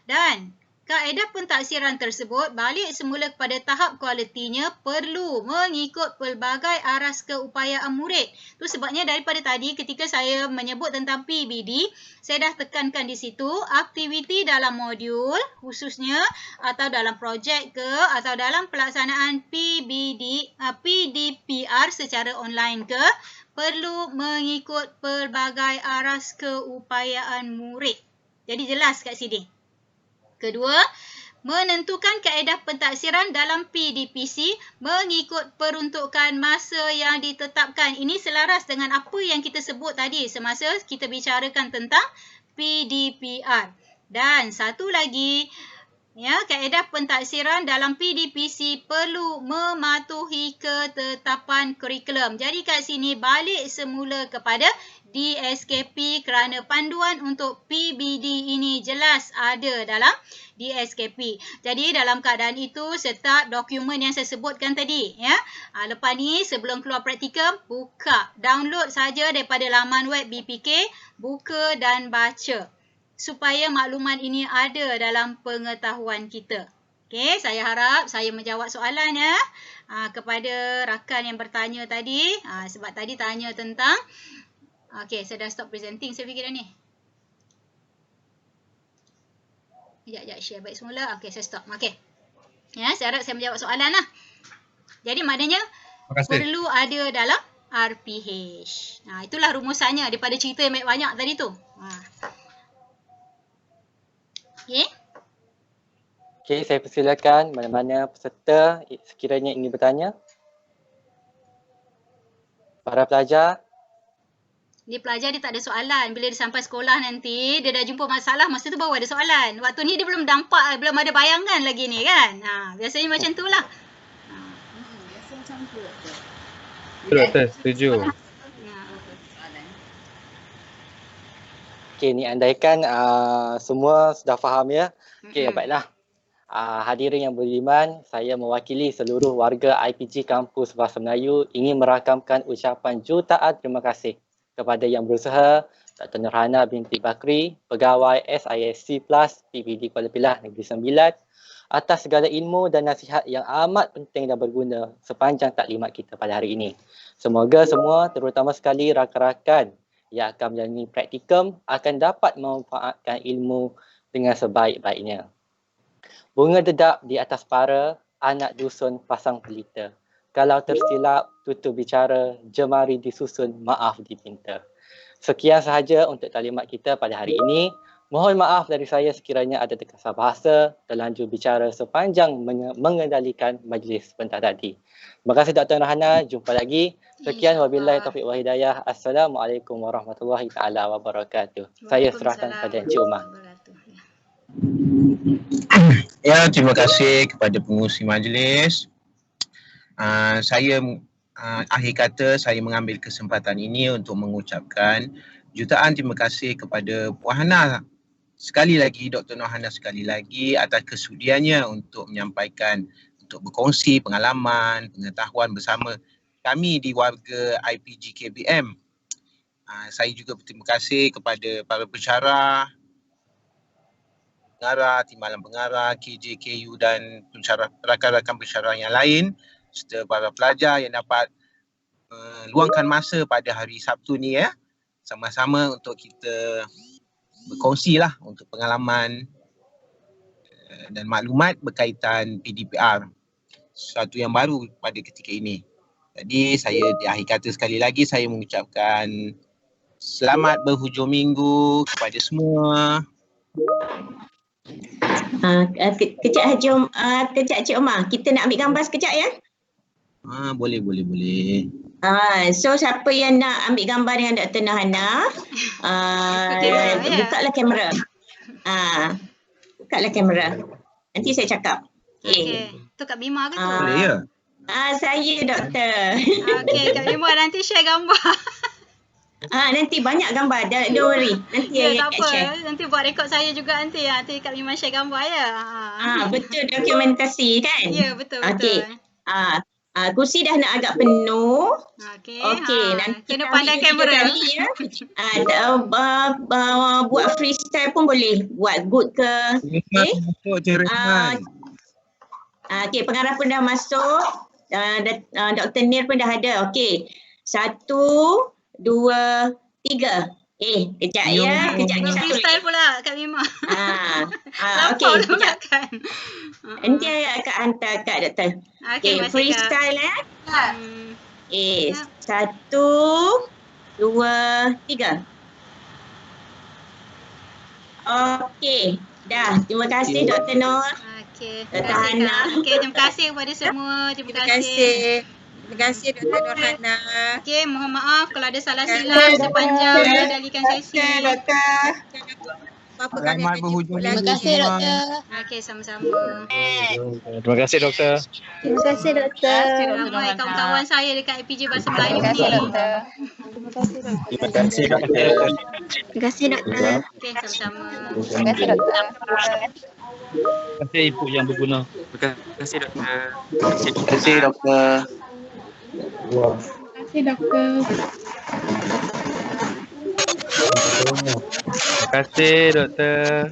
Dan kaedah pentaksiran tersebut balik semula kepada tahap kualitinya perlu mengikut pelbagai aras keupayaan murid. Itu sebabnya daripada tadi ketika saya menyebut tentang PBD, saya dah tekankan di situ aktiviti dalam modul khususnya atau dalam projek ke atau dalam pelaksanaan PDPR secara online ke perlu mengikut pelbagai aras keupayaan murid. Jadi jelas kat sini. Kedua, menentukan kaedah pentaksiran dalam PDPC mengikut peruntukan masa yang ditetapkan. Ini selaras dengan apa yang kita sebut tadi semasa kita bicarakan tentang PDPR. Dan satu lagi, ya, kaedah pentaksiran dalam PDPC perlu mematuhi ketetapan kurikulum. Jadi kat sini balik semula kepada DSKP kerana panduan untuk PBD ini jelas ada dalam DSKP. Jadi dalam keadaan itu serta dokumen yang saya sebutkan tadi, ya. Lepas ni sebelum keluar praktikum, buka, download saja daripada laman web BPK, buka dan baca supaya maklumat ini ada dalam pengetahuan kita. Okey, saya harap saya menjawab soalan ya kepada rakan yang bertanya tadi. Sebab tadi tanya tentang okey, saya dah stop presenting saya fikir dah ni. Sekejap, share baik semula. Okey, saya stop. Okey. Ya, saya harap saya menjawab soalan lah. Jadi maknanya perlu ada dalam RPH. Itulah rumusannya daripada cerita yang banyak tadi tu. Okey. Okey, saya persilakan mana-mana peserta sekiranya ingin bertanya. Para pelajar. Dia pelajar dia tak ada soalan. Bila dia sampai sekolah nanti, dia dah jumpa masalah, masa tu baru ada soalan. Waktu ni dia belum nampak, belum ada bayangan lagi ni kan. Biasanya macam tu lah. Biasa macam tu. Doktor, setuju. Okey, ni andaikan semua sudah faham ya. Okey, baiklah. Hadirin yang beriman, saya mewakili seluruh warga IPG Kampus Bahasa Melayu ingin merakamkan ucapan jutaan terima kasih kepada yang berusaha, Dr. Nurhana binti Bakri, pegawai SISC Plus PBD Kuala Pilah Negeri Sembilan, atas segala ilmu dan nasihat yang amat penting dan berguna sepanjang taklimat kita pada hari ini. Semoga semua, terutama sekali rakan-rakan yang akan menjalani praktikum, akan dapat memanfaatkan ilmu dengan sebaik-baiknya. Bunga dedap di atas para, anak dusun pasang pelita. Kalau tersilap, tutur bicara, jemari disusun, maaf dipinta. Sekian sahaja untuk taklimat kita pada hari ini. Mohon maaf dari saya sekiranya ada terkasar bahasa, terlanjur bicara sepanjang mengendalikan majlis sebentar tadi. Terima kasih Dr. Nurhana. Jumpa lagi. Sekian wabillahi taufiq wa hidayah. Assalamualaikum warahmatullahi taala wabarakatuh. Saya serahkan kepada Encik Umar. Ya, terima kasih kepada pengurusi majlis. Saya akhir kata saya mengambil kesempatan ini untuk mengucapkan jutaan terima kasih kepada Puan Hana sekali lagi, Dr. Nurhana sekali lagi atas kesudiannya untuk menyampaikan, untuk berkongsi pengalaman, pengetahuan bersama kami di warga IPG KBM. Saya juga berterima kasih kepada para pensyarah, pengarah, timbalan pengarah, KJKU dan rakan-rakan pensyarah yang lain serta para pelajar yang dapat luangkan masa pada hari Sabtu ni ya, sama-sama untuk kita berkongsi lah untuk pengalaman dan maklumat berkaitan PDPR, sesuatu yang baru pada ketika ini. Jadi saya di akhir kata sekali lagi saya mengucapkan selamat berhujung minggu kepada semua. Kejap Cik Omar, kita nak ambil gambar sekejap ya. Boleh. So siapa yang nak ambil gambar dengan Dr. Nurhana, bukalah kamera. Bukalah kamera. Nanti saya cakap. Okey. Tu Kak Bima ke tu? Boleh ya? Saya doktor. Okey, Kak Bima nanti share gambar. Nanti banyak gambar, don't worry. Nanti tak apa. share. Nanti buat rekod saya juga nanti. Nanti Kak Bima share gambar ya. Betul dokumentasi kan? Ya, betul. Okey. Kursi dah nak agak penuh. Okey. Okey, nanti kena kita pandang ambil kamera. kali ya. Buat freestyle pun boleh. Buat good ke. Okey. Okey, pengarah pun dah masuk. Dr. Nir pun dah ada. Okey. 1, 2, 3. Kejap ya. Kejap ni satu Freestyle pula Kak Mima. Okey, pula kejap. kan. Nanti Kak hantar Kak Doktor. Okey, freestyle Kak. 1, 2, 3. Okey. Dah. Terima kasih Dr. Nur. Okey. Terima kasih Kak. Okey, terima kasih kepada semua. Terima kasih. Terima kasih Dr. Nurhana. Okey, mohon maaf kalau ada salah silap sepanjang mengendalikan sesi. Doktor. Apa kami akan jemput lagi. Terima kasih Doktor. Okey, sama-sama. Terima kasih Doktor. Terima kasih Doktor. Ramai kawan-kawan saya dekat APJ Bahasa Melayu ni. Terima kasih Doktor. Terima kasih Doktor. Terima kasih Doktor. Okey, sama-sama. Terima kasih Doktor. Terima kasih Ibu yang berguna. Terima kasih Doktor. Terima kasih Doktor. Terima kasih Doktor. Terima kasih Doktor.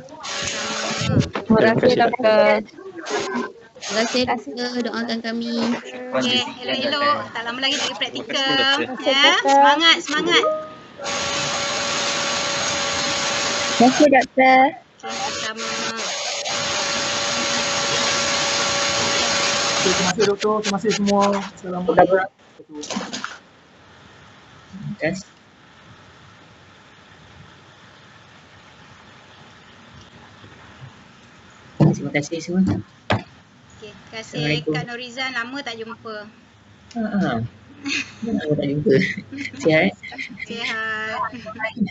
Terima kasih Doktor. Terima kasih Doktor, doakan kami. Okey, elok-elok. Tak lama lagi nak pergi praktikum. Ya, semangat, semangat. Terima kasih Doktor. Okey, sama. Terima kasih Doktor, terima kasih semua. Assalamualaikum. Terima kasih semua. Okey, terima kasih Kak Norizan, lama tak jumpa. Lama tak jumpa. Sihat? Sihat.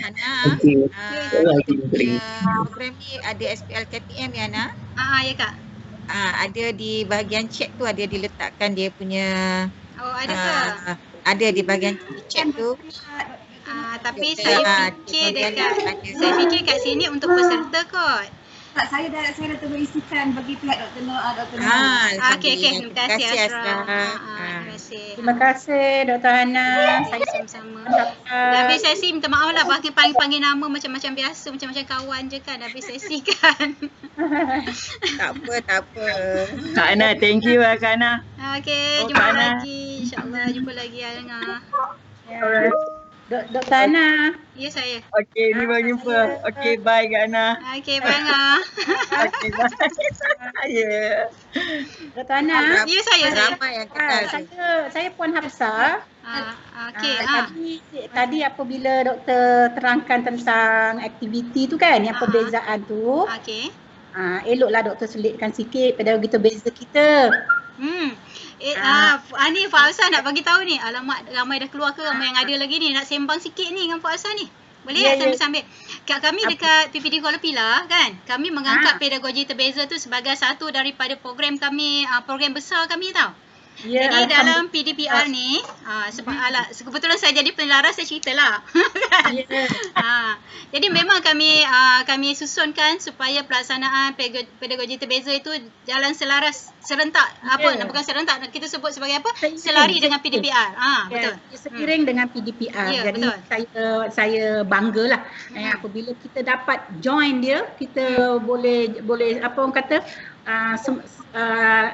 Hana, program ni ada SPL KPM ya Hana? Ya Kak. Ada di bahagian chat tu ada diletakkan dia punya. Oh, ada ke? Ada di bahagian chat tu. Tapi saya fikir kat sini untuk peserta kot. Tak, saya dah terberisikan bagi pihak Dr. Nur. Okey, terima kasih Asra. Terima kasih. Terima kasih Dr. Hana. Saya sama-sama. Dah habis sesi, minta maaf lah panggil nama macam-macam biasa, macam-macam kawan je kan. Dah habis sesi kan. Tak apa. Kak Ana, thank you Kak Ana. Okey, jumpa lagi. InsyaAllah jumpa lagi Ana. Dr. Ana. Ya, saya. Okey, ni baru jumpa. Okey, bye Kak Ana. Okey, bye Ana. Okey, bye. Ya. Dr. Ana. Ya, saya. Ramai yang kenal. Saya Puan Hafsah. Okey. Tadi apabila doktor terangkan tentang aktiviti tu kan, yang perbezaan tu. Okey. Eloklah doktor selitkan sikit pedagogi terbeza kita. Ni Pak Afsah nak bagi tahu ni. Alamak, ramai dah keluar ke? Ramai yang ada lagi ni. Nak sembang sikit ni dengan Pak Afsah ni. Boleh sambil-sambil. Kami dekat PPD Kuala Pilah kan, kami mengangkat pedagogi terbeza tu sebagai satu daripada program kami, program besar kami tau. Jadi dalam PDPR ni, kebetulan saya jadi penelaras, saya ceritalah. Jadi memang kami susunkan supaya pelaksanaan pedagogi terbeza itu jalan selaras, serentak. Bukan serentak, kita sebut sebagai apa? Selari dengan PDPR. Betul. Seiring dengan PDPR. Jadi betul. saya banggalah apabila kita dapat join dia, kita boleh apa orang kata,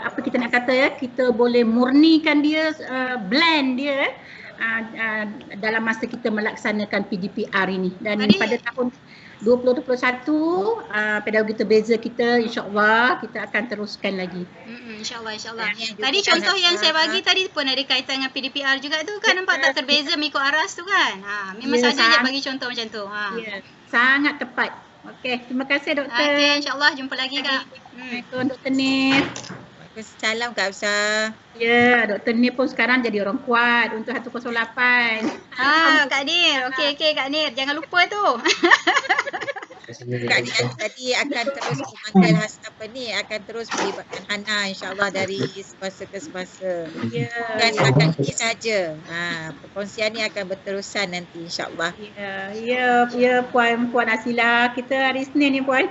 apa kita nak kata ya, kita boleh murnikan dia, blend dia dalam masa kita melaksanakan PDPR ini. Dan pada tahun 2021 pedagogi terbeza kita, insyaAllah kita akan teruskan lagi. InsyaAllah. Tadi contoh yang saya bagi tadi pun ada kaitan dengan PDPR juga tu kan, nampak tak terbeza mengikut aras tu kan. Memang saja je bagi contoh macam tu. Sangat tepat. Okey, terima kasih doktor. Okey, insyaAllah jumpa lagi Kak. Assalamualaikum Dr. Nir. Waalaikumsalam Kak Afsah. Ya, Dr. Nir pun sekarang jadi orang kuat untuk 108. Kak Nir. Okey Kak Nir, jangan lupa tu. Kak Nir tadi akan terus memanggil apa ni, akan terus melibatkan Hana insyaAllah dari semasa ke semasa. Dan setakat ini saja. Perkongsian ni akan berterusan nanti insyaAllah. Ya Puan Asila, kita hari Isnin ni Puan.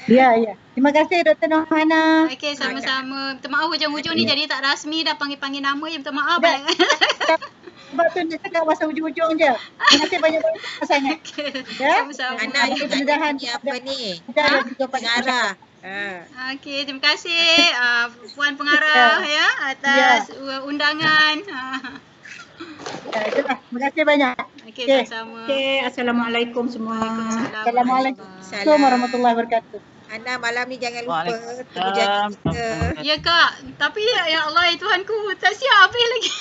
Ya, ya. Terima kasih Dr. Nohana. Okey, sama-sama. Minta maaf hujung-hujung ni jadi tak rasmi dah panggil-panggil nama je. Minta maaf Tak. banyak. Sebab tu nak cakap masa hujung-hujung je. Terima kasih banyak-banyak sangat. Ya. Sama-sama. Ana Ada juga pendedahan ni apa ni? kita ada juga Pengarah. Okey, terima kasih Puan Pengarah ya atas undangan. Ya, itulah. Terima kasih banyak. Okey, Okey. sama-sama. Okey, Assalamualaikum semua. Assalamualaikum warahmatullahi wabarakatuh. Ana malam ni jangan lupa temu janji kita. Ya Kak, tapi ya Allah Tuhanku tak siap habis lagi.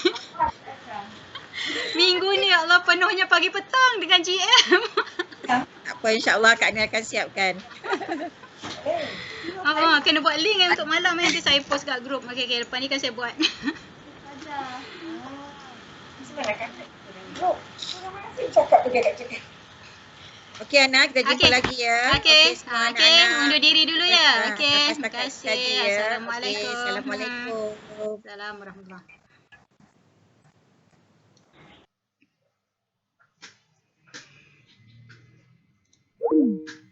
Minggu ni ya Allah penuhnya pagi petang dengan GM. Apa insya-Allah Kak Ni akan siapkan. Kena buat link untuk malam nanti saya post kat grup. Okey, lepas ni kan saya buat. Okey Ana, kita jumpa lagi ya. Okey, semua okey, anak-anak. undur diri dulu ya. Okey, Lepas terima makan kasih. kaji ya. Assalamualaikum. Okey, Assalamualaikum. Assalamualaikum warahmatullahi wabarakatuh.